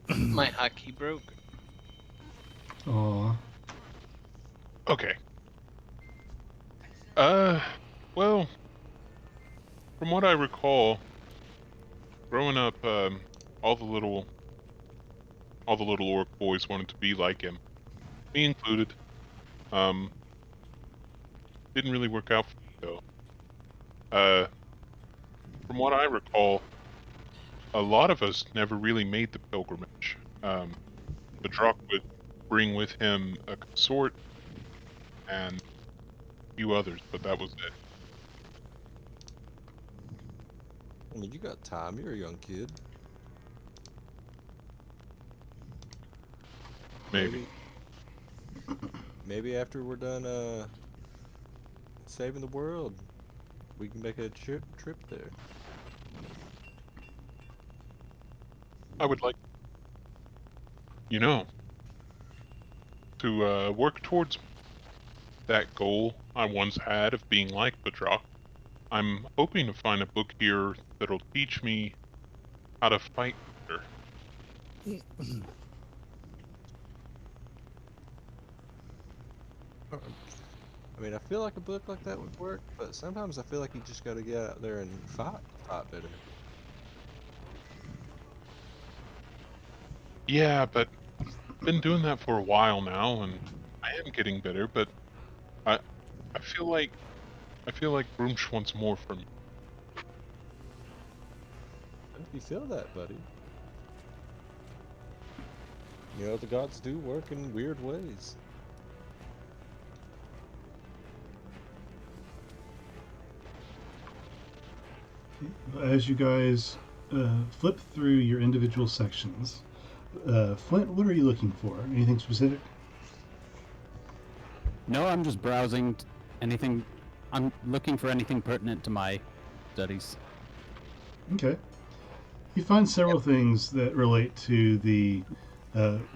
Speaker 4: My hotkey broke.
Speaker 6: Aw.
Speaker 7: Okay. Well, from what I recall, growing up, all the little orc boys wanted to be like him, me included. Didn't really work out for me though. From what I recall, a lot of us never really made the pilgrimage. The Drock would bring with him a consort and a few others, but that was it.
Speaker 5: I mean, you got time, you're a young kid.
Speaker 7: Maybe.
Speaker 5: Maybe after we're done, saving the world, we can make a trip there.
Speaker 7: I would like, to work towards that goal I once had of being like Badrock. I'm hoping to find a book here that'll teach me how to fight better.
Speaker 5: I mean, I feel like a book like that would work, but sometimes I feel like you just gotta get out there and fight better.
Speaker 7: Yeah, but I've been doing that for a while now, and I am getting better. But I feel like Groomsh wants more from me.
Speaker 5: How do you feel that, buddy? You know, the gods do work in weird ways.
Speaker 6: As you guys flip through your individual sections, Flint, what are you looking for? Anything specific?
Speaker 2: No, I'm just browsing anything. I'm looking for anything pertinent to my studies.
Speaker 6: Okay. You find several things that relate to the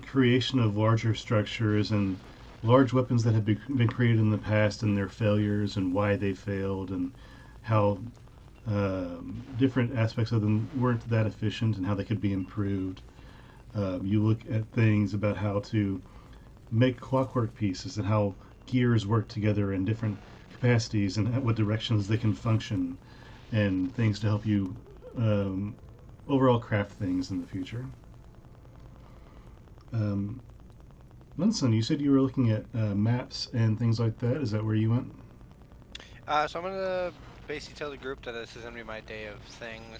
Speaker 6: creation of larger structures and large weapons that have been created in the past and their failures and why they failed and how different aspects of them weren't that efficient and how they could be improved. You look at things about how to make clockwork pieces and how gears work together in different capacities and what directions they can function, and things to help you overall craft things in the future. Munson, you said you were looking at maps and things like that. Is that where you went?
Speaker 1: So I'm gonna basically tell the group that this is gonna be my day of things.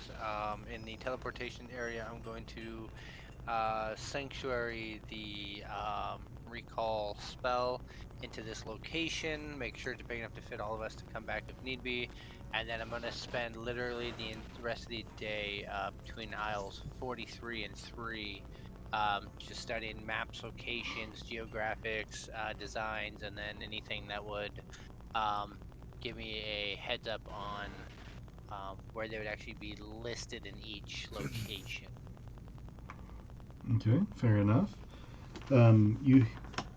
Speaker 1: In the teleportation area, I'm going to sanctuary the recall spell into this location. Make sure it's big enough to fit all of us to come back if need be. And then I'm gonna spend literally the rest of the day between aisles 43 and 3. Just studying maps, locations, geographics, designs, and then anything that would give me a heads up on where they would actually be listed in each location.
Speaker 6: Okay, fair enough. You,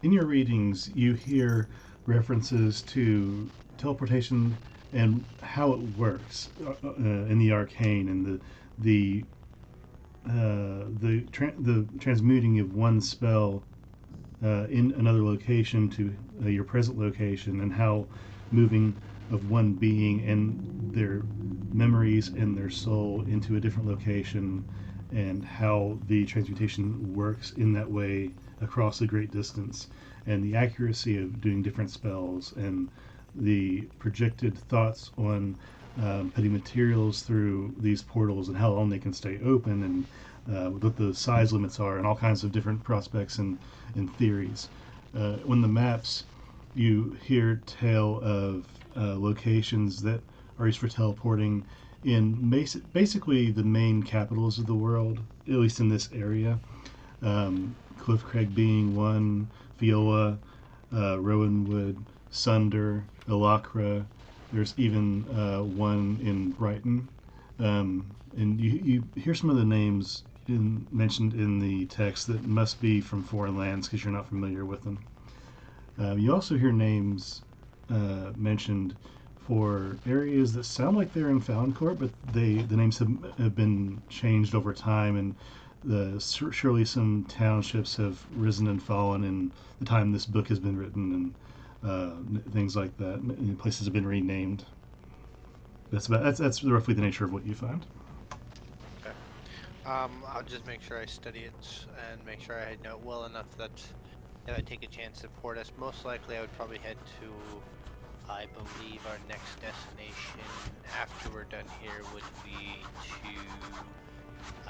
Speaker 6: in your readings, you hear references to teleportation and how it works in the arcane and the transmuting of one spell in another location to your present location, and how moving of one being and their memories and their soul into a different location, and how the transmutation works in that way across a great distance, and the accuracy of doing different spells, and the projected thoughts on putting materials through these portals and how long they can stay open, and what the size limits are, and all kinds of different prospects and theories. On the maps, you hear tale of locations that are used for teleporting in basically the main capitals of the world, at least in this area. Cliffcraig being one, Viola, Rowanwood, Sunder, Ilacra. There's even one in Brighton. And you hear some of the names mentioned in the text that must be from foreign lands because you're not familiar with them. You also hear names mentioned for areas that sound like they're in Falonkort, but the names have been changed over time, and surely some townships have risen and fallen in the time this book has been written, and things like that. And places have been renamed. That's roughly the nature of what you find.
Speaker 1: Okay. I'll just make sure I study it and make sure I know it well enough that if I take a chance to port us, most likely I would probably head to, I believe our next destination after we're done here would be to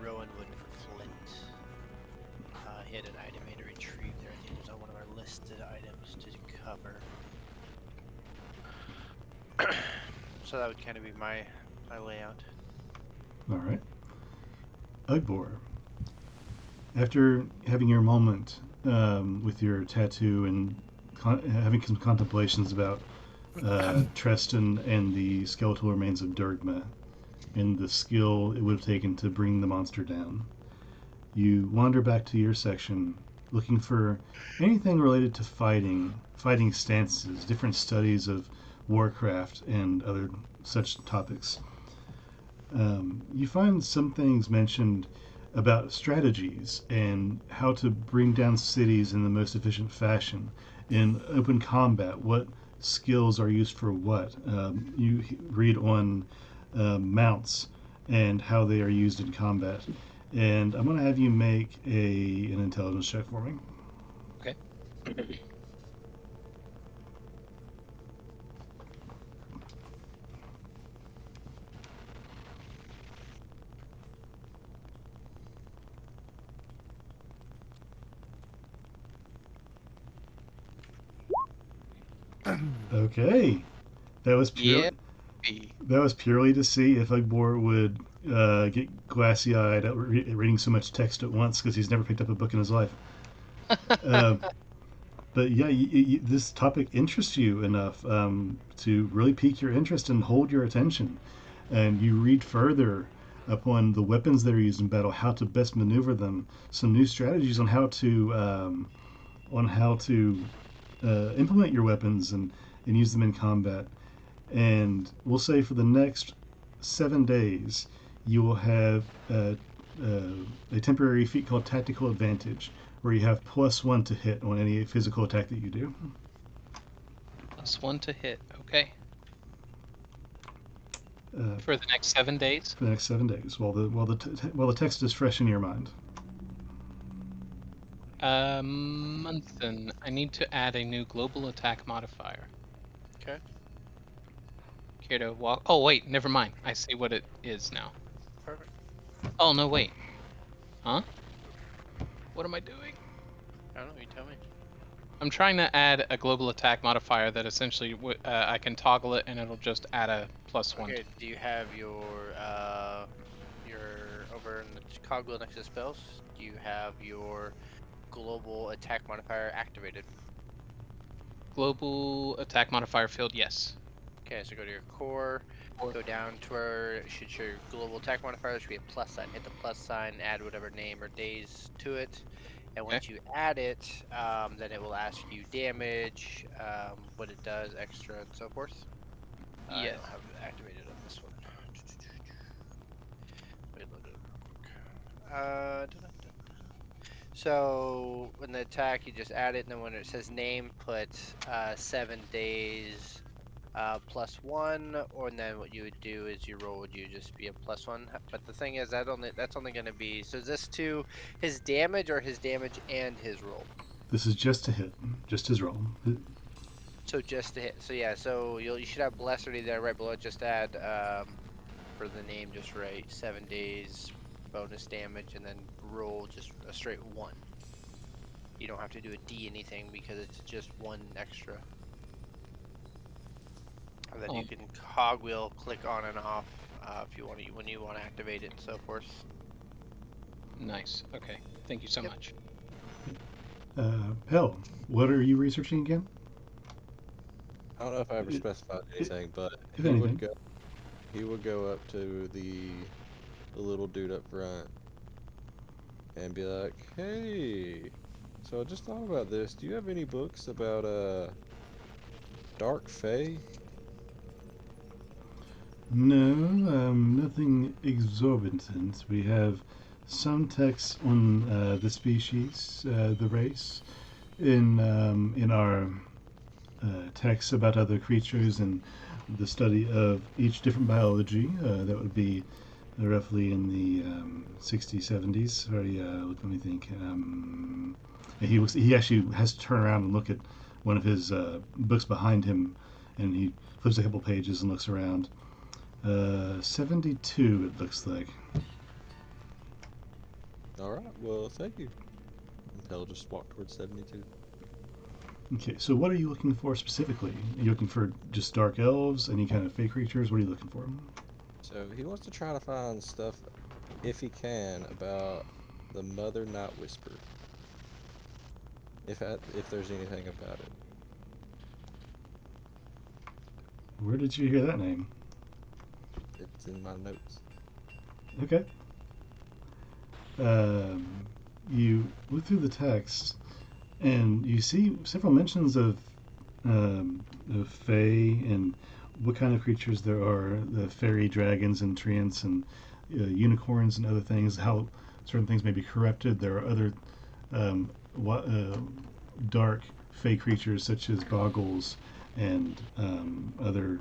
Speaker 1: Rowanwood for Flint. He had an item he had to retrieve there. I think it was on one of our listed items to cover. So that would kind of be my layout.
Speaker 6: All right. Ugbor, after having your moment with your tattoo and having some contemplations about Treston and the skeletal remains of Durgma and the skill it would have taken to bring the monster down, you wander back to your section looking for anything related to fighting stances, different studies of warcraft, and other such topics. You find some things mentioned about strategies and how to bring down cities in the most efficient fashion. In open combat, what skills are used for what. You read on mounts and how they are used in combat. And I'm going to have you make an intelligence check for me.
Speaker 4: Okay.
Speaker 6: Okay. That was pure.
Speaker 4: Yeah.
Speaker 6: That was purely to see if Ugbor would get glassy-eyed at reading so much text at once because he's never picked up a book in his life. But yeah, this topic interests you enough to really pique your interest and hold your attention. And you read further upon the weapons that are used in battle, how to best maneuver them, some new strategies on how to implement your weapons and use them in combat. And we'll say for the next 7 days, you will have a temporary feat called Tactical Advantage, where you have +1 to hit on any physical attack that you do.
Speaker 4: +1 to hit. Okay.
Speaker 6: Uh,
Speaker 4: For the next 7 days.
Speaker 6: for the next 7 days, while the text is fresh in your mind.
Speaker 4: Munthin, I need to add a new global attack modifier.
Speaker 1: Okay.
Speaker 4: Care to walk? Oh wait, never mind. I see what it is now.
Speaker 1: Perfect.
Speaker 4: Oh no, wait. Huh? What am I doing?
Speaker 1: I don't know. You tell me.
Speaker 4: I'm trying to add a global attack modifier that essentially I can toggle it and it'll just add a +1.
Speaker 1: Okay. Do you have your over in the cogwheel next to spells? Do you have your global attack modifier activated?
Speaker 4: Global attack modifier field, yes.
Speaker 1: Okay, so go to your core,
Speaker 4: Or-
Speaker 1: go down to where it should show your global attack modifier. There should be a plus sign. Hit the plus sign, add whatever name or days to it. And once you add it, then it will ask you damage, what it does, extra, and so forth. I
Speaker 4: Yes.
Speaker 1: don't have it activated on this one. Wait, load it up real quick. So when the attack, you just add it, and then when it says name, put 7 days +1, or and then what you would do is your roll would just be a +1. But the thing is that's only going to be, so is this to his damage or his damage and his roll?
Speaker 6: This is just to hit, just his roll.
Speaker 1: So just to hit. So yeah, so you should have bless already there right below it. Just add for the name, just write 7 days bonus damage, and then roll just a straight 1. You don't have to do a D anything because it's just 1 extra. And then you can cogwheel, click on and off if you want to, when you want to activate it and so forth.
Speaker 4: Nice. Okay. Thank you so much.
Speaker 6: Hell, what are you researching again?
Speaker 5: I don't know if I ever specified anything, but
Speaker 6: if
Speaker 5: he
Speaker 6: anything.
Speaker 5: would go up to the little dude up front and be like, "Hey, so I just thought about this. Do you have any books about Dark Fae?"
Speaker 6: No, nothing exorbitant. We have some texts on the species, the race, in our texts about other creatures and the study of each different biology. That would be roughly in the 60s, 70s. Sorry, let me think. He actually has to turn around and look at one of his books behind him, and he flips a couple pages and looks around. 72, it looks like.
Speaker 5: Alright, well, thank you. And Pell just walked towards 72.
Speaker 6: Okay, so what are you looking for specifically? Are you looking for just dark elves? Any kind of fey creatures? What are you looking for?
Speaker 5: So he wants to try to find stuff, if he can, about the Mother Night Whisper. If there's anything about it.
Speaker 6: Where did you hear that name?
Speaker 5: It's in my notes.
Speaker 6: Okay. You look through the text, and you see several mentions of fae and what kind of creatures there are, the fairy dragons and treants and unicorns and other things, how certain things may be corrupted. There are other dark fae creatures such as boggles and other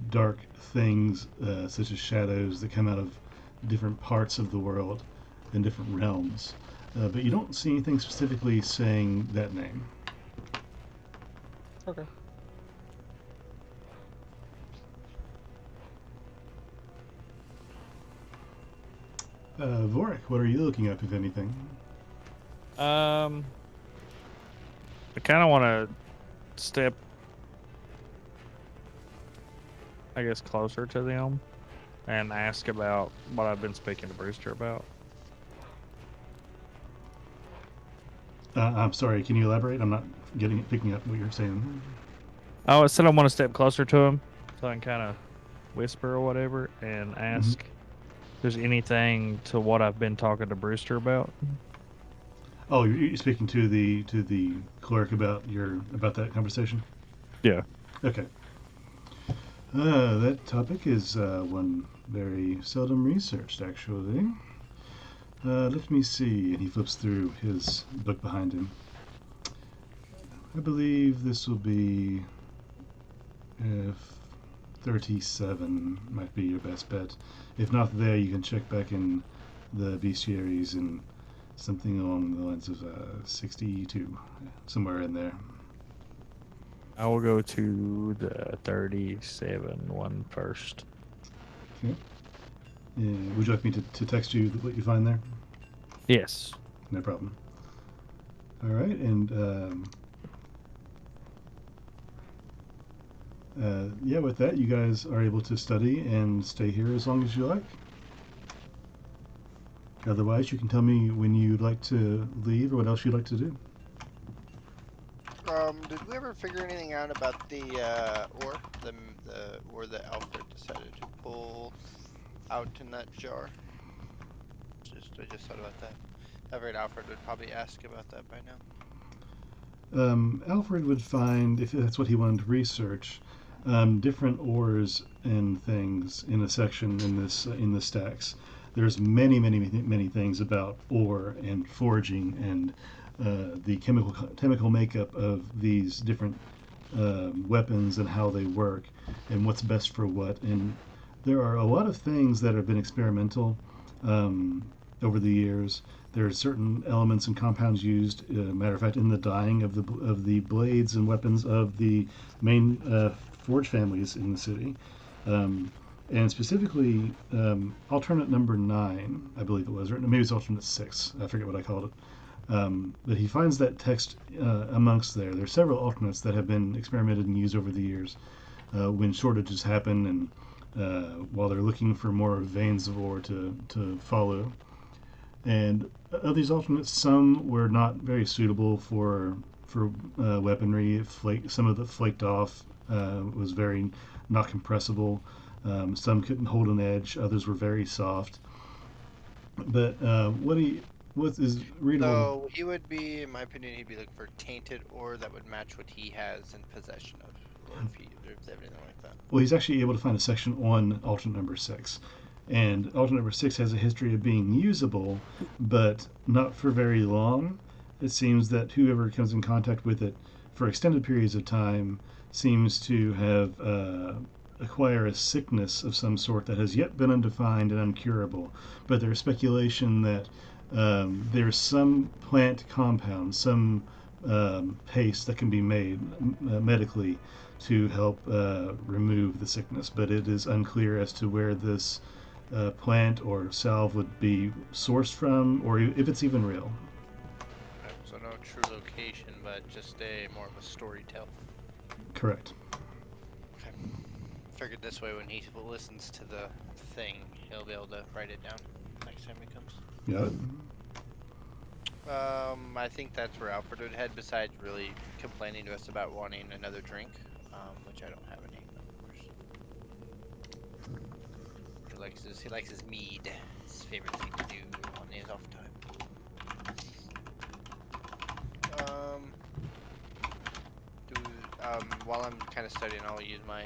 Speaker 6: dark things such as shadows that come out of different parts of the world in different realms. But you don't see anything specifically saying that name.
Speaker 5: Okay.
Speaker 6: Vorik, what are you looking up, if anything?
Speaker 3: I kind of want to step, I guess, closer to them and ask about what I've been speaking to Brewster about.
Speaker 6: I'm sorry, can you elaborate? I'm not picking up what you're saying.
Speaker 3: Oh, I said I want to step closer to him so I can kind of whisper or whatever and ask there's anything to what I've been talking to Brewster about.
Speaker 6: Oh, you're speaking to the clerk about that conversation.
Speaker 3: Yeah.
Speaker 6: Okay. That topic is one very seldom researched, actually. Let me see. And he flips through his book behind him. I believe this will be if 37 might be your best bet. If not there, you can check back in the bestiaries and something along the lines of 62, somewhere in there.
Speaker 3: I will go to the 37 one first.
Speaker 6: Okay. Would you like me to text you what you find there?
Speaker 3: Yes.
Speaker 6: No problem. All right, and yeah, with that, you guys are able to study and stay here as long as you like. Otherwise, you can tell me when you'd like to leave or what else you'd like to do.
Speaker 1: Did we ever figure anything out about the ore, the ore that Alfred decided to pull out in that jar? I just thought about that. I figured Alfred would probably ask about that by now.
Speaker 6: Alfred would find, if that's what he wanted to research, different ores and things in a section in the stacks. There's many things about ore and forging and the chemical makeup of these different weapons and how they work and what's best for what. And there are a lot of things that have been experimental over the years. There are certain elements and compounds used. Matter of fact, in the dyeing of the blades and weapons of the main forge families in the city. And specifically, alternate number 9, I believe it was, or maybe it's alternate 6. I forget what I called it. But he finds that text amongst there. There are several alternates that have been experimented and used over the years when shortages happen and while they're looking for more veins of ore to follow. And of these alternates, some were not very suitable for weaponry. Some of the flaked off was very not compressible. Some couldn't hold an edge. Others were very soft. But what is readable?
Speaker 1: So he would be, in my opinion, he'd be looking for tainted ore that would match what he has in possession of, or if there's anything like that.
Speaker 6: Well, he's actually able to find a section on alternate number 6. And alternate number 6 has a history of being usable, but not for very long. It seems that whoever comes in contact with it for extended periods of time seems to have acquire a sickness of some sort that has yet been undefined and uncurable. But there's speculation that there's some plant compound, some paste that can be made medically to help remove the sickness, but it is unclear as to where this plant or salve would be sourced from, or if it's even real.
Speaker 1: Okay, so no true location, but just more of a story tell.
Speaker 6: Correct.
Speaker 1: Okay. Figured this way when he listens to the thing, he'll be able to write it down next time he comes.
Speaker 6: Got it.
Speaker 1: I think that's where Alfred would head, besides really complaining to us about wanting another drink, which I don't have any, of course. He likes his mead. His favorite thing to do on his off time. While I'm kind of studying, I'll use my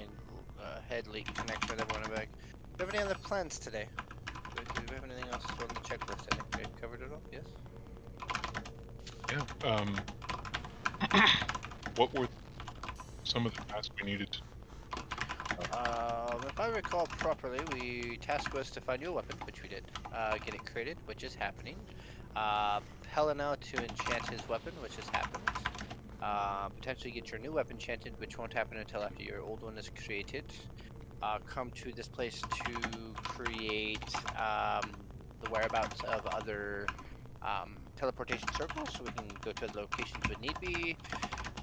Speaker 1: head leak connection with everyone back. Do you have any other plans today? Do we have anything else on the checklist? I think we covered it all. Yes.
Speaker 7: Yeah. What were some of the tasks we needed to?
Speaker 1: If I recall properly, task was to find you a weapon, which we did. Get it created, which is happening. Helena to enchant his weapon, which has happened. Potentially get your new weapon enchanted, which won't happen until after your old one is created. Come to this place to create the whereabouts of other teleportation circles, so we can go to the locations we need be.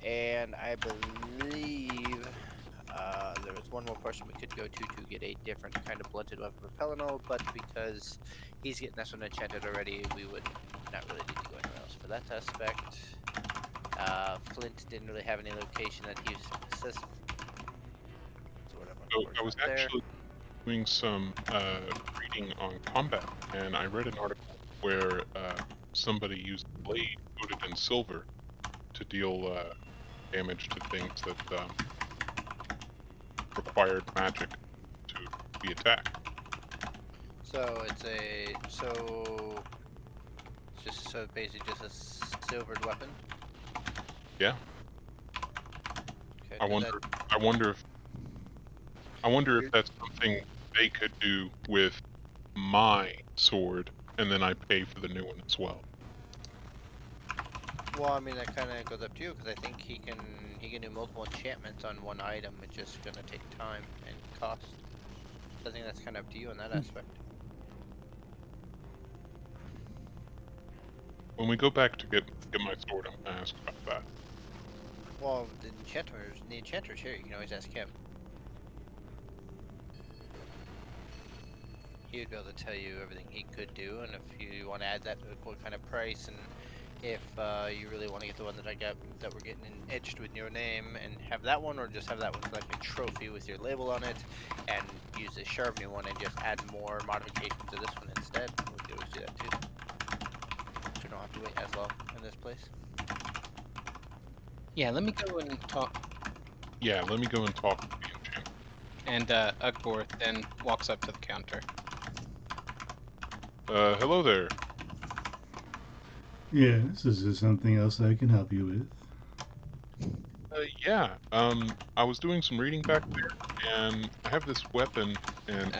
Speaker 1: And I believe there was one more person we could go to get a different kind of blunted weapon for Pelinol, but because he's getting this one enchanted already, we would not really need to go anywhere else for that aspect. Flint didn't really have any location that he says.
Speaker 7: So I was actually doing some reading on combat, and I read an article where somebody used a blade coated in silver to deal damage to things that required magic to be attacked.
Speaker 1: So it's basically just a silvered weapon.
Speaker 7: Yeah.
Speaker 1: Okay,
Speaker 7: I
Speaker 1: does
Speaker 7: wonder. I wonder if. I wonder if that's something they could do with my sword, and then I pay for the new one as well.
Speaker 1: Well, I mean that kind of goes up to you because I think he can do multiple enchantments on one item. It's just gonna take time and cost. So I think that's kind of up to you in that aspect.
Speaker 7: When we go back to get my sword, I'm gonna ask about that.
Speaker 1: Well, the enchanter's here. You can always ask him. He would be able to tell you everything he could do, and if you want to add that, what kind of price, and if you really want to get the one that I got that we're getting etched with your name, and have that one, or just have that one for like a trophy with your label on it, and use the sharpening one and just add more modifications to this one instead. We could always do that too. So we don't have to wait as long in this place.
Speaker 4: Yeah, let me go and talk.
Speaker 7: Yeah, let me go and talk to the enchanter.
Speaker 4: And Ugbor then walks up to the counter.
Speaker 7: Hello there.
Speaker 6: Yes, is there something else I can help you with?
Speaker 7: Yeah. I was doing some reading back there, and I have this weapon, and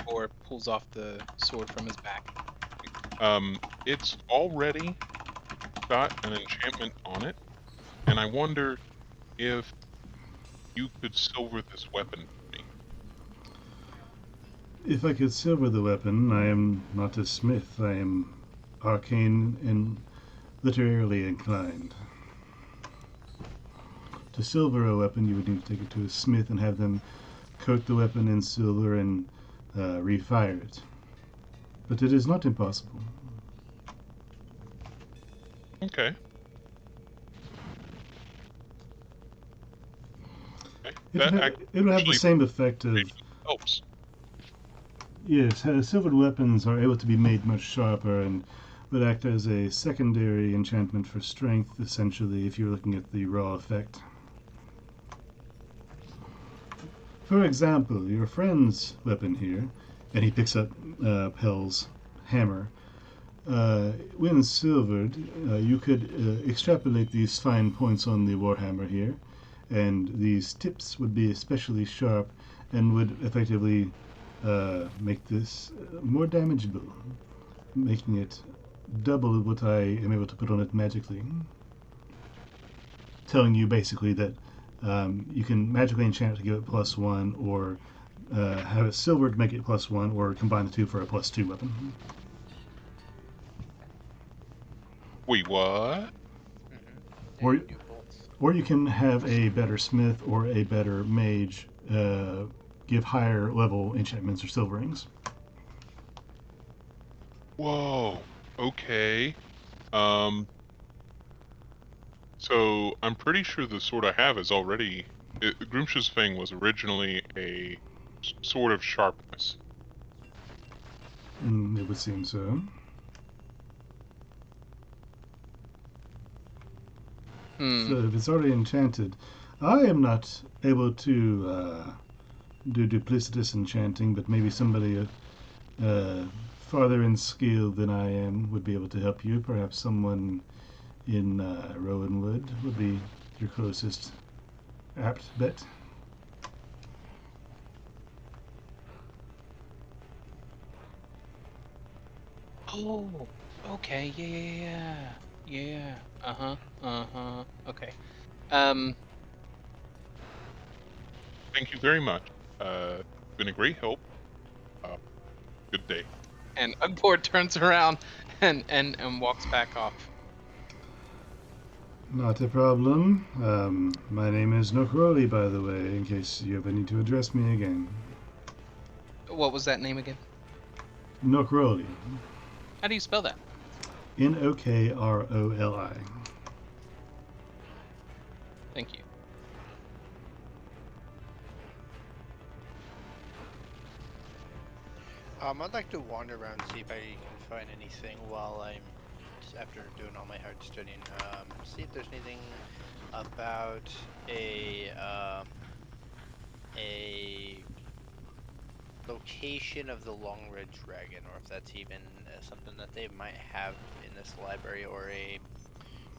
Speaker 4: Or pulls off the sword from his back.
Speaker 7: it's already got an enchantment on it, and I wonder if you could silver this weapon for me.
Speaker 6: If I could silver the weapon, I am not a smith. I am arcane and literarily inclined. To silver a weapon, you would need to take it to a smith and have them coat the weapon in silver and refire it. But it is not impossible.
Speaker 7: Okay.
Speaker 6: It would have the same effect of...
Speaker 7: helps.
Speaker 6: Yes, silvered weapons are able to be made much sharper and would act as a secondary enchantment for strength, essentially, if you're looking at the raw effect. For example, your friend's weapon here, and he picks up Pell's hammer. When silvered, you could extrapolate these fine points on the warhammer here, and these tips would be especially sharp and would effectively make this more damageable, making it double what I am able to put on it magically. Telling you basically that you can magically enchant it to give it +1, or have it silvered to make it +1, or combine the two for a +2 weapon.
Speaker 7: Wait, what?
Speaker 6: Or,
Speaker 1: You can do both.
Speaker 6: or you can have a better smith or a better mage give higher level enchantments or silverings.
Speaker 7: Whoa. Okay. So I'm pretty sure the sword I have is already. Grimsh's Fang was originally a sword of sharpness.
Speaker 6: It would seem so. So if it's already enchanted, I am not able to do duplicitous enchanting, but maybe somebody farther in skill than I am would be able to help you. Perhaps someone in Rowanwood would be your closest apt bet.
Speaker 4: Oh, okay, yeah. Okay.
Speaker 7: Thank you very much. Been a great help. Good day.
Speaker 4: And Ugbor turns around and walks back off.
Speaker 6: Not a problem. My name is Nokroli, by the way, in case you ever need to address me again.
Speaker 4: What was that name again?
Speaker 6: Nokroli.
Speaker 4: How do you spell that?
Speaker 6: Nokroli.
Speaker 4: Thank you.
Speaker 1: I'd like to wander around and see if I can find anything while I'm after doing all my hard studying. See if there's anything about a location of the long red dragon, or if that's even something that they might have in this library, or a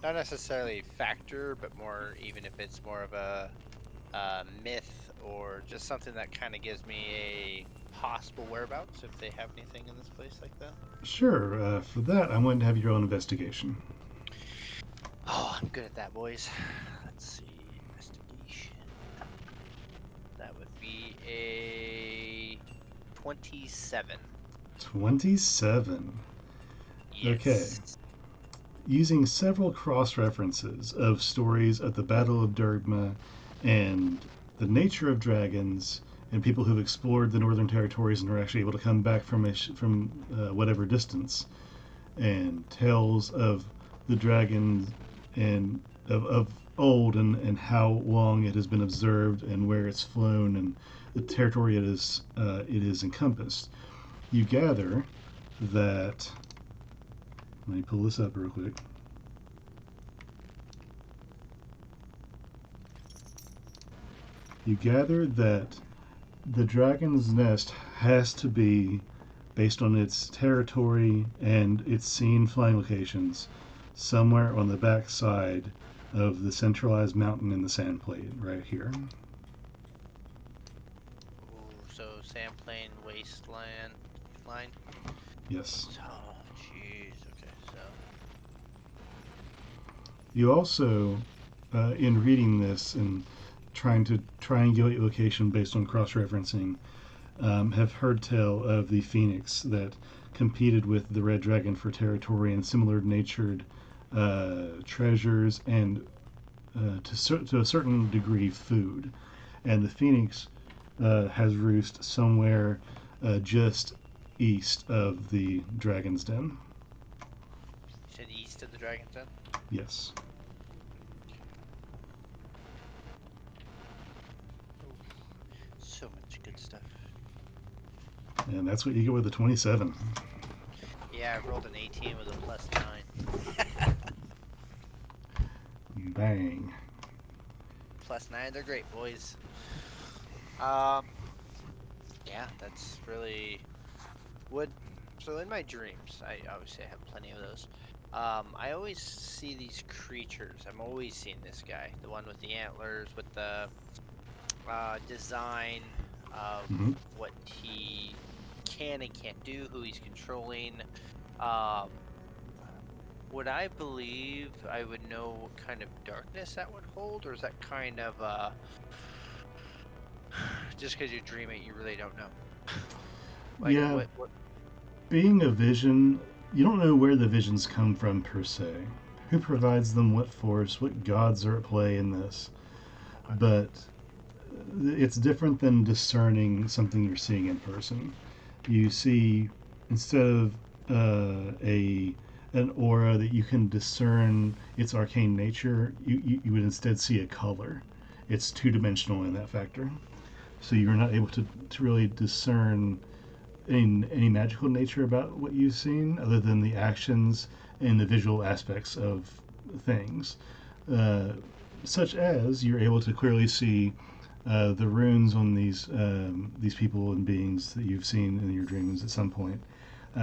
Speaker 1: not necessarily a factor, but more even if it's more of a myth or just something that kind of gives me a possible whereabouts if they have anything in this place like that.
Speaker 6: Sure. For that, I'm going to have your own investigation.
Speaker 1: Oh, I'm good at that, boys. Let's see, investigation. That would be a 27.
Speaker 6: 27. Okay.
Speaker 1: Yes.
Speaker 6: Using several cross references of stories of the Battle of Dergma and the nature of dragons and people who've explored the Northern Territories and are actually able to come back from whatever distance, and tales of the dragons and of old and how long it has been observed and where it's flown and the territory it is encompassed. You gather that. Let me pull this up real quick. You gather that the dragon's nest has to be, based on its territory and its seen flying locations, somewhere on the back side of the centralized mountain in the sand plate, right here.
Speaker 1: Ooh, so Sandplain Wasteland line.
Speaker 6: Yes.
Speaker 1: Oh, jeez. Okay, so
Speaker 6: You also, in reading this and trying to triangulate location based on cross-referencing, have heard tell of the phoenix that competed with the red dragon for territory and similar natured treasures and to a certain degree food. And the phoenix has roost somewhere just east of the dragon's den.
Speaker 1: you said east of the Dragon's Den.
Speaker 6: Yes.
Speaker 1: So much good stuff.
Speaker 6: And that's what you get with a 27.
Speaker 1: Yeah, I rolled an 18 with a +9.
Speaker 6: Bang.
Speaker 1: +9, they're great, boys. Yeah, that's really would. So in my dreams, I obviously have plenty of those. I always see these creatures. I'm always seeing this guy, the one with the antlers, with the design of
Speaker 6: Hmm.
Speaker 1: what he can and can't do, who he's controlling. Um, would I believe I would know what kind of darkness that would hold, or is that kind of just because you dream it, you really don't know? Like
Speaker 6: Yeah,
Speaker 1: what?
Speaker 6: being a vision, you don't know where the visions come from per se. Who provides them, what force, what gods are at play in this.
Speaker 1: Okay.
Speaker 6: But it's different than discerning something you're seeing in person. You see, instead of a an aura that you can discern its arcane nature, you would instead see a color. It's two-dimensional in that factor. So you're not able to really discern any magical nature about what you've seen other than the actions and the visual aspects of things. Uh, Such as you're able to clearly see the runes on these people and beings that you've seen in your dreams at some point.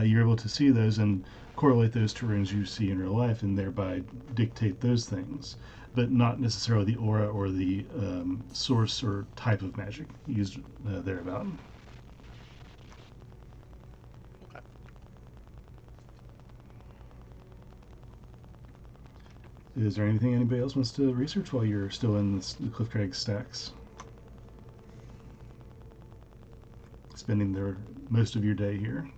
Speaker 6: You're able to see those and correlate those to runes you see in real life and thereby dictate those things, but not necessarily the aura or the source or type of magic used thereabout.
Speaker 1: Okay.
Speaker 6: Is there anything anybody else wants to research while you're still in the Cliffcrag stacks? Spending their most of your day here.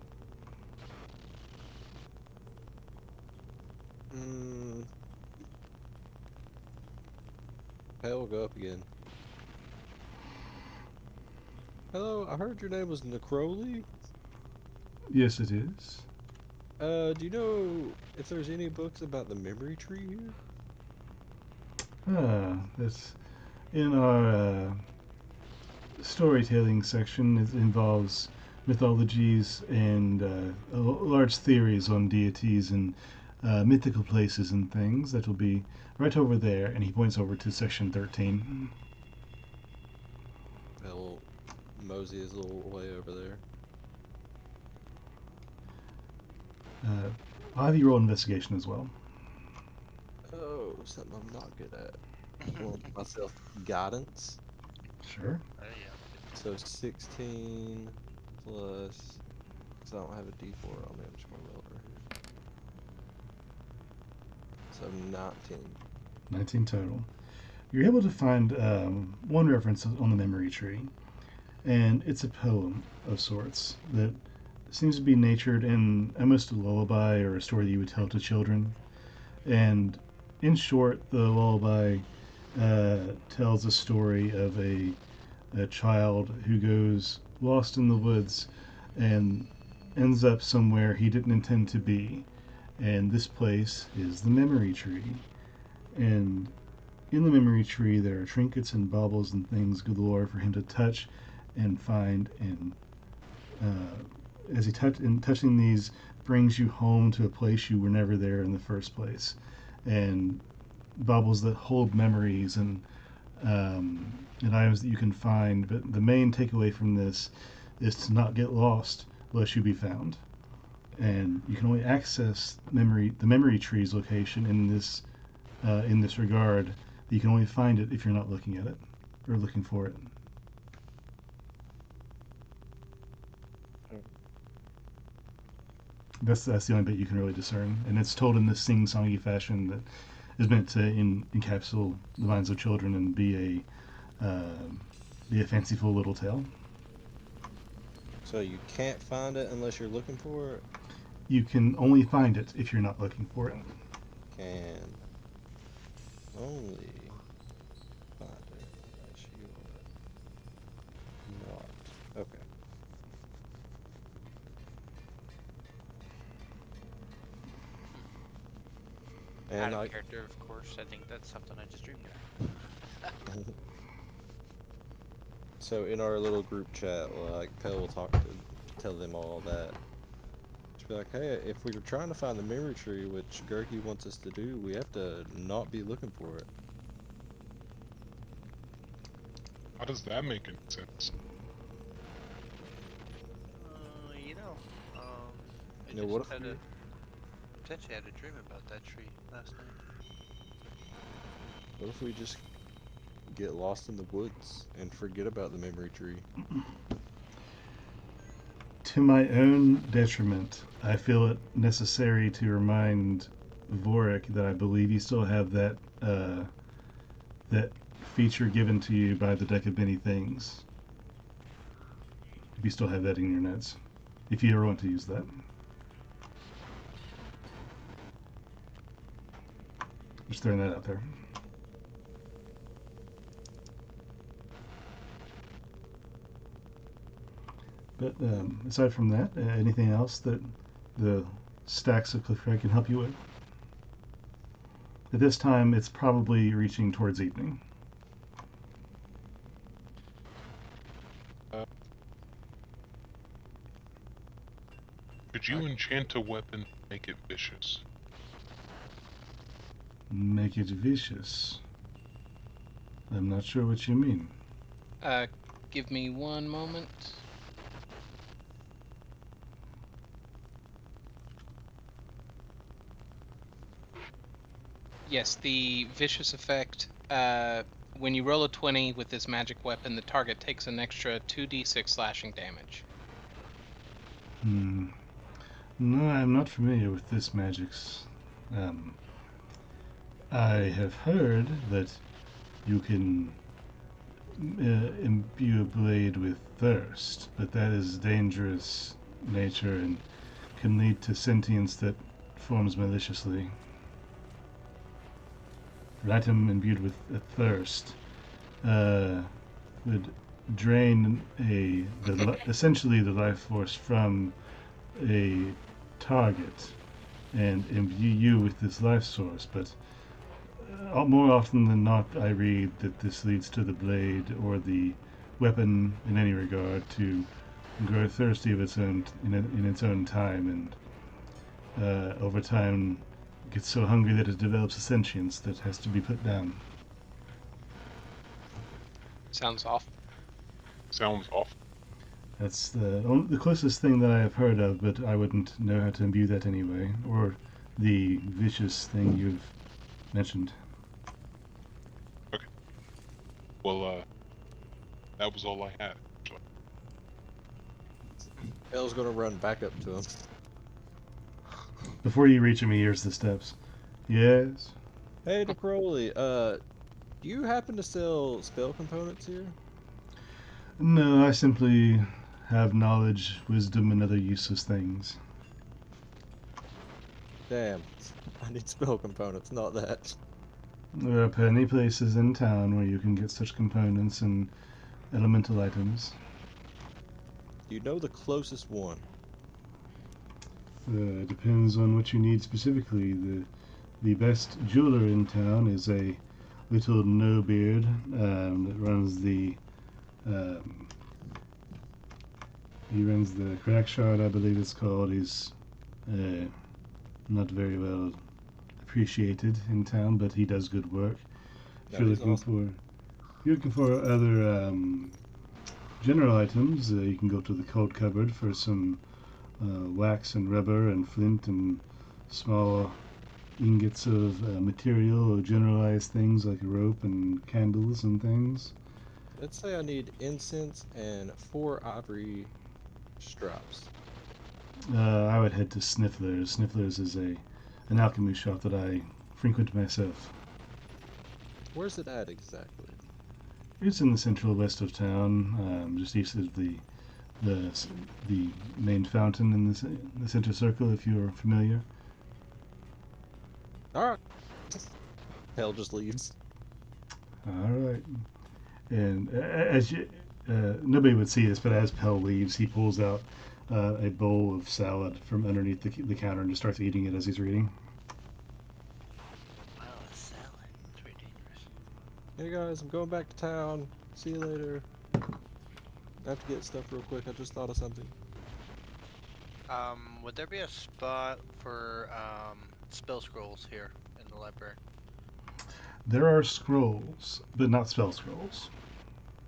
Speaker 5: Mm, Hell, go up again. Hello, I heard your name was Necroli.
Speaker 6: Yes, it is.
Speaker 5: Do you know if there's any books about the memory tree here?
Speaker 6: That's in our storytelling section. It involves mythologies and large theories on deities and mythical places and things. That will be right over there, and he points over to section 13.
Speaker 5: We'll mosey his little way over there.
Speaker 6: I'll have you roll investigation as well.
Speaker 5: Oh, something I'm not good at. Well, myself guidance.
Speaker 6: Sure.
Speaker 1: There you go.
Speaker 5: So 16 plus. Because I don't have a d4 on me. I'm just going to roll it right here. So 19.
Speaker 6: 19 total. You're able to find one reference on the memory tree, and it's a poem of sorts that seems to be natured in almost a lullaby or a story that you would tell to children. And in short, the lullaby tells a story of a child who goes lost in the woods and ends up somewhere he didn't intend to be. And this place is the memory tree. And in the memory tree, there are trinkets and baubles and things galore for him to touch and find. And as he touching these, brings you home to a place you were never there in the first place. And baubles that hold memories and items that you can find. But the main takeaway from this is to not get lost lest you be found. And you can only access the memory tree's location in this regard. You can only find it if you're not looking at it or looking for it. That's the only bit you can really discern, and it's told in this sing-songy fashion that is meant to encapsulate the minds of children and be a fanciful little tale.
Speaker 5: So you can't find it unless you're looking for it?
Speaker 6: You can only find it if you're not looking for it.
Speaker 5: Can only find it unless you are not. Okay.
Speaker 1: Out
Speaker 5: And
Speaker 1: of
Speaker 5: I,
Speaker 1: character, of course. I think that's something I just dreamed of.
Speaker 5: so in our little group chat, like Pell will tell them all that. Just be like, hey, if we were trying to find the memory tree, which Gerke wants us to do, we have to not be looking for it.
Speaker 7: How does that make any sense?
Speaker 1: You know, I
Speaker 5: You know, what
Speaker 1: just
Speaker 5: if we-
Speaker 1: potentially had a dream about that tree last night.
Speaker 5: What if we just get lost in the woods and forget about the memory tree?
Speaker 6: To my own detriment, I feel it necessary to remind Vorik that I believe you still have that that feature given to you by the deck of many things. If you still have that in your notes, if you ever want to use that. Just throwing that out there. But aside from that, anything else that the stacks of Cliffcrag can help you with? At this time, it's probably reaching towards evening.
Speaker 7: Could you enchant a weapon to make it vicious?
Speaker 6: Make it vicious. I'm not sure what you mean.
Speaker 4: Give me one moment. Yes, the vicious effect, when you roll a 20 with this magic weapon, the target takes an extra 2d6 slashing damage.
Speaker 6: No, I'm not familiar with this magic's. I have heard that you can imbue a blade with thirst, but that is dangerous nature and can lead to sentience that forms maliciously. An item imbued with a thirst would drain essentially the life force from a target and imbue you with this life source, but more often than not I read that this leads to the blade or the weapon in any regard to grow thirsty of its own in its own time, and over time gets so hungry that it develops a sentience that has to be put down.
Speaker 4: Sounds awful.
Speaker 7: Sounds awful.
Speaker 6: That's the closest thing that I have heard of, but I wouldn't know how to imbue that anyway, or the vicious thing you've mentioned.
Speaker 7: Well, that was all I had. Actually.
Speaker 5: Elle's gonna run back up to him.
Speaker 6: Before you reach him, he hears the steps. Yes.
Speaker 5: Hey, DeCrowley, do you happen to sell spell components here?
Speaker 6: No, I simply have knowledge, wisdom, and other useless things.
Speaker 5: Damn, I need spell components, not that.
Speaker 6: There are plenty places in town where you can get such components and elemental items.
Speaker 5: Do you know the closest one?
Speaker 6: Depends on what you need specifically. The best jeweler in town is a little no-beard that runs the he runs the crack shard, I believe it's called. He's not very well appreciated in town, but he does good work. If
Speaker 5: That
Speaker 6: you're
Speaker 5: is
Speaker 6: looking
Speaker 5: awesome.
Speaker 6: you're looking for other general items, you can go to the cold cupboard for some wax and rubber and flint and small ingots of material or generalized things like rope and candles and things.
Speaker 5: Let's say I need incense and 4 ivory straps.
Speaker 6: I would head to Sniffler's. Sniffler's is an alchemy shop that I frequent myself.
Speaker 5: Where's it at exactly?
Speaker 6: It's in the central west of town, just east of the main fountain in the center circle, if you're familiar.
Speaker 5: Alright. Hell just leaves.
Speaker 6: All right. And as you, nobody would see this, but as Pell leaves, he pulls out a bowl of salad from underneath the counter and just starts eating it as he's reading.
Speaker 1: Wow, a salad. It's very dangerous.
Speaker 5: Hey guys, I'm going back to town. See you later. I have to get stuff real quick. I just thought of something.
Speaker 1: Would there be a spot for spell scrolls here in the library?
Speaker 6: There are scrolls, but not spell scrolls.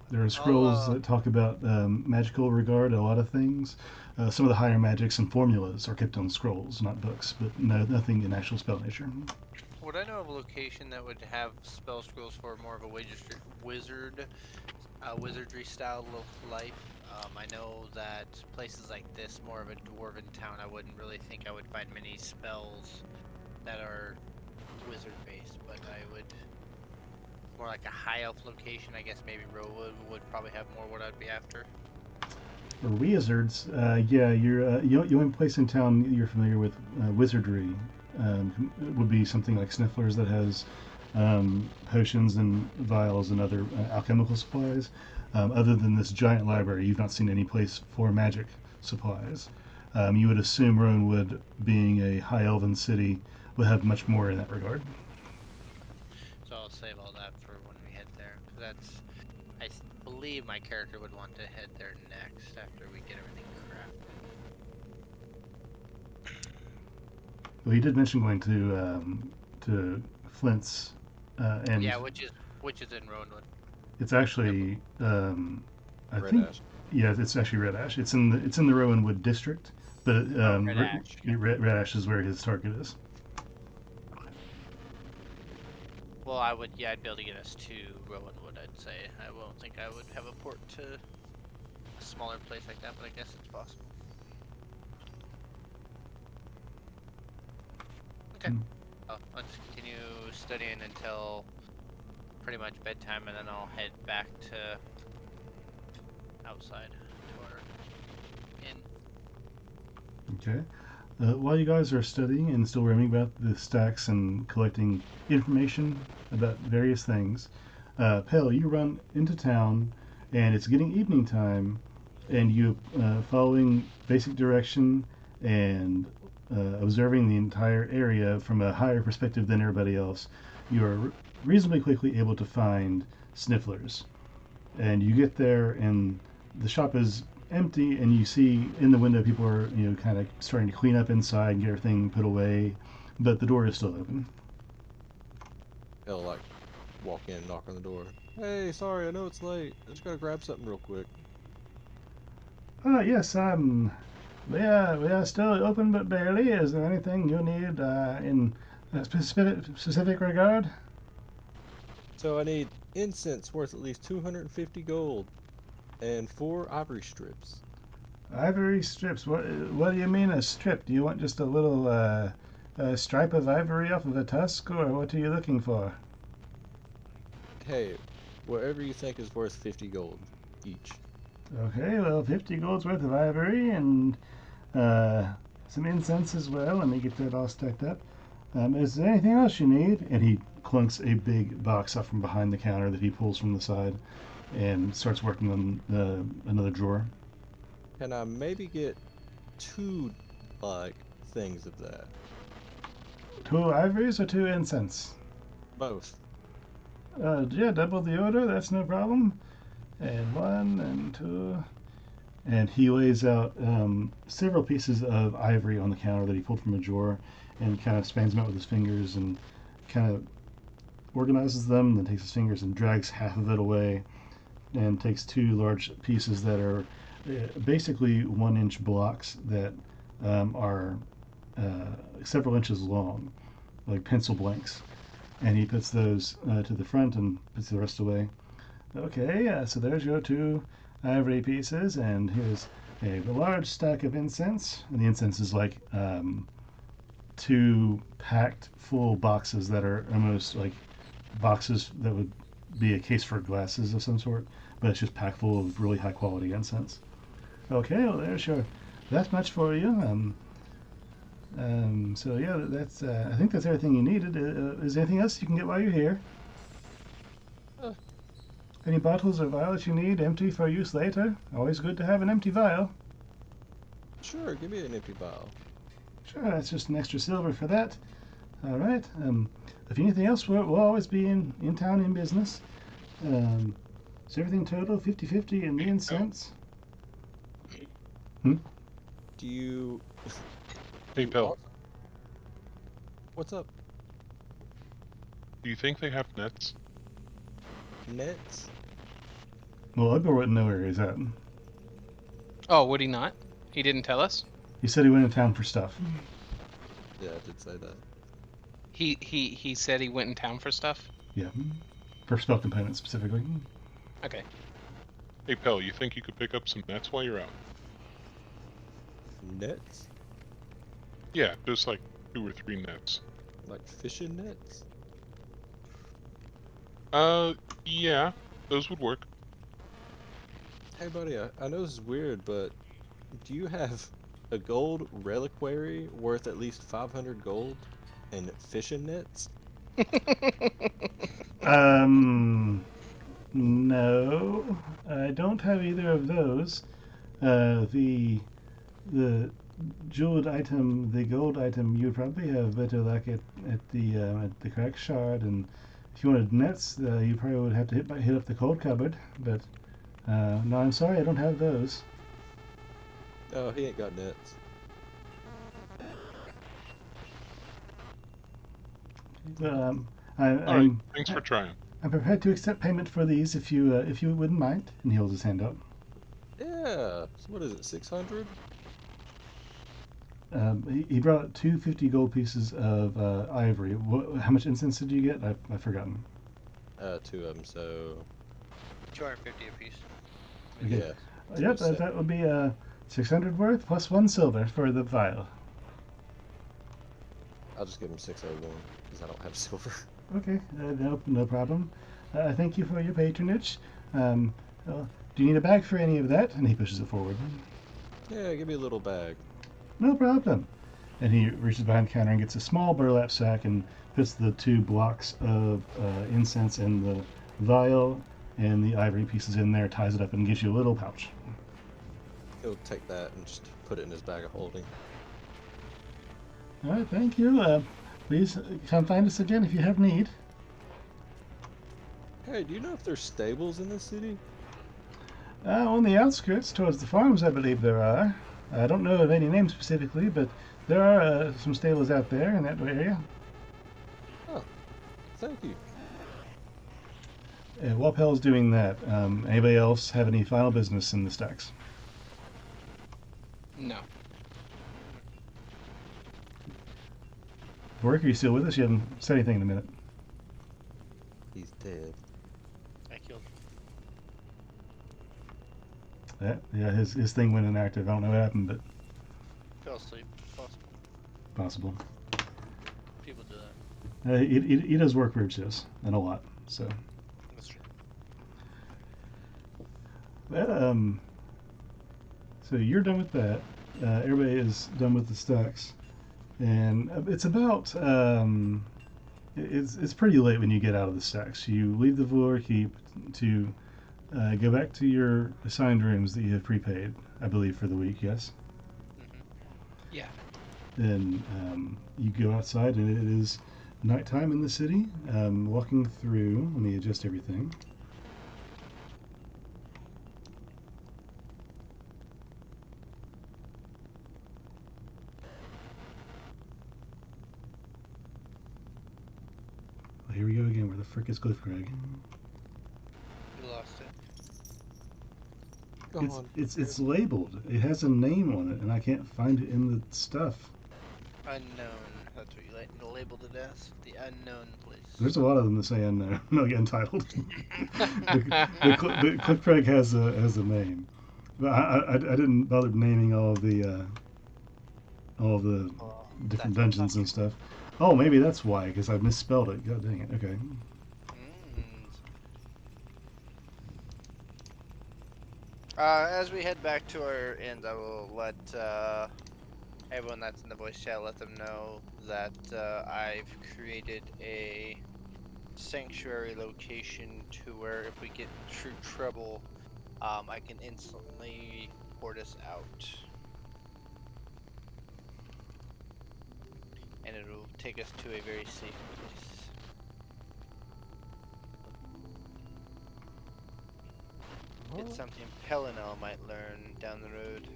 Speaker 6: There are scrolls that talk about magical regard, a lot of things. Some of the higher magics and formulas are kept on scrolls, not books, but nothing in actual spell nature.
Speaker 1: Would I know of a location that would have spell scrolls for more of a wizardry style life? I know that places like this, more of a dwarven town, I wouldn't really think I would find many spells that are wizard based, but I would more like a high elf location. I guess maybe Rowood would probably have more what I'd be after.
Speaker 6: For wizards, yeah, you're the only place in town you're familiar with wizardry would be something like Sniffler's that has potions and vials and other alchemical supplies. Other than this giant library, you've not seen any place for magic supplies. You would assume Rowanwood, being a high elven city, would have much more in that regard.
Speaker 1: So I'll save all that for when we head there. 'Cause that's, believe my character would want to head there next after we get everything crafted.
Speaker 6: Well, he did mention going to Flint's, and
Speaker 1: Yeah, which is in Rowanwood.
Speaker 6: it's actually I
Speaker 5: Red
Speaker 6: think
Speaker 5: Ash.
Speaker 6: yeah, it's actually Red Ash. It's in the Rowanwood district, but
Speaker 1: Red Ash.
Speaker 6: Red Ash is where his target is.
Speaker 1: Well, I'd be able to get us to Rowanwood, I'd say. I won't think I would have a port to a smaller place like that, but I guess it's possible. Okay. I'll just continue studying until pretty much bedtime, and then I'll head back to outside to our inn.
Speaker 6: Okay. While you guys are studying and still roaming about the stacks and collecting information about various things, Pell, you run into town, and it's getting evening time, and you, following basic direction and observing the entire area from a higher perspective than everybody else, you're reasonably quickly able to find Sniffler's. And you get there, and the shop is empty, and you see in the window people are, kind of starting to clean up inside and get everything put away, but the door is still open.
Speaker 5: He'll like walk in and knock on the door. Hey, sorry, I know it's late. I just gotta grab something real quick.
Speaker 6: Yes, we are still open, but barely. Is there anything you need in a specific regard?
Speaker 5: So I need incense worth at least 250 gold and 4 ivory strips.
Speaker 6: Ivory strips. What do you mean a strip? Do you want just a little a stripe of ivory off of a tusk, or what are you looking for?
Speaker 5: Hey, whatever you think is worth 50 gold each.
Speaker 6: Okay, well, 50 gold's worth of ivory and some incense as well. Let me get that all stacked up. Is there anything else you need? And he clunks a big box up from behind the counter that he pulls from the side and starts working on another drawer.
Speaker 5: Can I maybe get 2 things of that?
Speaker 6: 2 ivories or 2 incense?
Speaker 5: Both.
Speaker 6: Yeah, double the order, that's no problem. And 1 and 2. And he lays out several pieces of ivory on the counter that he pulled from a drawer and kind of spans them out with his fingers and kind of organizes them, then takes his fingers and drags half of it away and takes 2 large pieces that are basically 1-inch blocks that are several inches long, like pencil blanks. And he puts those to the front and puts the rest away. Okay, so there's your 2 ivory pieces, and here's a large stack of incense. And the incense is like 2 packed full boxes that are almost like boxes that would be a case for glasses of some sort, but it's just packed full of really high quality incense. Okay, well there's your that much for you. So yeah, that's I think that's everything you needed. Is there anything else you can get while you're here? Any bottles or vials you need empty for use later? Always good to have an empty vial.
Speaker 5: Sure, give me an empty vial.
Speaker 6: Sure, that's just an extra silver for that. All right. If anything else, we'll always be in town in business. So everything total 50-50 in the incense.
Speaker 5: Do you...
Speaker 7: Hey, Bill,
Speaker 5: What's up?
Speaker 7: do you think they have nets?
Speaker 5: Nets?
Speaker 6: Well, Ugbar wouldn't know where he's at.
Speaker 4: Oh, would he not? He didn't tell us?
Speaker 6: He said he went in town for stuff.
Speaker 5: Yeah, I did say that.
Speaker 4: He said he went in town for stuff?
Speaker 6: Yeah, for spell components specifically.
Speaker 4: Okay.
Speaker 7: Hey, Pel, you think you could pick up some nets while you're out?
Speaker 5: Nets?
Speaker 7: Yeah, just like 2 or 3 nets.
Speaker 5: Like fishing nets?
Speaker 7: Yeah, those would work.
Speaker 5: Hey buddy, I know this is weird, but do you have a gold reliquary worth at least 500 gold and fishing nets?
Speaker 6: No, I don't have either of those. The jeweled item, the gold item, you'd probably have better luck at the crack shard, and if you wanted nets, you probably would have to hit up the cold cupboard. But no, I'm sorry, I don't have those.
Speaker 5: Oh, he ain't got nets.
Speaker 6: But
Speaker 7: Alright, thanks for trying.
Speaker 6: I'm prepared to accept payment for these if you wouldn't mind. And he holds his hand out.
Speaker 5: Yeah. So what is it? 600?
Speaker 6: He brought 250 gold pieces of ivory. How much incense did you get? I've forgotten.
Speaker 5: 2 of them. So
Speaker 1: 250 apiece.
Speaker 6: Okay.
Speaker 5: yeah.
Speaker 6: Yep, that would be 600 worth plus 1 silver for the vial.
Speaker 5: I'll just give him 601 because I don't have silver.
Speaker 6: Okay, no problem. Thank you for your patronage. Do you need a bag for any of that? And he pushes it forward.
Speaker 5: Yeah, give me a little bag.
Speaker 6: No problem. And he reaches behind the counter and gets a small burlap sack and puts the 2 blocks of incense and the vial and the ivory pieces in there, ties it up, and gives you a little pouch.
Speaker 5: He'll take that and just put it in his bag of holding.
Speaker 6: All right, thank you. Please come find us again if you have need.
Speaker 5: Hey, do you know if there's stables in this city?
Speaker 6: On the outskirts, towards the farms, I believe there are. I don't know of any names specifically, but there are some stables out there in that area.
Speaker 5: Oh, thank you.
Speaker 6: While Pell's doing that, anybody else have any final business in the stacks?
Speaker 4: No.
Speaker 6: Work, are you still with us? You haven't said anything in a minute.
Speaker 5: He's dead.
Speaker 1: I killed.
Speaker 6: Yeah, his thing went inactive. I don't know what happened, but
Speaker 1: Fell asleep. Possible.
Speaker 6: possible.
Speaker 1: People do that.
Speaker 6: He does work weird shifts, and a lot. So
Speaker 1: That's true.
Speaker 6: that so you're done with that. Everybody is done with the stacks, and it's about it's pretty late when you get out of the stacks. You leave the Vor Keep to go back to your assigned rooms that you have prepaid, I believe, for the week. Yes.
Speaker 4: Yeah.
Speaker 6: And you go outside, and it is nighttime in the city. Walking through, let me adjust everything. Oh, here we go again. Where the frick is Glyphcrag?
Speaker 1: You lost it.
Speaker 5: Go on.
Speaker 6: It's labeled. It has a name on it, and I can't find it in the stuff.
Speaker 1: Unknown. That's what you like to label it as. The unknown place.
Speaker 6: There's a lot of them that say unknown. No, get entitled. the Glyphcrag has a name, but I didn't bother naming all of the different dungeons and stuff. Oh, maybe that's why, because I misspelled it. God dang it. Okay.
Speaker 1: As we head back to our inns, I will let everyone that's in the voice chat let them know that I've created a sanctuary location to where if we get in true trouble, I can instantly port us out. And it'll take us to a very safe place. It's something Pelinel might learn down the road.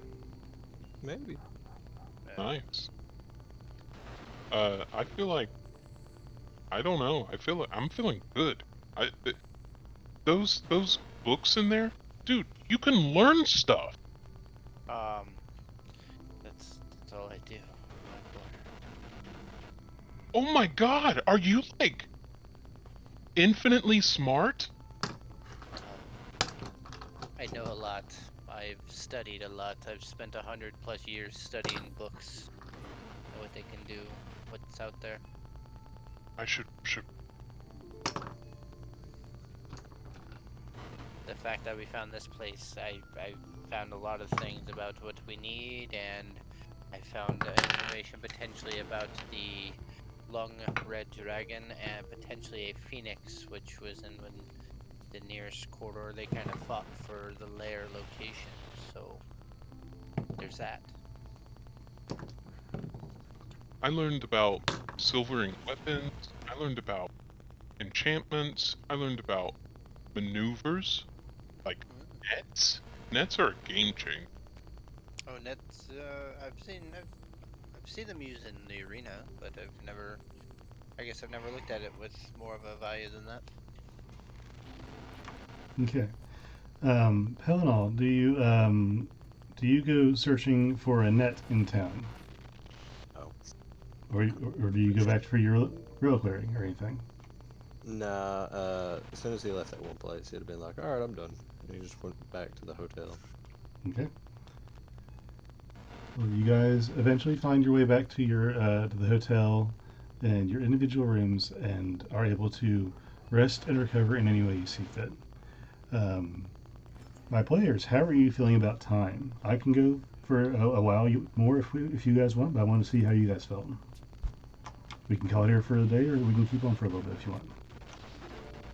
Speaker 5: Maybe.
Speaker 7: Nice. I feel like I don't know. I'm feeling good. Those books in there, dude. You can learn stuff.
Speaker 1: That's all I do.
Speaker 7: Oh my God, are you like infinitely smart?
Speaker 1: I know a lot. I've studied a lot. I've spent 100+ years studying books and what they can do, what's out there.
Speaker 7: I should.
Speaker 1: The fact that we found this place, I found a lot of things about what we need, and I found information potentially about the long red dragon and potentially a phoenix, which was in the nearest corridor. They kind of fought for the lair location, so there's that.
Speaker 7: I learned about silvering weapons. I learned about enchantments. I learned about maneuvers, like nets. Nets are a game changer.
Speaker 1: Oh, nets. I've seen them used in the arena, but I guess I've never looked at it with more of a value than that.
Speaker 6: Okay. Pelinal, do you go searching for a net in town?
Speaker 5: Oh.
Speaker 6: Or do you go back for your real clearing or anything?
Speaker 5: Nah, as soon as he left that one place, he'd have been like, alright, I'm done. And he just went back to the hotel.
Speaker 6: Okay. Well, you guys eventually find your way back to your to the hotel and your individual rooms and are able to rest and recover in any way you see fit. My players, how are you feeling about time? I can go for a while more if you guys want, but I want to see how you guys felt. We can call it here for a day, or we can keep on for a little bit if you want.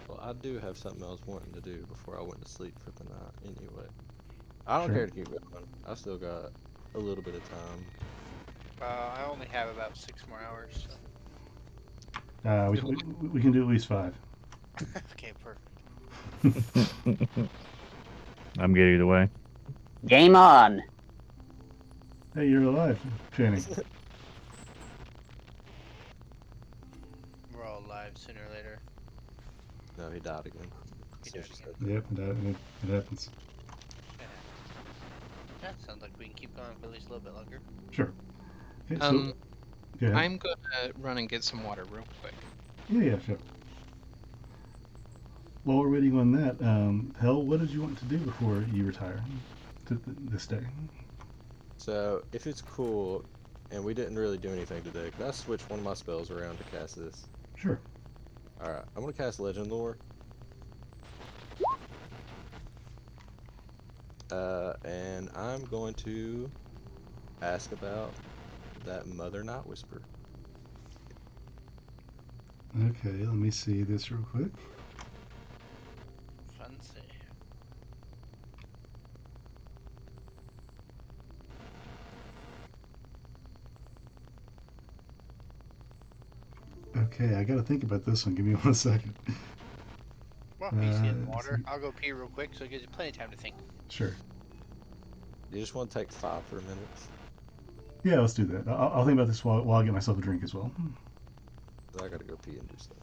Speaker 5: Well, I do have something I was wanting to do before I went to sleep for the night anyway. I don't
Speaker 6: Sure.
Speaker 5: care to keep going. I still got a little bit of time.
Speaker 1: I only have about 6 more hours.
Speaker 6: We can do at least 5.
Speaker 1: Okay, perfect.
Speaker 3: I'm good either way.
Speaker 2: Game on.
Speaker 6: Hey, you're alive, Fanny.
Speaker 1: We're all alive sooner or later.
Speaker 5: No, he died again.
Speaker 1: He
Speaker 5: So
Speaker 1: died
Speaker 5: she
Speaker 1: again.
Speaker 5: said.
Speaker 6: Yep, it happens.
Speaker 1: That sounds like we can keep going for at least a little bit longer.
Speaker 6: Sure. Okay, so go ahead.
Speaker 4: I'm gonna run and get some water real quick.
Speaker 6: Yeah, sure. While we're waiting on that, Hell, what did you want to do before you retire this day?
Speaker 5: So, if it's cool, and we didn't really do anything today, can I switch one of my spells around to cast this?
Speaker 6: Sure.
Speaker 5: Alright, I'm gonna cast Legend Lore. And I'm going to ask about that Mother Night Whisper.
Speaker 6: Okay, let me see this real quick.
Speaker 1: Fancy.
Speaker 6: Okay, I gotta think about this one. Give me 1 second.
Speaker 1: Well, you see in
Speaker 6: let's
Speaker 1: water.
Speaker 6: see.
Speaker 1: I'll go pee real quick, so it gives you plenty of time to think.
Speaker 6: Sure.
Speaker 5: You just want to take 5 for a minute?
Speaker 6: Yeah, let's do that. I'll think about this while I get myself a drink as well.
Speaker 5: I gotta go pee and do stuff.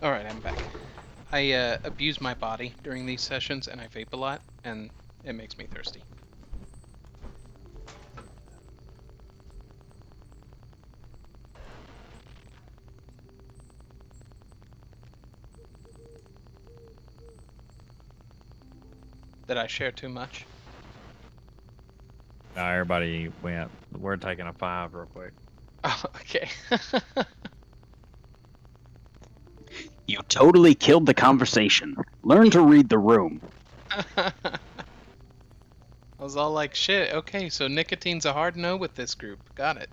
Speaker 4: Alright, I'm back. I abuse my body during these sessions and I vape a lot, and it makes me thirsty. Did I share too much?
Speaker 3: No, everybody went. We're taking a 5 real quick.
Speaker 4: Oh, okay.
Speaker 2: You totally killed the conversation. Learn to read the room.
Speaker 4: I was all like, shit, okay, so nicotine's a hard no with this group. Got it.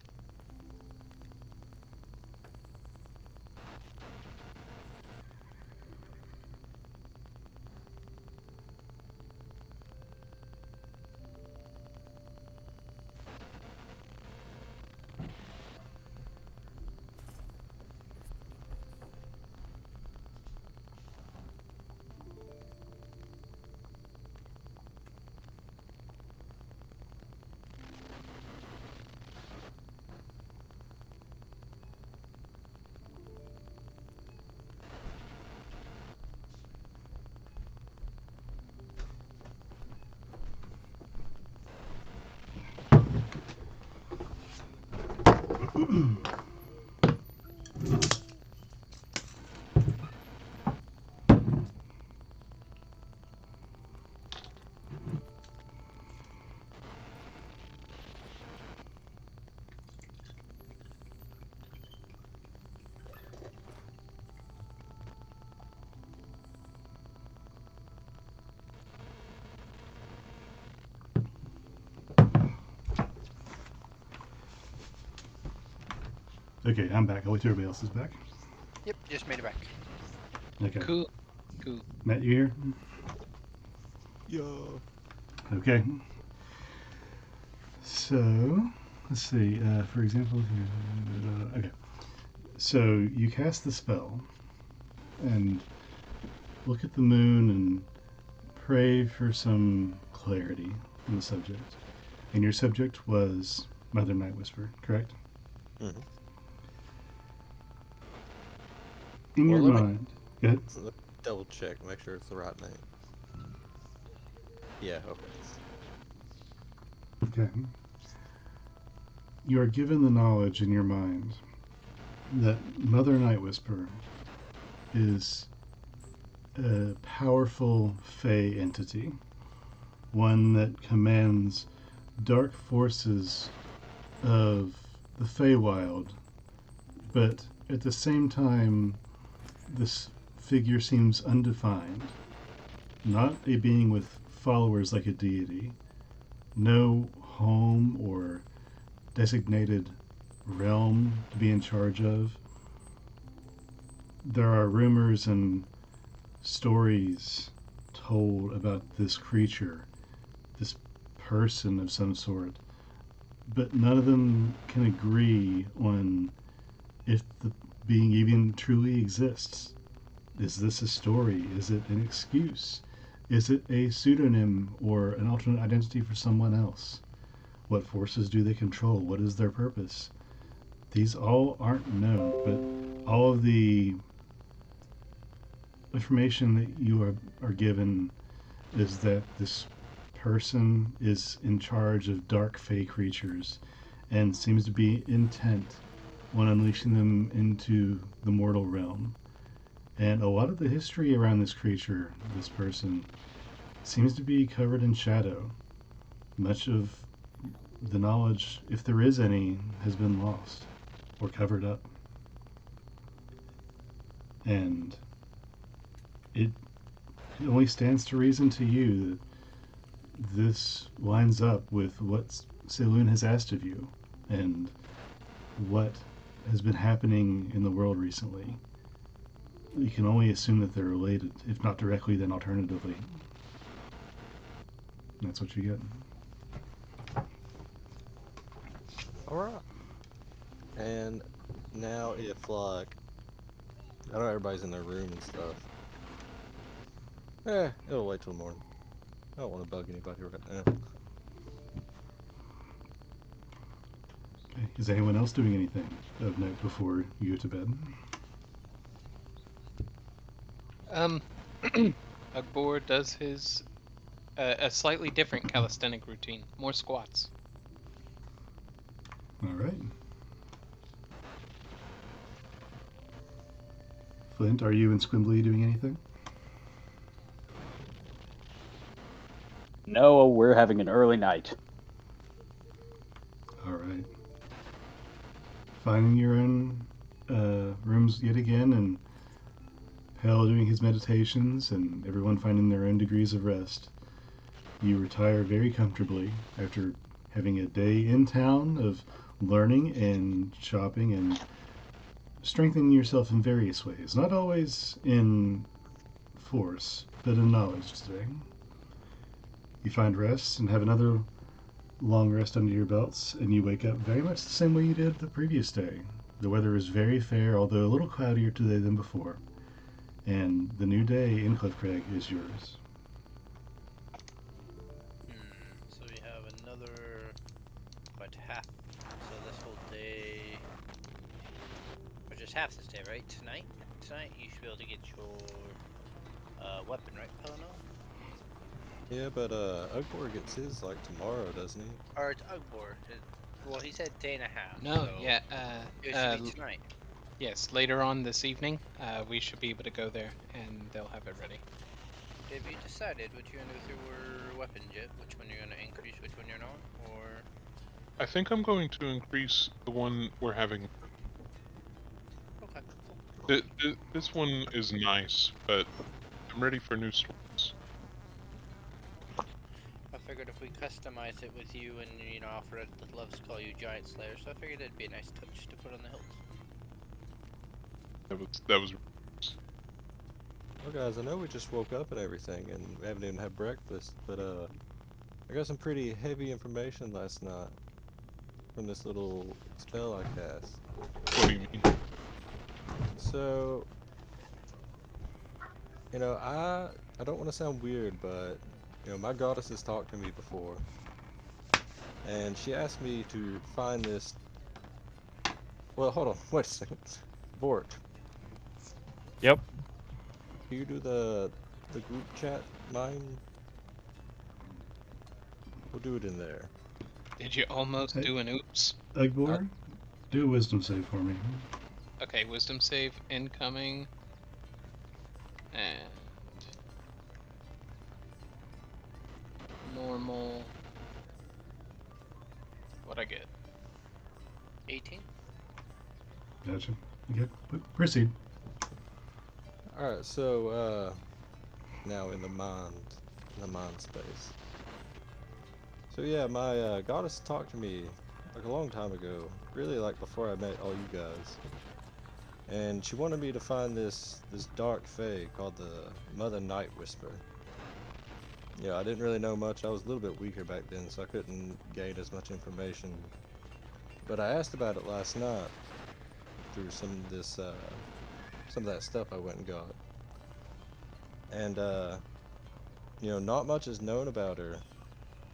Speaker 6: Okay, I'm back. I'll wait till everybody else is back.
Speaker 1: Yep, just made it back.
Speaker 6: Okay.
Speaker 4: Cool. Cool.
Speaker 6: Matt, you here?
Speaker 5: Yo.
Speaker 6: Okay. So, let's see. For example, okay. So you cast the spell and look at the moon and pray for some clarity in the subject. And your subject was Mother Night Whisper, correct?
Speaker 5: Mm-hmm.
Speaker 6: In
Speaker 5: Well,
Speaker 6: your
Speaker 5: let me-
Speaker 6: mind. Go ahead.
Speaker 5: Let me double check, make sure it's the right name. Yeah, okay.
Speaker 6: Okay. You are given the knowledge in your mind that Mother Night Whisper is a powerful Fey entity, one that commands dark forces of the Feywild, but at the same time, this figure seems undefined, not a being with followers like a deity, no home or designated realm to be in charge of. There are rumors and stories told about this creature, this person of some sort, but none of them can agree on if the being even truly exists. Is this a story? Is it an excuse? Is it a pseudonym or an alternate identity for someone else? What forces do they control? What is their purpose? These all aren't known, but all of the information that you are given is that this person is in charge of dark fey creatures and seems to be intent on unleashing them into the mortal realm. And a lot of the history around this creature, this person, seems to be covered in shadow. Much of the knowledge, if there is any, has been lost or covered up. And it only stands to reason to you that this lines up with what Saloon has asked of you and what has been happening in the world recently. You can only assume that they're related, if not directly, then alternatively. That's what you get.
Speaker 5: Alright. And now if, like, I know everybody's in their room and stuff. It'll wait till the morning. I don't want to bug anybody right now.
Speaker 6: Okay. Is anyone else doing anything of note before you go to bed?
Speaker 4: Ugbor does his a slightly different calisthenic routine, more squats.
Speaker 6: All right. Flint, are you and Squimbly doing anything?
Speaker 2: No, we're having an early night.
Speaker 6: All right. Finding your own rooms yet again, and Hell doing his meditations, and everyone finding their own degrees of rest. You retire very comfortably after having a day in town of learning and shopping and strengthening yourself in various ways. Not always in force, but in knowledge today. You find rest and have another long rest under your belts, and you wake up very much the same way you did the previous day. The weather is very fair, although a little cloudier today than before. And the new day in Cliffcrag is yours.
Speaker 1: So we have another, about half, so this whole day, or just half this day, right? Tonight you should be able to get your weapon, right, Pelino?
Speaker 5: Yeah, but Ugbor gets his like tomorrow, doesn't he?
Speaker 1: Or it's Ugbor. Well, he said day and a half.
Speaker 4: No,
Speaker 1: so
Speaker 4: yeah,
Speaker 1: it should be tonight.
Speaker 4: yes, later on this evening, we should be able to go there, and they'll have it ready.
Speaker 1: Have you decided what you're gonna do with your weapons yet? Which one you're gonna increase, which one you're not, or?
Speaker 7: I think I'm going to increase the one we're having.
Speaker 1: Okay, cool.
Speaker 7: This one is nice, but I'm ready for new stories.
Speaker 1: I figured if we customize it with you and, you know, Alfred loves to call you Giant Slayer, so I figured it'd be a nice touch to put on the hilt.
Speaker 7: That was.
Speaker 5: Well, guys, I know we just woke up and everything, and we haven't even had breakfast, but I got some pretty heavy information last night from this little spell I cast.
Speaker 7: What do you mean?
Speaker 5: So, you know, I don't want to sound weird, but you know, my goddess has talked to me before, and she asked me to find this. Well, hold on, wait a second. Vort,
Speaker 3: Yep.
Speaker 5: can you do the group chat mine? We'll do it in there.
Speaker 4: Did you almost
Speaker 6: Hey.
Speaker 4: do an oops?
Speaker 6: Ugbor, do a wisdom save for me.
Speaker 4: Okay, wisdom save incoming. And normal. What'd I get?
Speaker 1: 18?
Speaker 6: Gotcha. Okay, proceed.
Speaker 5: Alright, so, now in the mind space. So yeah, my goddess talked to me like a long time ago, really like before I met all you guys. And she wanted me to find this dark fae called the Mother Night Whisper. Yeah, I didn't really know much. I was a little bit weaker back then, so I couldn't gain as much information. But I asked about it last night through some of this, some of that stuff I went and got. And, you know, not much is known about her.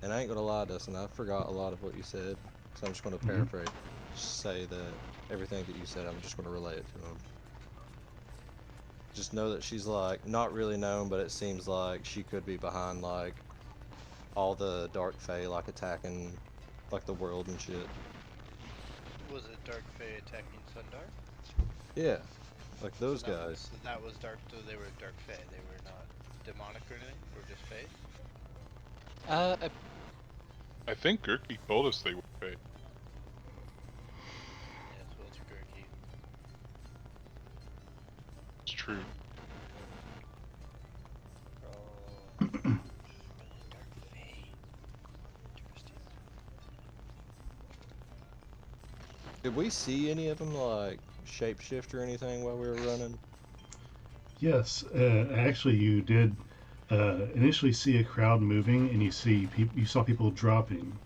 Speaker 5: And I ain't gonna lie, Dustin, I forgot a lot of what you said. So I'm just gonna paraphrase, just say that everything that you said, I'm just gonna relay it to him. Just know that she's like not really known, but it seems like she could be behind like all the dark fae like attacking like the world and shit.
Speaker 1: Was it Dark Fae attacking Sundark?
Speaker 5: Yeah, like those
Speaker 1: So that
Speaker 5: guys.
Speaker 1: Was, that was Dark. So they were Dark Fae. They were not demonic or anything. They were just Fae.
Speaker 7: I think Gurky told us they were fake.
Speaker 1: Yeah, as well as Gurky.
Speaker 7: It's true.
Speaker 1: Oh, Dark Fae. Interesting.
Speaker 5: Did we see any of them like shapeshift or anything while we were running?
Speaker 6: Yes, actually, you did initially see a crowd moving, and you saw people dropping,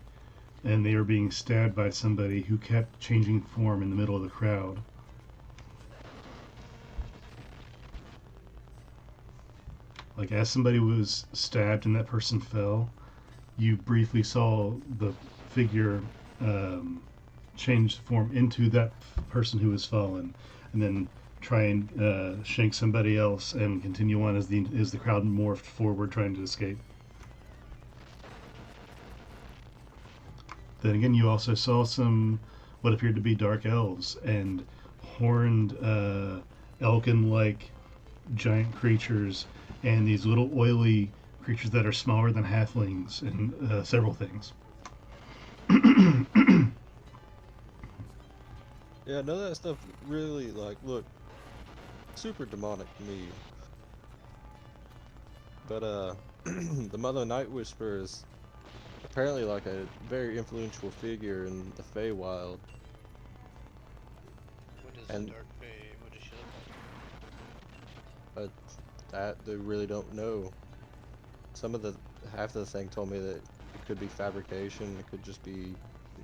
Speaker 6: and they were being stabbed by somebody who kept changing form in the middle of the crowd. Like as somebody was stabbed and that person fell, you briefly saw the figure change form into that person who was fallen, and then try and shank somebody else and continue on as the crowd morphed forward trying to escape. Then again, you also saw some what appeared to be dark elves and horned elkin-like giant creatures and these little oily creatures that are smaller than halflings and several things.
Speaker 5: Yeah, none of that stuff really like look super demonic to me. But the Mother Night Whisperer is apparently like a very influential figure in the Feywild.
Speaker 1: What is
Speaker 5: And-
Speaker 1: the Dark Fae? What does she look like?
Speaker 5: That they really don't know. Half of the thing told me that it could be fabrication, it could just be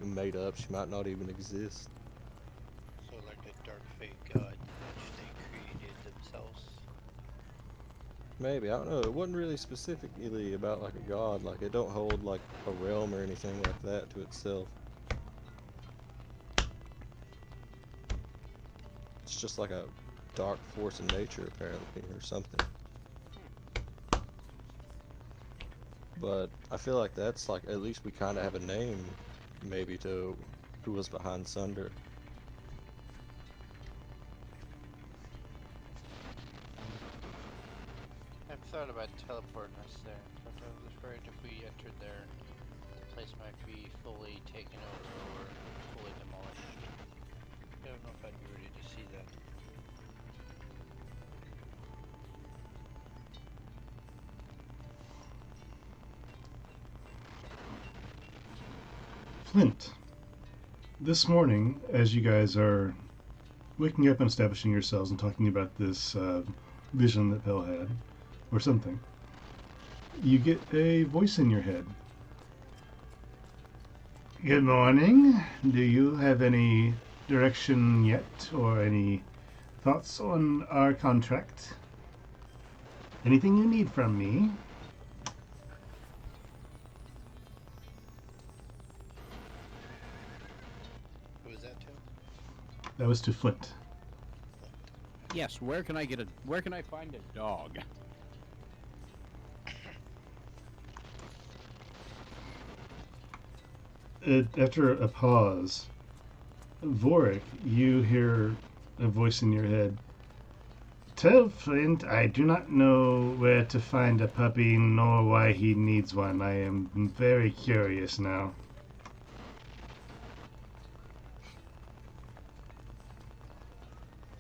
Speaker 5: made up, she might not even exist.
Speaker 1: So like a Dark Fae god which they created themselves.
Speaker 5: Maybe, I don't know, it wasn't really specifically about like a god, like it don't hold like a realm or anything like that to itself. It's just like a dark force in nature apparently, or something. But I feel like that's like, at least we kind of have a name, maybe, to who was behind Sunder.
Speaker 1: I've thought about teleporting us there, but I was afraid if we entered there, the place might be fully taken over or fully demolished. I don't know if I'd be ready to see that.
Speaker 6: Flint, this morning, as you guys are waking up and establishing yourselves and talking about this vision that Pell had, or something, you get a voice in your head. Good morning. Do you have any direction yet, or any thoughts on our contract? Anything you need from me?
Speaker 1: Who was that to?
Speaker 6: That was to Flint.
Speaker 2: Yes, where can I find a dog?
Speaker 6: After a pause, Vorik, you hear a voice in your head. Tell Flint I do not know where to find a puppy nor why he needs one. I am very curious now.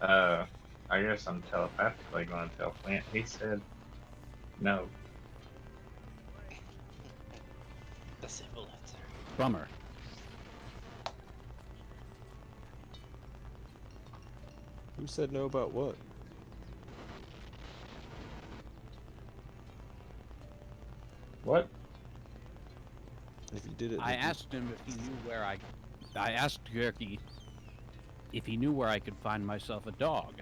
Speaker 3: I guess I'm telepathically going to tell Flint. He said no.
Speaker 1: The simple answer.
Speaker 2: Bummer.
Speaker 5: Who said no about what?
Speaker 3: What?
Speaker 5: If you did it,
Speaker 2: I
Speaker 5: did you-
Speaker 2: asked him if he knew where I asked Gerke if he knew where I could find myself a dog.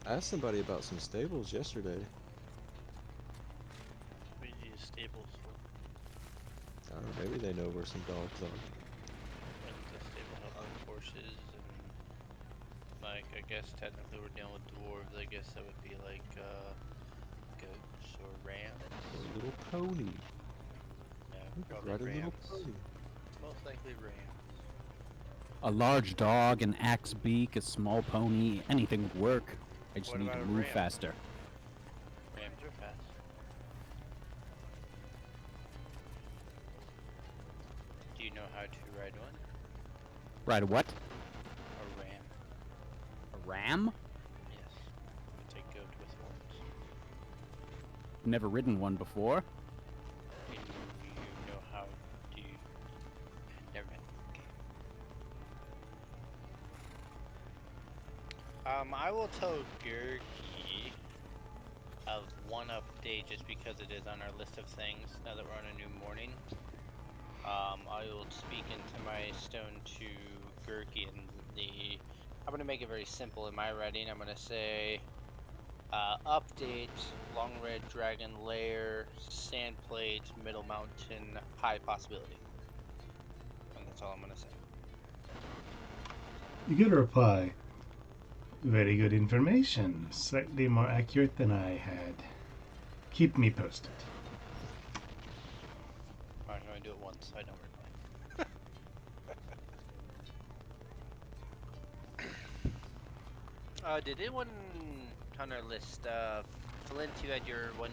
Speaker 5: I asked somebody about some stables yesterday.
Speaker 1: We use stables for.
Speaker 5: I don't know, maybe they know where some dogs are.
Speaker 1: And the stable have like horses and like I guess technically we're dealing with dwarves. I guess that would be like goats or rams.
Speaker 5: Or a little pony.
Speaker 1: Yeah,
Speaker 5: We could
Speaker 1: probably
Speaker 5: ride a little
Speaker 1: rams.
Speaker 5: pony.
Speaker 1: Most likely rams.
Speaker 2: A large dog, an axe beak, a small pony, anything would work. I just
Speaker 1: What
Speaker 2: need to
Speaker 1: about a
Speaker 2: move
Speaker 1: ram?
Speaker 2: faster.
Speaker 1: Rams are fast. Do you know how to ride one?
Speaker 2: Ride a what?
Speaker 1: A ram.
Speaker 2: A ram?
Speaker 1: Yes. It's a goat with horns.
Speaker 2: Never ridden one before.
Speaker 1: And you know how to. Never mind. Okay. I will tell Gurki of one update just because it is on our list of things now that we're on a new morning. I will speak into my stone to Gurki and I'm going to make it very simple in my writing. I'm going to say update Long Red Dragon Lair, Sand Plate, Middle Mountain, High Possibility. And that's all I'm going to say.
Speaker 6: You get a reply. Very good information. Slightly more accurate than I had. Keep me posted.
Speaker 1: I'm going to do it once so I don't reply. Did anyone on our list, Flint, you had your one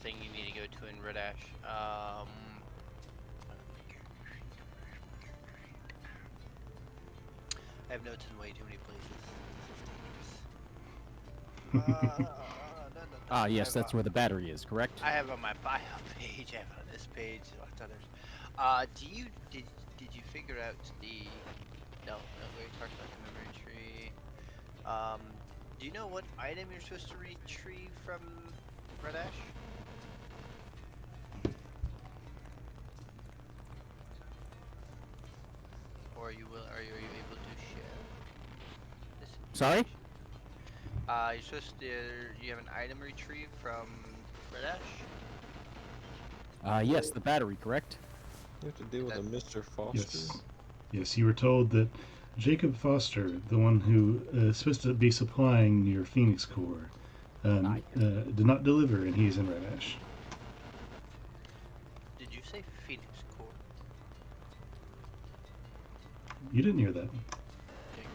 Speaker 1: thing you need to go to in Red Ash. I have notes in way too many places.
Speaker 2: Ah, yes, that's where the battery is, correct?
Speaker 1: I have on my bio page. I have on this page. Lots of others. Did you figure out the? No, we talked about the memory tree. Do you know what item you're supposed to retrieve from Red Ash? Or are you able to share this
Speaker 2: Sorry?
Speaker 1: You're supposed to. You have an item retrieve from Red Ash.
Speaker 2: Yes, the battery, correct?
Speaker 5: You have to deal with a Mr. Foster.
Speaker 6: Yes. Yes, you were told that Jacob Foster, the one who is supposed to be supplying your Phoenix Core, did not deliver, and he's in Red Ash.
Speaker 1: Did you say Phoenix Core?
Speaker 6: You didn't hear that.
Speaker 1: Okay,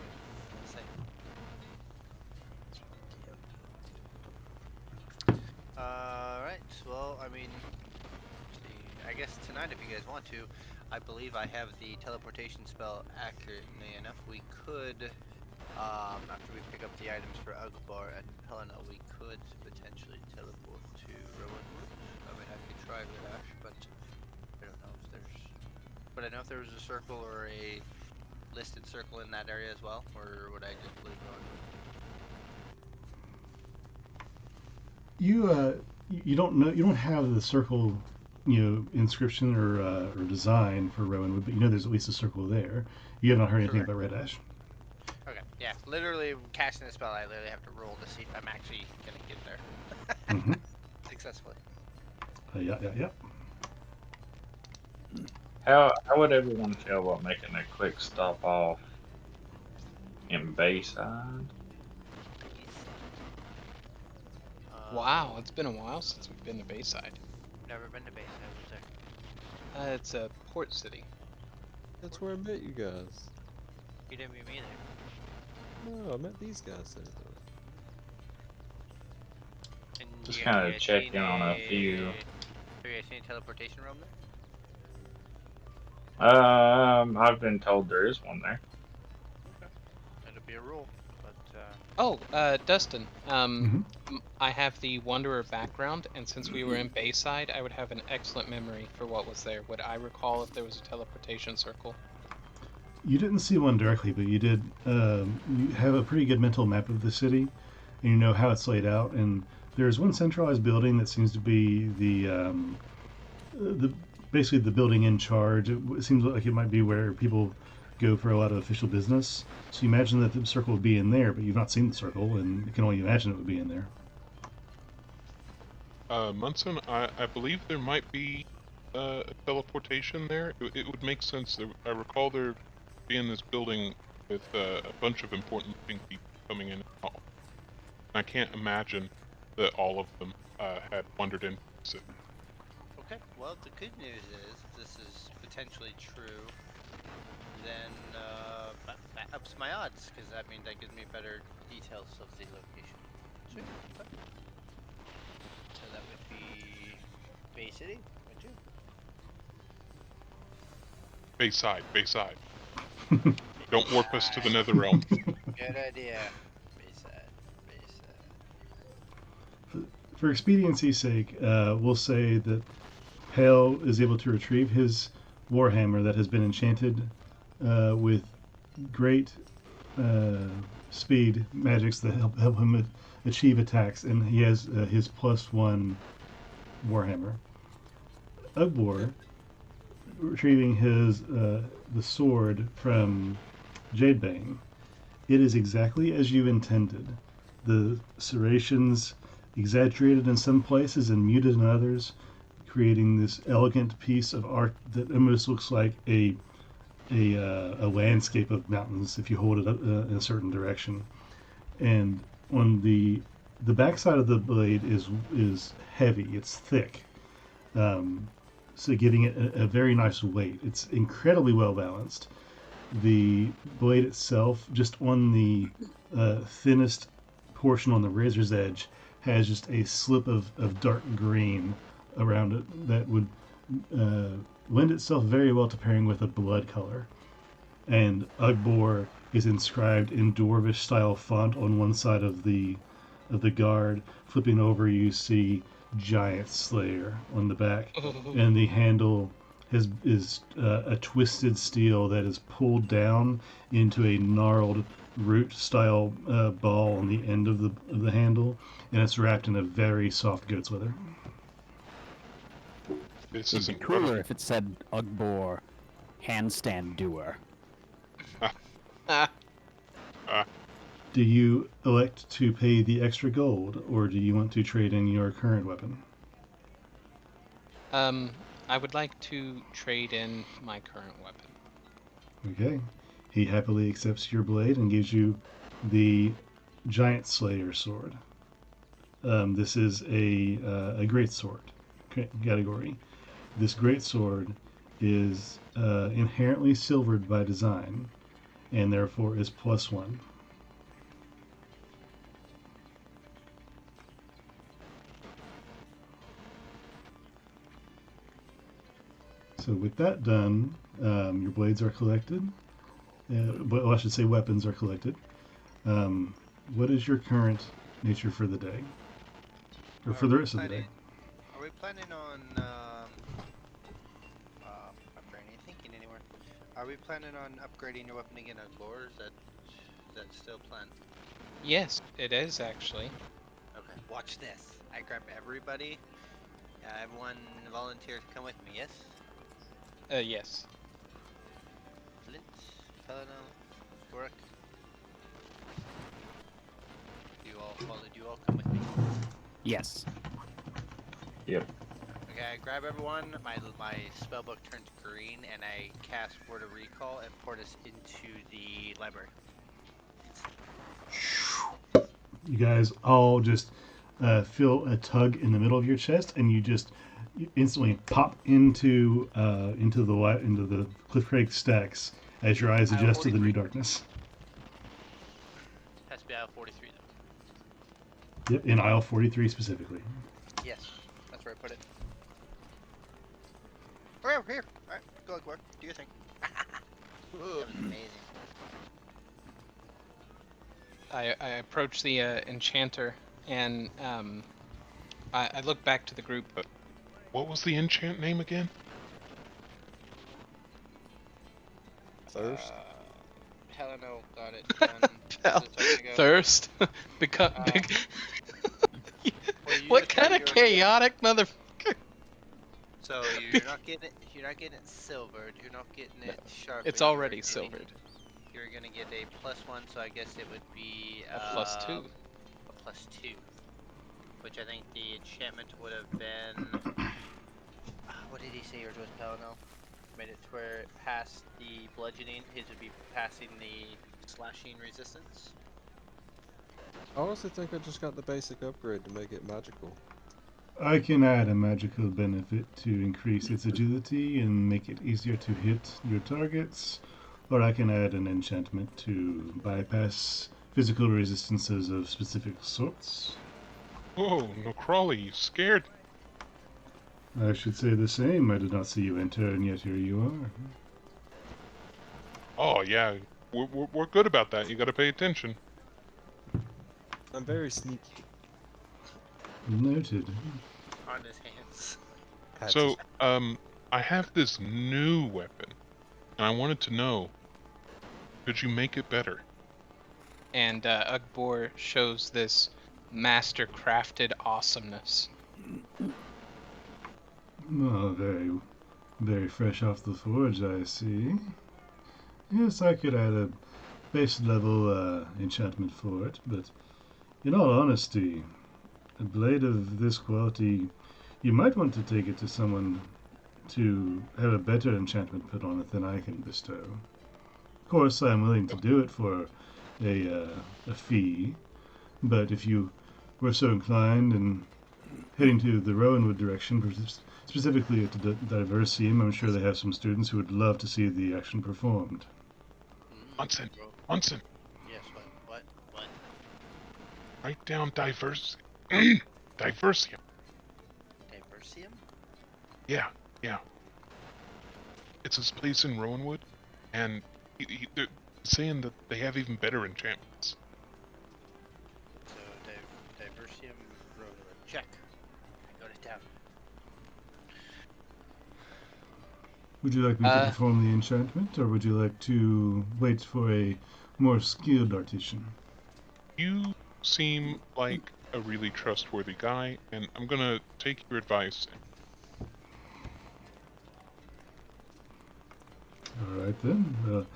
Speaker 1: good. Alright, well, I mean, I guess tonight, if you guys want to, I believe I have the teleportation spell accurately enough. We could, after we pick up the items for Ugbar and Helena, we could potentially teleport to Rowanwood. I mean, I could try Red Ash, but I don't know if there's... But I know if there was a circle or a listed circle in that area as well, or would I just leave Rowanwood?
Speaker 6: You don't know. You don't have the circle, inscription or design for Rowanwood, but you know there's at least a circle there. You have not heard anything about Red Ash.
Speaker 1: Okay, yeah, literally casting the spell, I literally have to roll to see if I'm actually gonna get there successfully.
Speaker 6: Yeah.
Speaker 3: How would everyone feel about making a quick stop off in Bayside?
Speaker 4: Wow, it's been a while since we've been to Bayside.
Speaker 1: Never been to Bayside, was there?
Speaker 4: It's a port city.
Speaker 5: That's where I met you guys.
Speaker 1: You didn't meet me there.
Speaker 5: No, I met these guys there.
Speaker 1: And
Speaker 3: Just
Speaker 1: you
Speaker 3: kinda
Speaker 1: guys
Speaker 3: check
Speaker 1: seen
Speaker 3: in on a few.
Speaker 1: Have you guys seen a teleportation room there?
Speaker 3: I've been told there is one there.
Speaker 1: Okay. It'll be a rule, but
Speaker 4: Oh, Dustin.
Speaker 6: Mhm.
Speaker 4: I have the Wanderer background, and since we were in Bayside, I would have an excellent memory for what was there. Would I recall if there was a teleportation circle?
Speaker 6: You didn't see one directly, but you did. You have a pretty good mental map of the city, and you know how it's laid out. And there's one centralized building that seems to be the basically the building in charge. It seems like it might be where people go for a lot of official business. So you imagine that the circle would be in there, but you've not seen the circle, and you can only imagine it would be in there.
Speaker 7: Munson, I believe there might be a teleportation there. It would make sense. I recall there being this building with a bunch of important looking people coming in and out. I can't imagine that all of them had wandered into the city.
Speaker 1: Okay, well, the good news is this is potentially true. Then that ups my odds, because that means that gives me better details of the location. Sweet. Okay. So that would be Bay City, would you?
Speaker 7: Bayside. Don't warp us to the nether realm.
Speaker 1: Good idea. Bayside.
Speaker 6: For expediency's sake, we'll say that Hale is able to retrieve his warhammer that has been enchanted with great speed magics that help him achieve attacks, and he has his +1 warhammer. Ugbor retrieving his the sword from Jadebane. It is exactly as you intended. The serrations exaggerated in some places and muted in others, creating this elegant piece of art that almost looks like a landscape of mountains if you hold it up, in a certain direction. And on the backside of the blade is heavy. It's thick, so giving it a very nice weight. It's incredibly well balanced. The blade itself, just on the thinnest portion on the razor's edge, has just a slip of dark green around it that would lend itself very well to pairing with a blood color. And Ugbor is inscribed in Dwarvish style font on one side of the guard. Flipping over, you see Giant Slayer on the back, and the handle is a twisted steel that is pulled down into a gnarled root style ball on the end of the handle, and it's wrapped in a very soft goat's leather.
Speaker 7: This
Speaker 2: It'd
Speaker 7: is
Speaker 2: be
Speaker 7: incredible.
Speaker 2: cooler if it said Ugbor handstand doer.
Speaker 6: Do you elect to pay the extra gold, or do you want to trade in your current weapon?
Speaker 4: I would like to trade in my current weapon.
Speaker 6: Okay. He happily accepts your blade and gives you the Giant Slayer sword. This is a great sword category. This great sword is inherently silvered by design, and therefore is +1. So with that done, your blades are collected. Well, I should say weapons are collected. What is your current nature for the day? Or for the rest of the day?
Speaker 1: Are we planning on upgrading? Thinking anywhere? Are we planning on upgrading your weapon again, Ugbor? Is that still planned?
Speaker 4: Yes, it is actually.
Speaker 1: Okay. Watch this. I grab everybody. Everyone volunteer to come with me. Yes.
Speaker 4: Yes.
Speaker 1: Flint, Helena, Warwick. Do you all come with me?
Speaker 2: Yes.
Speaker 8: Yep.
Speaker 1: Okay, I grab everyone. My spellbook turns green, and I cast Word of Recall and port us into the library.
Speaker 6: You guys all just feel a tug in the middle of your chest, and you instantly pop into the Cliffcrag stacks as your eyes adjust to the new darkness.
Speaker 1: Has to be aisle 43 though.
Speaker 6: Yep, in aisle 43 specifically.
Speaker 1: Yes, that's where I put it. Okay, we're here. All right, go Ugbor. Do your thing. That was amazing.
Speaker 4: I approach the enchanter and I look back to the group.
Speaker 7: What was the enchant name again?
Speaker 5: Thirst?
Speaker 1: Helena got it.
Speaker 4: Thirst? Become big. What kind of chaotic motherfucker?
Speaker 1: So you're not getting it silvered. You're not getting
Speaker 4: No,
Speaker 1: it sharpened.
Speaker 4: it's
Speaker 1: you are
Speaker 4: already
Speaker 1: getting-
Speaker 4: silvered.
Speaker 1: You're gonna get a +1, so I guess it would be
Speaker 4: A +2.
Speaker 1: a +2, which I think the enchantment would have been. What did he say yours was, Pelno? Made it to where it passed the bludgeoning. His would be passing the slashing resistance.
Speaker 5: I honestly think I just got the basic upgrade to make it magical.
Speaker 6: I can add a magical benefit to increase its agility and make it easier to hit your targets, or I can add an enchantment to bypass physical resistances of specific sorts.
Speaker 7: Whoa, no Crawley, you scared?
Speaker 6: I should say the same. I did not see you enter, and yet here you are.
Speaker 7: Oh yeah, we're good about that. You got to pay attention.
Speaker 5: I'm very sneaky.
Speaker 6: Noted.
Speaker 1: On his hands.
Speaker 5: Had
Speaker 7: So,
Speaker 5: to-
Speaker 7: I have this new weapon, and I wanted to know, could you make it better?
Speaker 4: And Ugbor shows this master crafted awesomeness.
Speaker 6: Oh, very, very fresh off the forge, I see. Yes, I could add a base level enchantment for it, but in all honesty, a blade of this quality, you might want to take it to someone to have a better enchantment put on it than I can bestow. Of course, I am willing to do it for a fee, but if you were so inclined and heading to the Rowanwood direction, specifically at the Diverseum, I'm sure they have some students who would love to see the action performed.
Speaker 7: Munson, Munson,
Speaker 1: Yes. What?
Speaker 7: write down Diversium.
Speaker 1: Diversium?
Speaker 7: Yeah. It's this place in Rowanwood, and they're saying that they have even better enchantments.
Speaker 1: So Diversium Road. Check. I got it down.
Speaker 6: Would you like me to perform the enchantment, or would you like to wait for a more skilled artisan?
Speaker 7: You seem like a really trustworthy guy, and I'm gonna take your advice.
Speaker 6: All right then.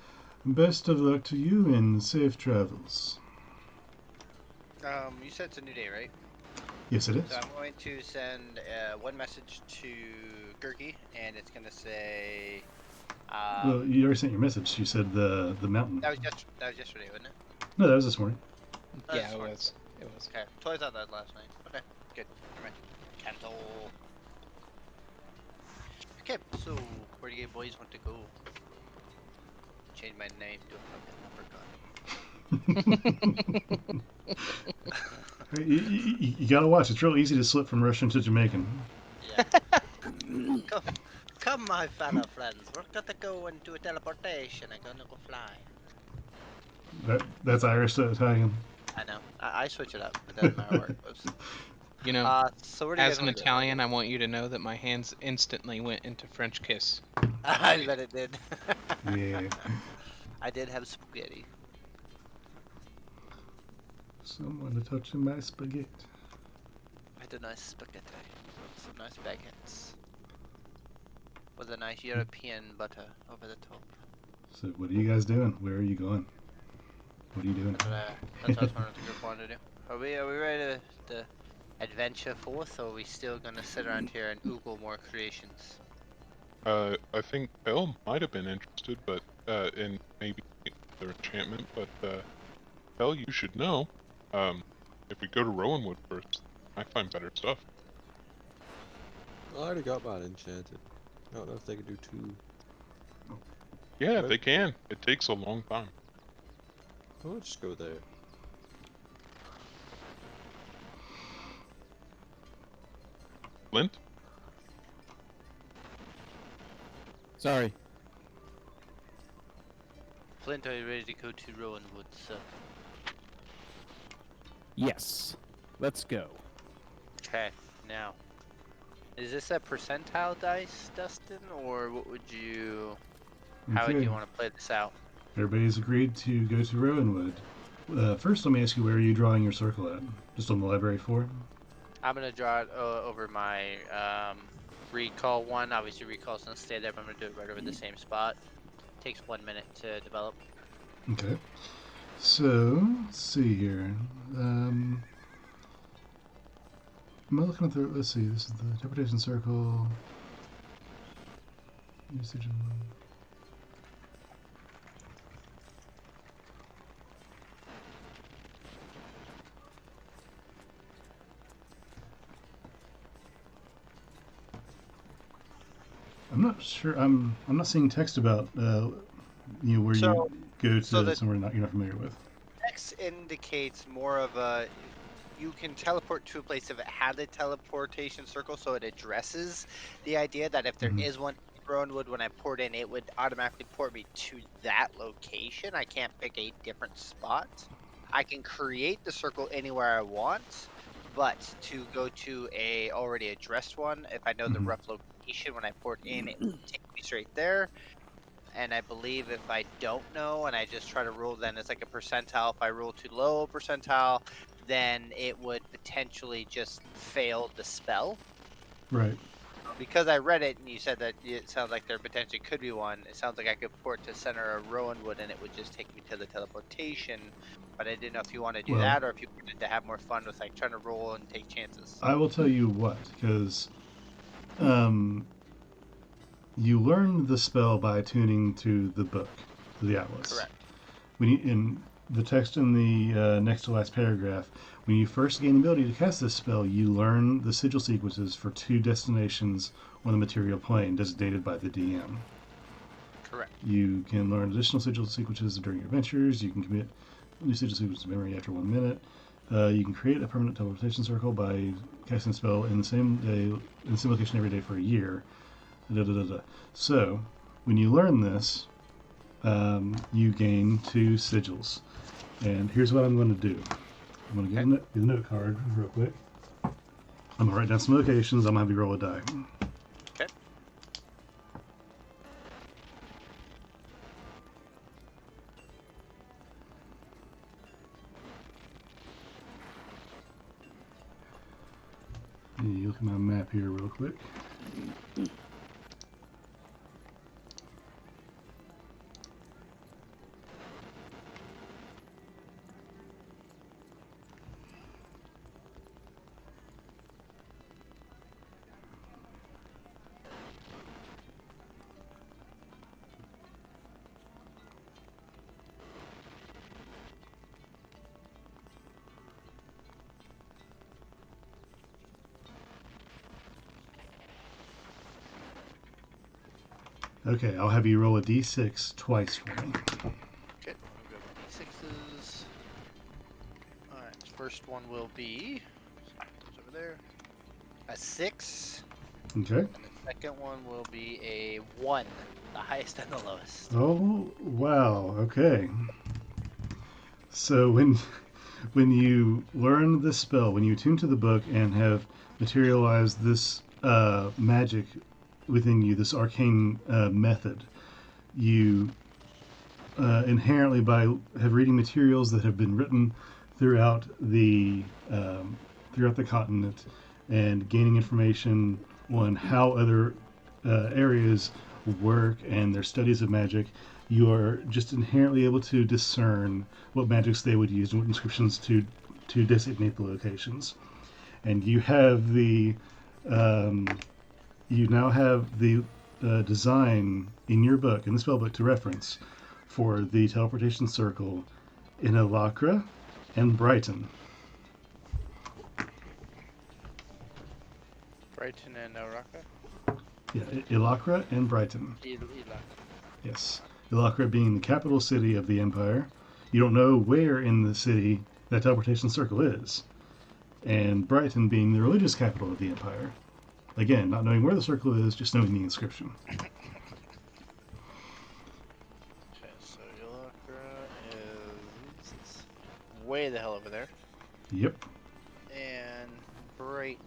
Speaker 6: Best of luck to you and safe travels.
Speaker 1: You said it's a new day, right?
Speaker 6: Yes, it is.
Speaker 1: So I'm going to send one message to Gurgi, and it's gonna say.
Speaker 6: Well, you already sent your message. You said the mountain.
Speaker 1: That was yesterday, wasn't it?
Speaker 6: No, that was this morning.
Speaker 1: Oh,
Speaker 4: Yeah,
Speaker 1: that's
Speaker 4: it
Speaker 1: fine.
Speaker 4: was. It was.
Speaker 1: Okay, totally thought that last night. Okay, good. Alright. Cancel. Okay, so where do you boys want to go? Change my name to a fucking leprechaun.
Speaker 6: You gotta watch. It's real easy to slip from Russian to Jamaican.
Speaker 1: Yeah. Come, my fellow friends. We're gonna go into a teleportation. I'm gonna go fly.
Speaker 6: That's Irish to Italian.
Speaker 1: I know. I switch it up. It doesn't matter where it goes.
Speaker 4: You know,
Speaker 1: So where do you
Speaker 4: as
Speaker 1: guys
Speaker 4: an
Speaker 1: wanna go?
Speaker 4: Italian, I want you to know that my hands instantly went into French kiss.
Speaker 1: I bet it did.
Speaker 6: Yeah.
Speaker 1: I did have spaghetti.
Speaker 6: Someone to touch my spaghetti.
Speaker 1: I had a nice spaghetti. Some nice baguettes. With a nice European butter over the top.
Speaker 6: So what are you guys doing? Where are you going? What are you doing?
Speaker 1: That's what I was wondering if the group wanted to do. Are we ready to adventure forth, or are we still gonna sit around here and oogle more creations?
Speaker 7: I think Bell might have been interested, but in maybe their enchantment. But Bell, you should know. If we go to Rowanwood first, I find better stuff.
Speaker 5: I already got mine enchanted. I don't know if they could do two.
Speaker 7: Yeah,
Speaker 5: Right.
Speaker 7: they can. It takes a long time.
Speaker 5: I'll just go there.
Speaker 7: Flint?
Speaker 2: Sorry.
Speaker 1: Flint, are you ready to go to Rowanwood, sir?
Speaker 2: Yes. Let's go.
Speaker 1: Okay, now. Is this a percentile dice, Dustin, or what would you... How would
Speaker 6: Okay.
Speaker 1: you want to play this out?
Speaker 6: Everybody's agreed to go to Rowanwood. First, let me ask you, where are you drawing your circle at? Just on the library floor?
Speaker 1: I'm gonna draw it over my recall one. Obviously, recall's gonna stay there, but I'm gonna do it right over the same spot. Takes 1 minute to develop.
Speaker 6: Okay. So, let's see here. Am I looking at the? Let's see. This is the interpretation circle. Usage. I'm not sure. I'm not seeing text about where
Speaker 1: So-
Speaker 6: you go to
Speaker 1: so the-
Speaker 6: somewhere you're not familiar with.
Speaker 1: X indicates more of a. You can teleport to a place if it had a teleportation circle, so it addresses the idea that if there
Speaker 6: Mhm.
Speaker 1: is one in Rowanwood, when I port in, it would automatically port me to that location. I can't pick a different spot. I can create the circle anywhere I want, but to go to a already addressed one, if I know the
Speaker 6: Mhm.
Speaker 1: rough location when I port in, it will take me straight there. And I believe if I don't know and I just try to roll, then it's like a percentile. If I roll too low a percentile, then it would potentially just fail the spell.
Speaker 6: Right.
Speaker 1: Because I read it and you said that it sounds like there potentially could be one, it sounds like I could port to center of Rowanwood and it would just take me to the teleportation. But I didn't know if you want to do
Speaker 6: Well-
Speaker 1: that or if you wanted to have more fun with like trying to roll and take chances.
Speaker 6: I will tell you what, because you learn the spell by tuning to the book, to the Atlas.
Speaker 1: Correct.
Speaker 6: When you, in the text in the next to last paragraph, when you first gain the ability to cast this spell, you learn the sigil sequences for 2 destinations on the material plane designated by the DM.
Speaker 1: Correct.
Speaker 6: You can learn additional sigil sequences during your adventures. You can commit new sigil sequences to memory after 1 minute. You can create a permanent teleportation circle by casting a spell in the same day, in the same location every day for a year. Da, da, da, da. So, when you learn this, you gain 2 sigils. And here's what I'm going to do. I'm going to get a note card real quick. I'm going to write down some locations. I'm going to have you roll a die.
Speaker 1: Okay.
Speaker 6: You look at my map here real quick. Okay, I'll have you roll a d6 twice for me.
Speaker 1: Okay. We'll go with D6s. Alright, first one will be it's over there. A 6.
Speaker 6: Okay.
Speaker 1: And the second one will be a 1, the highest and the lowest.
Speaker 6: Oh, wow. Okay. So when you learn this spell, when you attune to the book and have materialized this magic within you, this arcane method, you inherently, by have reading materials that have been written throughout the continent and gaining information on how other areas work and their studies of magic, you are just inherently able to discern what magics they would use and what inscriptions to designate the locations. And you have the you now have the design in your book, in the spellbook, to reference for the teleportation circle in Elacra and Brighton.
Speaker 1: Brighton and Oraka?
Speaker 6: Yeah, Elacra and Brighton. Yes. Elacra being the capital city of the Empire. You don't know where in the city that teleportation circle is. And Brighton being the religious capital of the Empire. Again, not knowing where the circle is, just knowing the inscription.
Speaker 1: Okay, so Oraka is way the hell over there.
Speaker 6: Yep.
Speaker 1: And Brighton.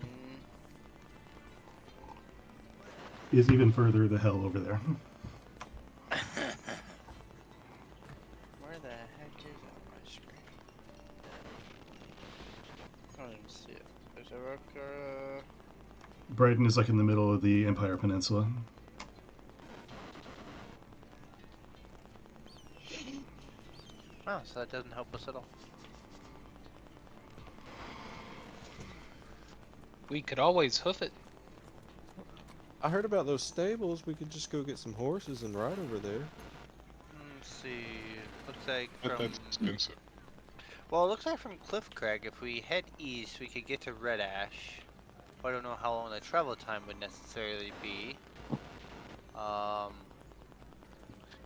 Speaker 6: Is even further the hell over there.
Speaker 1: Where the heck is it on my screen? I don't even see it. There's Oraka.
Speaker 6: Brighton is like in the middle of the Empire Peninsula.
Speaker 1: Oh, so that doesn't help us at all.
Speaker 4: We could always hoof it.
Speaker 5: I heard about those stables. We could just go get some horses and ride over there.
Speaker 1: Let's see. Looks like
Speaker 7: But
Speaker 1: from...
Speaker 7: that's expensive.
Speaker 1: Well, it looks like from Cliff Crag, if we head east, we could get to Red Ash. I don't know how long the travel time would necessarily be.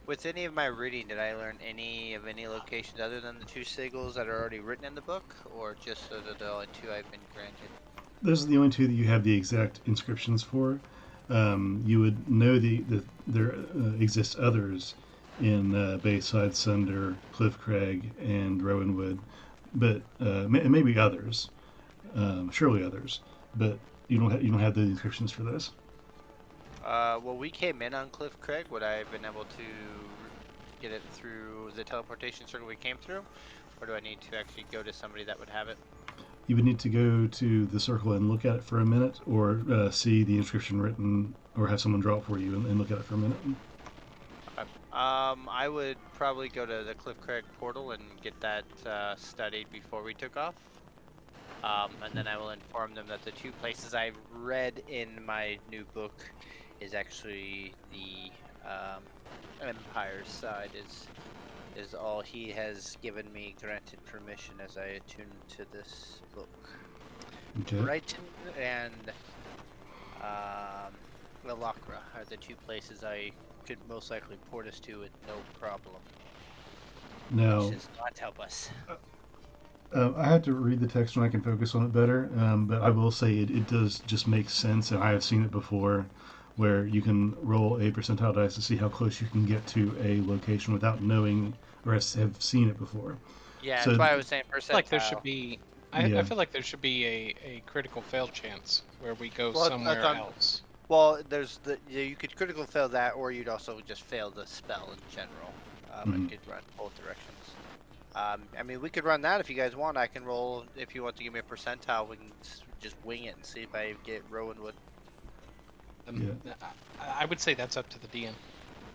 Speaker 1: With any of my reading, did I learn any locations other than the 2 sigils that are already written in the book, or just the only 2 I've been granted?
Speaker 6: Those are the only 2 that you have the exact inscriptions for. You would know that there exist others in Bayside, Sunder, Cliff Crag, and Rowanwood, but maybe others, surely others, but you don't have the inscriptions for this.
Speaker 1: Well, we came in on Cliff Crag. Would I have been able to get it through the teleportation circle we came through, or do I need to actually go to somebody that would have it?
Speaker 6: You would need to go to the circle and look at it for a minute, or see the inscription written, or have someone draw it for you and look at it for a minute.
Speaker 1: Okay. I would probably go to the Cliff Crag portal and get that studied before we took off. And then I will inform them that the 2 places I've read in my new book is actually the Empire's side is all he has given me granted permission as I attune to this book.
Speaker 6: Okay.
Speaker 1: Brighton and Valakra are the 2 places I could most likely port us to with no problem.
Speaker 6: Now,
Speaker 1: Which does not help us.
Speaker 6: I have to read the text when I can focus on it better, but I will say it does just make sense, and I have seen it before, where you can roll a percentile dice to see how close you can get to a location without knowing or have seen it before.
Speaker 1: Yeah,
Speaker 6: So-
Speaker 1: that's why I was saying percentile.
Speaker 4: Like there should be.
Speaker 6: Yeah.
Speaker 4: I feel like there should be a critical fail chance where we go
Speaker 1: Well,
Speaker 4: somewhere
Speaker 1: that's on-
Speaker 4: else.
Speaker 1: Well, there's you could critical fail that, or you'd also just fail the spell in general.
Speaker 6: Mhm.
Speaker 1: It could run both directions. I mean, we could run that if you guys want. I can roll if you want to give me a percentile. We can just wing it and see if I get Rowanwood.
Speaker 4: I would say that's up to the DM.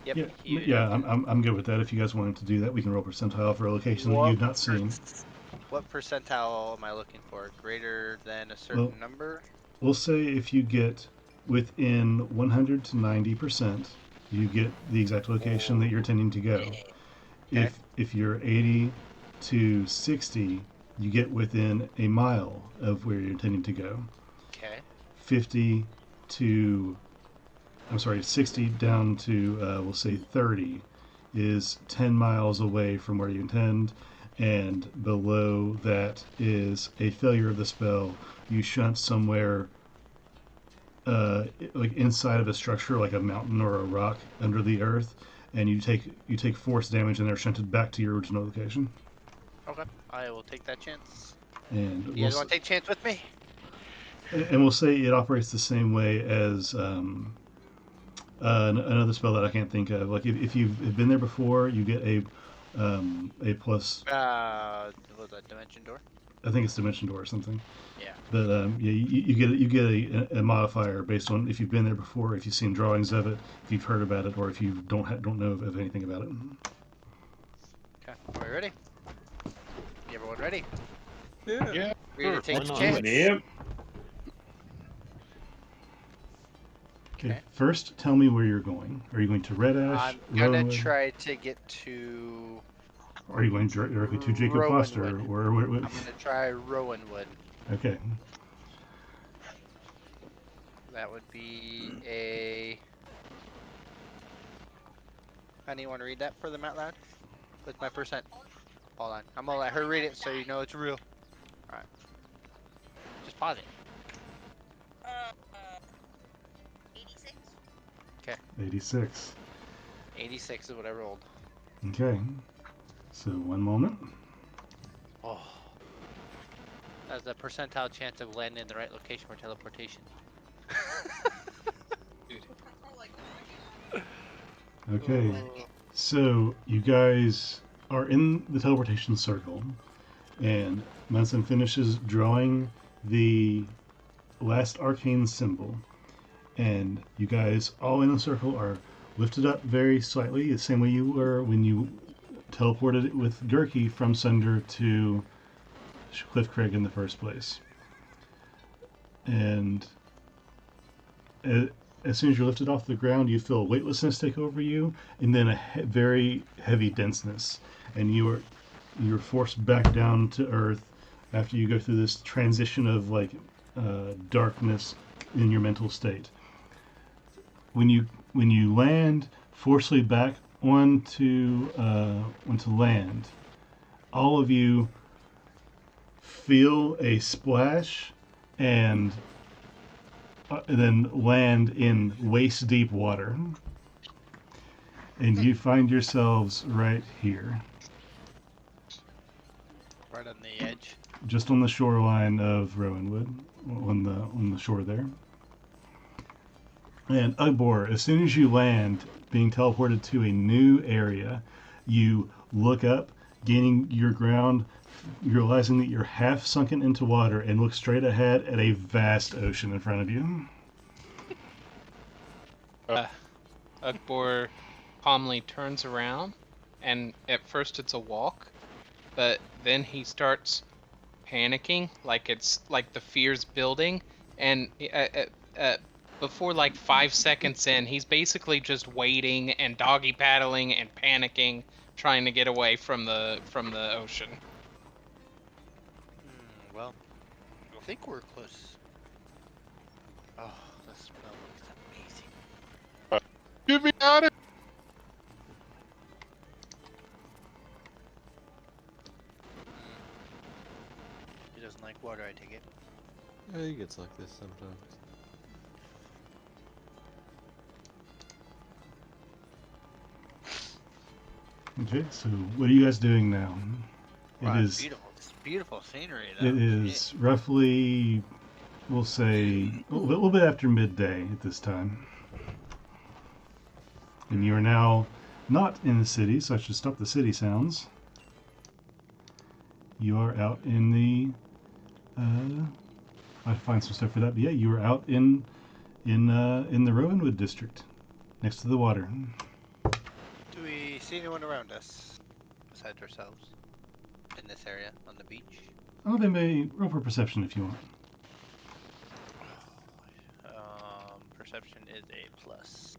Speaker 1: Yep.
Speaker 6: Yeah, I'm good with that. If you guys wanted to do that, we can roll percentile for a location that
Speaker 1: What
Speaker 6: you've not seen.
Speaker 1: What percentile am I looking for? Greater than a certain number?
Speaker 6: We'll say if you get within 100 to 90%, you get the exact location that you're intending to go.
Speaker 1: Okay.
Speaker 6: If you're 80 to 60, you get within a mile of where you're intending to go.
Speaker 1: Okay.
Speaker 6: 60 down to, we'll say 30, is 10 miles away from where you intend, and below that is a failure of the spell. You shunt somewhere like inside of a structure, like a mountain or a rock under the earth, and you take force damage, and they're shunted back to your original location.
Speaker 1: Okay. I will take that chance.
Speaker 6: And
Speaker 1: You guys want to take a chance with me?
Speaker 6: and we'll say it operates the same way as another spell that I can't think of. Like if you've been there before, you get a plus.
Speaker 1: What was that, Dimension Door?
Speaker 6: I think it's Dimension Door or something.
Speaker 1: Yeah.
Speaker 6: But yeah, you get a modifier based on if you've been there before, if you've seen drawings of it, if you've heard about it, or if you don't know of anything about it.
Speaker 1: Okay. Are we ready? Everyone ready?
Speaker 5: Yeah.
Speaker 7: Yeah.
Speaker 1: Ready to
Speaker 7: sure,
Speaker 1: take
Speaker 7: why
Speaker 1: the
Speaker 7: not?
Speaker 1: chance?
Speaker 8: Yep.
Speaker 6: Okay.
Speaker 1: Okay.
Speaker 6: First, tell me where you're going. Are you going to Red Ash?
Speaker 1: I'm gonna
Speaker 6: Rowanwood?
Speaker 1: try to get to.
Speaker 6: Are you going directly to Jacob Foster?
Speaker 1: Rowanwood.
Speaker 6: Or
Speaker 1: I'm gonna try Rowanwood.
Speaker 6: okay.
Speaker 1: That would be a. Honey, you want to read that for them out loud? What's my percent? Hold on. I'm gonna let her read it so you know it's real. Alright. Just pause it.
Speaker 9: 86.
Speaker 6: 86.
Speaker 1: 86 is what I rolled.
Speaker 6: Okay. So 1 moment.
Speaker 1: Oh. That's a percentile chance of landing in the right location for teleportation.
Speaker 6: Okay.
Speaker 1: Oh.
Speaker 6: So you guys are in the teleportation circle, and Munson finishes drawing the last arcane symbol, and you guys all in a circle are lifted up very slightly, the same way you were when you teleported with Gurky from Sunder to Cliff Craig in the first place. And as soon as you're lifted off the ground, you feel weightlessness take over you, and then a very heavy denseness, and you're forced back down to earth after you go through this transition of like darkness in your mental state. When you land forcefully back onto land, all of you feel a splash and then land in waist deep water, and you find yourselves right here,
Speaker 1: Right on the edge.
Speaker 6: just on the shoreline of Rowanwood, on the shore there. And Ugbor, as soon as you land, being teleported to a new area, you look up, gaining your ground, realizing that you're half sunken into water, and look straight ahead at a vast ocean in front of you.
Speaker 4: Ugbor calmly turns around, and at first it's a walk, but then he starts panicking, like it's like the fear's building, and before like 5 seconds in, he's basically just waiting and doggy paddling and panicking, trying to get away from the ocean.
Speaker 1: Well, I think we're close. Oh, the smell looks amazing.
Speaker 7: Get me out of
Speaker 1: He doesn't like water, I take it.
Speaker 5: Yeah, he gets like this sometimes.
Speaker 6: Okay, so what are you guys doing now?
Speaker 1: Wow,
Speaker 6: It
Speaker 1: it's
Speaker 6: is
Speaker 1: beautiful. It's beautiful scenery, though.
Speaker 6: it is roughly, we'll say, a little bit after midday at this time. And you are now not in the city, so I should stop the city sounds. You are out in the I have to find some stuff for that, but yeah, you are out in the Rowanwood district, next to the water.
Speaker 1: Do we see anyone around us besides ourselves in this area on the beach?
Speaker 6: Oh, they may roll for perception if you want.
Speaker 1: Perception is a plus.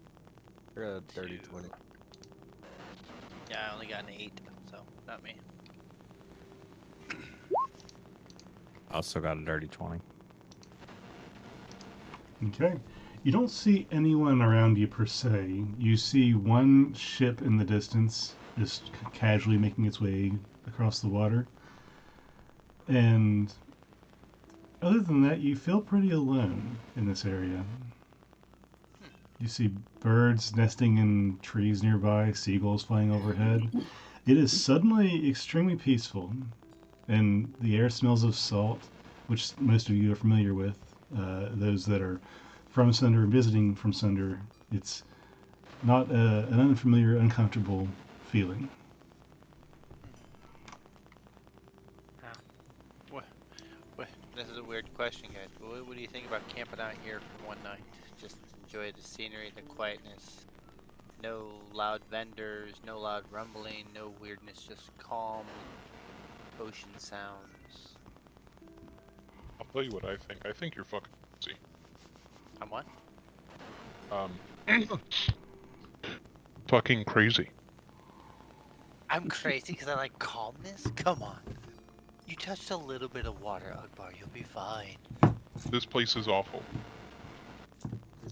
Speaker 5: I got a dirty 20.
Speaker 1: Yeah, I only got an 8, so not me.
Speaker 3: I also got a dirty 20.
Speaker 6: Okay. You don't see anyone around you per se. You see one ship in the distance, just casually making its way across the water. And other than that, you feel pretty alone in this area. You see birds nesting in trees nearby, seagulls flying overhead. It is suddenly extremely peaceful, and the air smells of salt, which most of you are familiar with. Those that are from Sunder and visiting from Sunder, it's not an unfamiliar, uncomfortable feeling.
Speaker 1: This is a weird question, guys. But what do you think about camping out here for one night? Just enjoy the scenery, the quietness. No loud vendors, no loud rumbling, no weirdness, just calm ocean sounds.
Speaker 7: I'll tell you what I think. I think you're fucking crazy.
Speaker 1: I'm what?
Speaker 7: Fucking crazy.
Speaker 1: I'm crazy because I like calmness? Come on. You touched a little bit of water, Akbar. You'll be fine.
Speaker 7: This place is awful.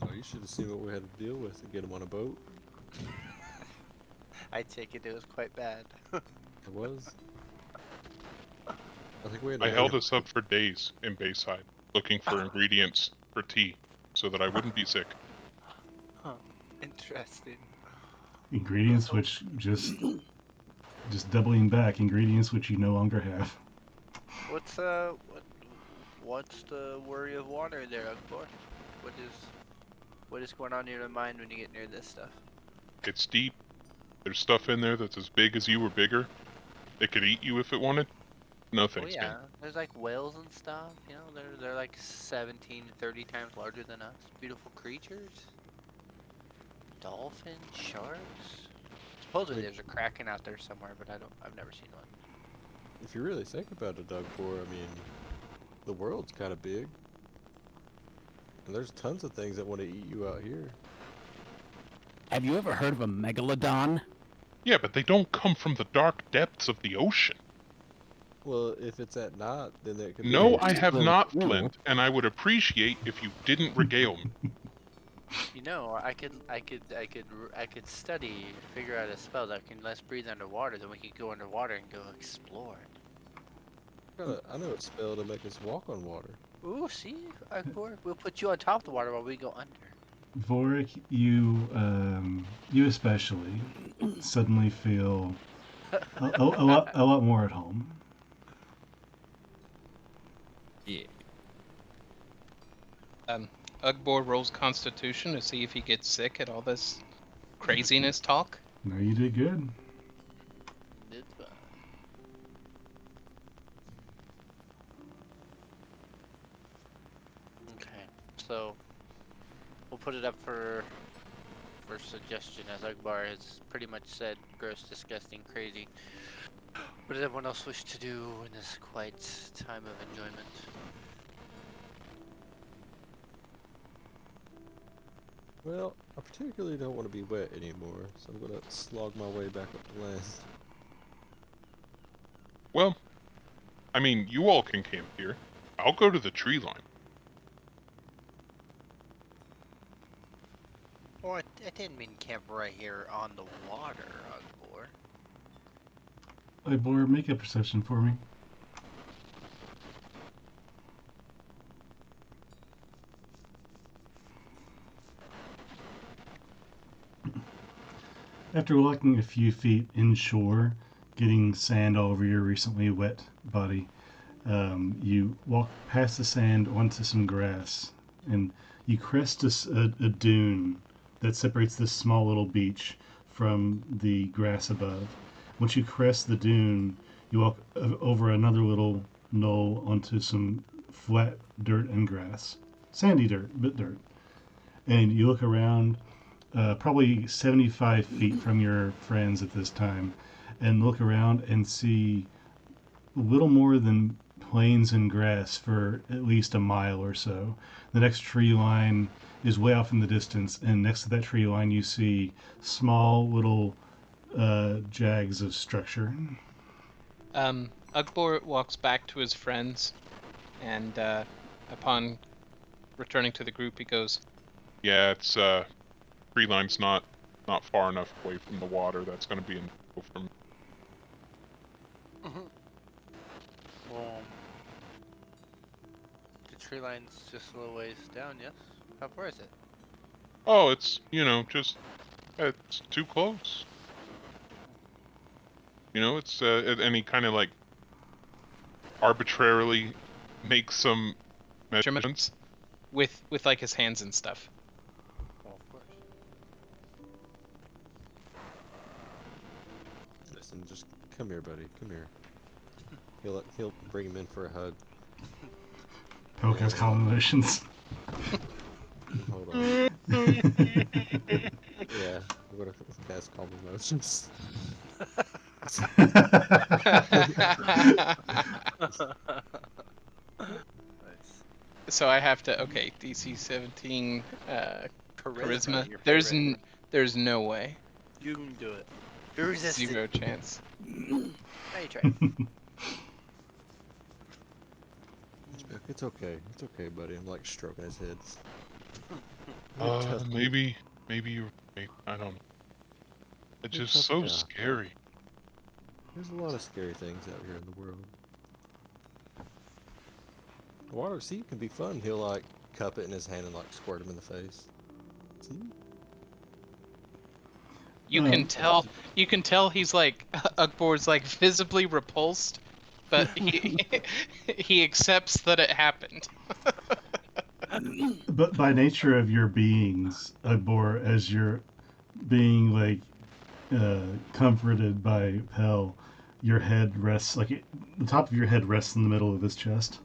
Speaker 5: Oh, you should have seen what we had to deal with to get him on a boat.
Speaker 1: I take it was quite bad.
Speaker 5: It was. I think we had to
Speaker 7: I held
Speaker 5: wait.
Speaker 7: us up for days in Bayside, looking for ingredients for tea, so that I wouldn't be sick.
Speaker 1: Huh. Interesting.
Speaker 6: Ingredients which just doubling back, ingredients which you no longer have.
Speaker 1: What's the worry of water there, Akbar? What is going on in your mind when you get near this stuff?
Speaker 7: It's deep. There's stuff in there that's as big as you or bigger. It could eat you if it wanted. No
Speaker 1: Oh
Speaker 7: thanks, man.
Speaker 1: yeah, there's like whales and stuff. You know, they're like 17 to 30 times larger than us. Beautiful creatures. Dolphins, sharks. Supposedly
Speaker 5: Like,
Speaker 1: there's a kraken out there somewhere, but I've never seen one.
Speaker 5: if you really think about it, Doug Boar, I mean, the world's kind of big. And there's tons of things that want to eat you out here.
Speaker 2: Have you ever heard of a megalodon?
Speaker 7: Yeah, but they don't come from the dark depths of the ocean.
Speaker 5: Well, if it's at night, then it could be.
Speaker 7: No,
Speaker 2: They
Speaker 7: I have
Speaker 2: swim
Speaker 7: not,
Speaker 2: cool.
Speaker 7: Flint, and I would appreciate if you didn't regale me.
Speaker 1: You know, I could study, figure out a spell that can let us breathe underwater. Then we could go underwater and go explore it.
Speaker 5: I know a spell to make us walk on water.
Speaker 1: Ooh, see, Akbar, we'll put you on top of the water while we go under.
Speaker 6: Vorik, you especially suddenly feel a lot more at home.
Speaker 3: Yeah.
Speaker 4: Ugbor rolls Constitution to see if he gets sick at all this craziness talk.
Speaker 6: No, you did good.
Speaker 1: It's fine. Okay, so we'll put it up for suggestion, as Akbar has pretty much said gross, disgusting, crazy. What does everyone else wish to do in this quiet time of enjoyment?
Speaker 5: Well, I particularly don't want to be wet anymore, so I'm gonna slog my way back up the land.
Speaker 7: Well, I mean, you all can camp here. I'll go to the tree line.
Speaker 1: Oh, I didn't mean camp right here on the water, Akbar.
Speaker 6: Ibor, make a perception for me. After walking a few feet inshore, getting sand all over your recently wet body, you walk past the sand onto some grass, and you crest a dune that separates this small little beach from the grass above. Once you crest the dune, you walk over another little knoll onto some flat dirt and grass. Sandy dirt, but dirt. And you look around, probably 75 feet from your friends at this time, and look around and see little more than plains and grass for at least a mile or so. The next tree line is way off in the distance, and next to that tree line you see small little jags of structure.
Speaker 4: Ugbor walks back to his friends, and upon returning to the group, he goes,
Speaker 7: Yeah, it's tree line's not far enough away from the water. That's going to be an go from.
Speaker 1: Well, the tree line's just a little ways down, yes? How far is it?
Speaker 7: Oh, it's just it's too close. It's and he kind of like arbitrarily makes some measurements.
Speaker 4: with like his hands and stuff.
Speaker 1: Oh, of course.
Speaker 5: Listen, just come here, buddy. Come here. He'll bring him in for a hug.
Speaker 6: Poke has calm emotions.
Speaker 5: Hold on. Yeah, I'm gonna cast calm emotions.
Speaker 1: Nice.
Speaker 4: So I have to DC 17 charisma.
Speaker 1: Your
Speaker 4: There's
Speaker 1: favorite.
Speaker 4: there's no way.
Speaker 1: You can do it. You're resistant.
Speaker 4: 0 chance.
Speaker 1: Now you try.
Speaker 5: It's okay. It's okay, buddy. I'm like stroking his head.
Speaker 7: Maybe you're right. I don't know. It's
Speaker 5: You're
Speaker 7: just
Speaker 5: tough
Speaker 7: so
Speaker 5: guy.
Speaker 7: scary.
Speaker 5: There's a lot of scary things out here in the world. Water sea can be fun. He'll like cup it in his hand and like squirt him in the face. See?
Speaker 4: You can tell he's like Ugbor's like visibly repulsed, but he accepts that it happened.
Speaker 6: But by nature of your beings, Ugbor, as you're being like comforted by Pel, your head rests the top of your head rests in the middle of his chest.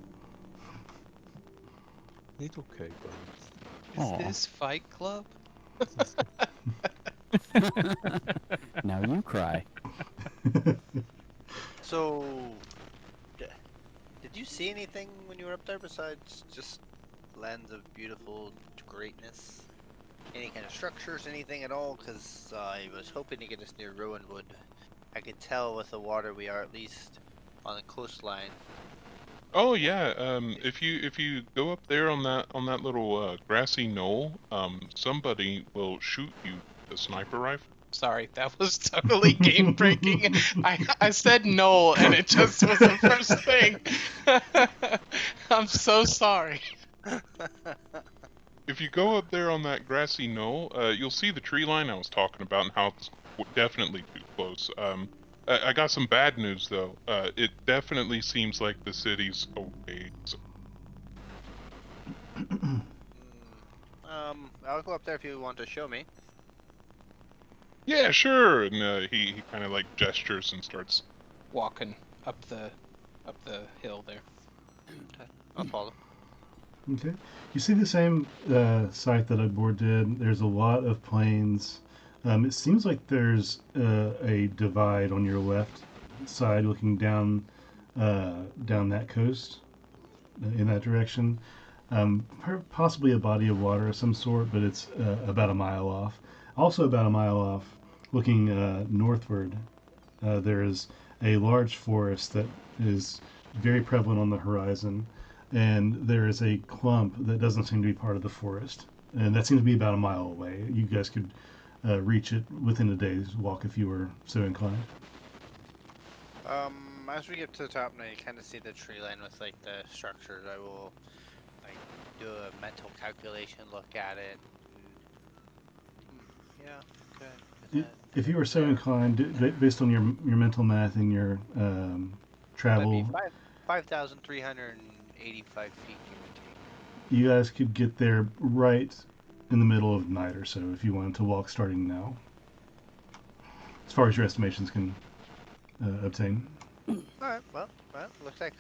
Speaker 5: It's okay,
Speaker 4: Is
Speaker 2: Aw.
Speaker 4: this Fight Club?
Speaker 2: Now you cry.
Speaker 1: So, d- did you see anything when you were up there besides just lands of beautiful greatness? Any kind of structures, anything at all? Because I was hoping to get us near Rowanwood. I could tell with the water we are at least on the coastline.
Speaker 7: Oh yeah. If you go up there on that little grassy knoll, somebody will shoot you with a sniper rifle.
Speaker 4: Sorry, that was totally game breaking. I said no, and it just was the first thing. I'm so sorry.
Speaker 7: If you go up there on that grassy knoll, you'll see the tree line I was talking about and how it's definitely too close. I got some bad news though. It definitely seems like the city's away.
Speaker 1: I'll go up there if you want to show me.
Speaker 7: Yeah, sure. And he kind of like gestures and starts.
Speaker 4: Walking up the hill there.
Speaker 1: Okay, I'll follow.
Speaker 6: Okay. You see the same site that Ugbor did. There's a lot of plains. It seems like there's a divide on your left side looking down that coast in that direction. Possibly a body of water of some sort, but it's about a mile off. Also about a mile off, looking northward, there is a large forest that is very prevalent on the horizon, and there is a clump that doesn't seem to be part of the forest, and that seems to be about a mile away. You guys could reach it within a day's walk if you were so inclined.
Speaker 1: As we get to the top and I kind of see the tree line with like the structures, I will like do a mental calculation, look at it. Yeah, okay.
Speaker 6: If you were so inclined, based on your mental math and your travel,
Speaker 1: That'd be 5,385 feet, give or take.
Speaker 6: you guys could get there right in the middle of the night or so if you wanted to walk starting now. As far as your estimations can obtain.
Speaker 1: All right. Well, looks like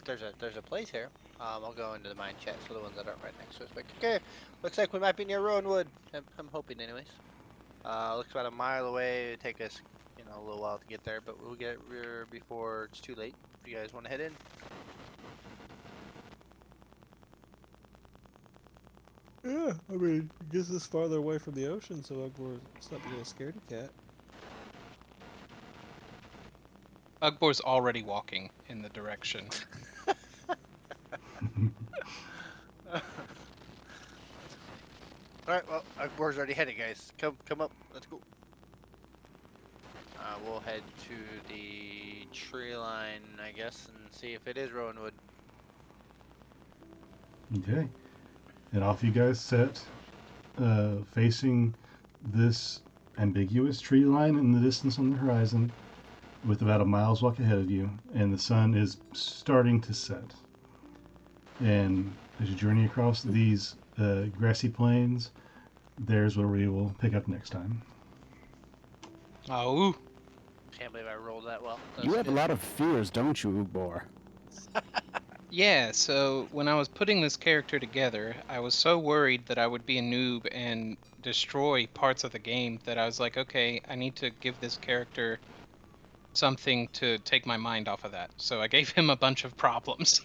Speaker 1: there's a place here. I'll go into the mine chat for the ones that aren't right next to us. But okay, looks like we might be near Rowanwood. I'm hoping, anyways. Looks about a mile away. It'd take us, a little while to get there, but we'll get here before it's too late. If you guys want to head in.
Speaker 5: Yeah, I mean, it gets us farther away from the ocean, so it's not being a scaredy cat.
Speaker 4: Ugbor's already walking in the direction.
Speaker 1: All right. Well, our board's already headed, guys. Come up. Let's go. We'll head to the tree line, I guess, and see if it is Rowanwood.
Speaker 6: Okay. And off you guys set, facing this ambiguous tree line in the distance on the horizon, with about a mile's walk ahead of you, and the sun is starting to set. And as you journey across these grassy plains, there's where we will pick up next time.
Speaker 4: Oh,
Speaker 1: Can't believe I rolled that well.
Speaker 2: You have a lot of fears, don't you, Ugbor?
Speaker 4: yeah, so when I was putting this character together, I was so worried that I would be a noob and destroy parts of the game that I was like, okay, I need to give this character something to take my mind off of that. So I gave him a bunch of problems.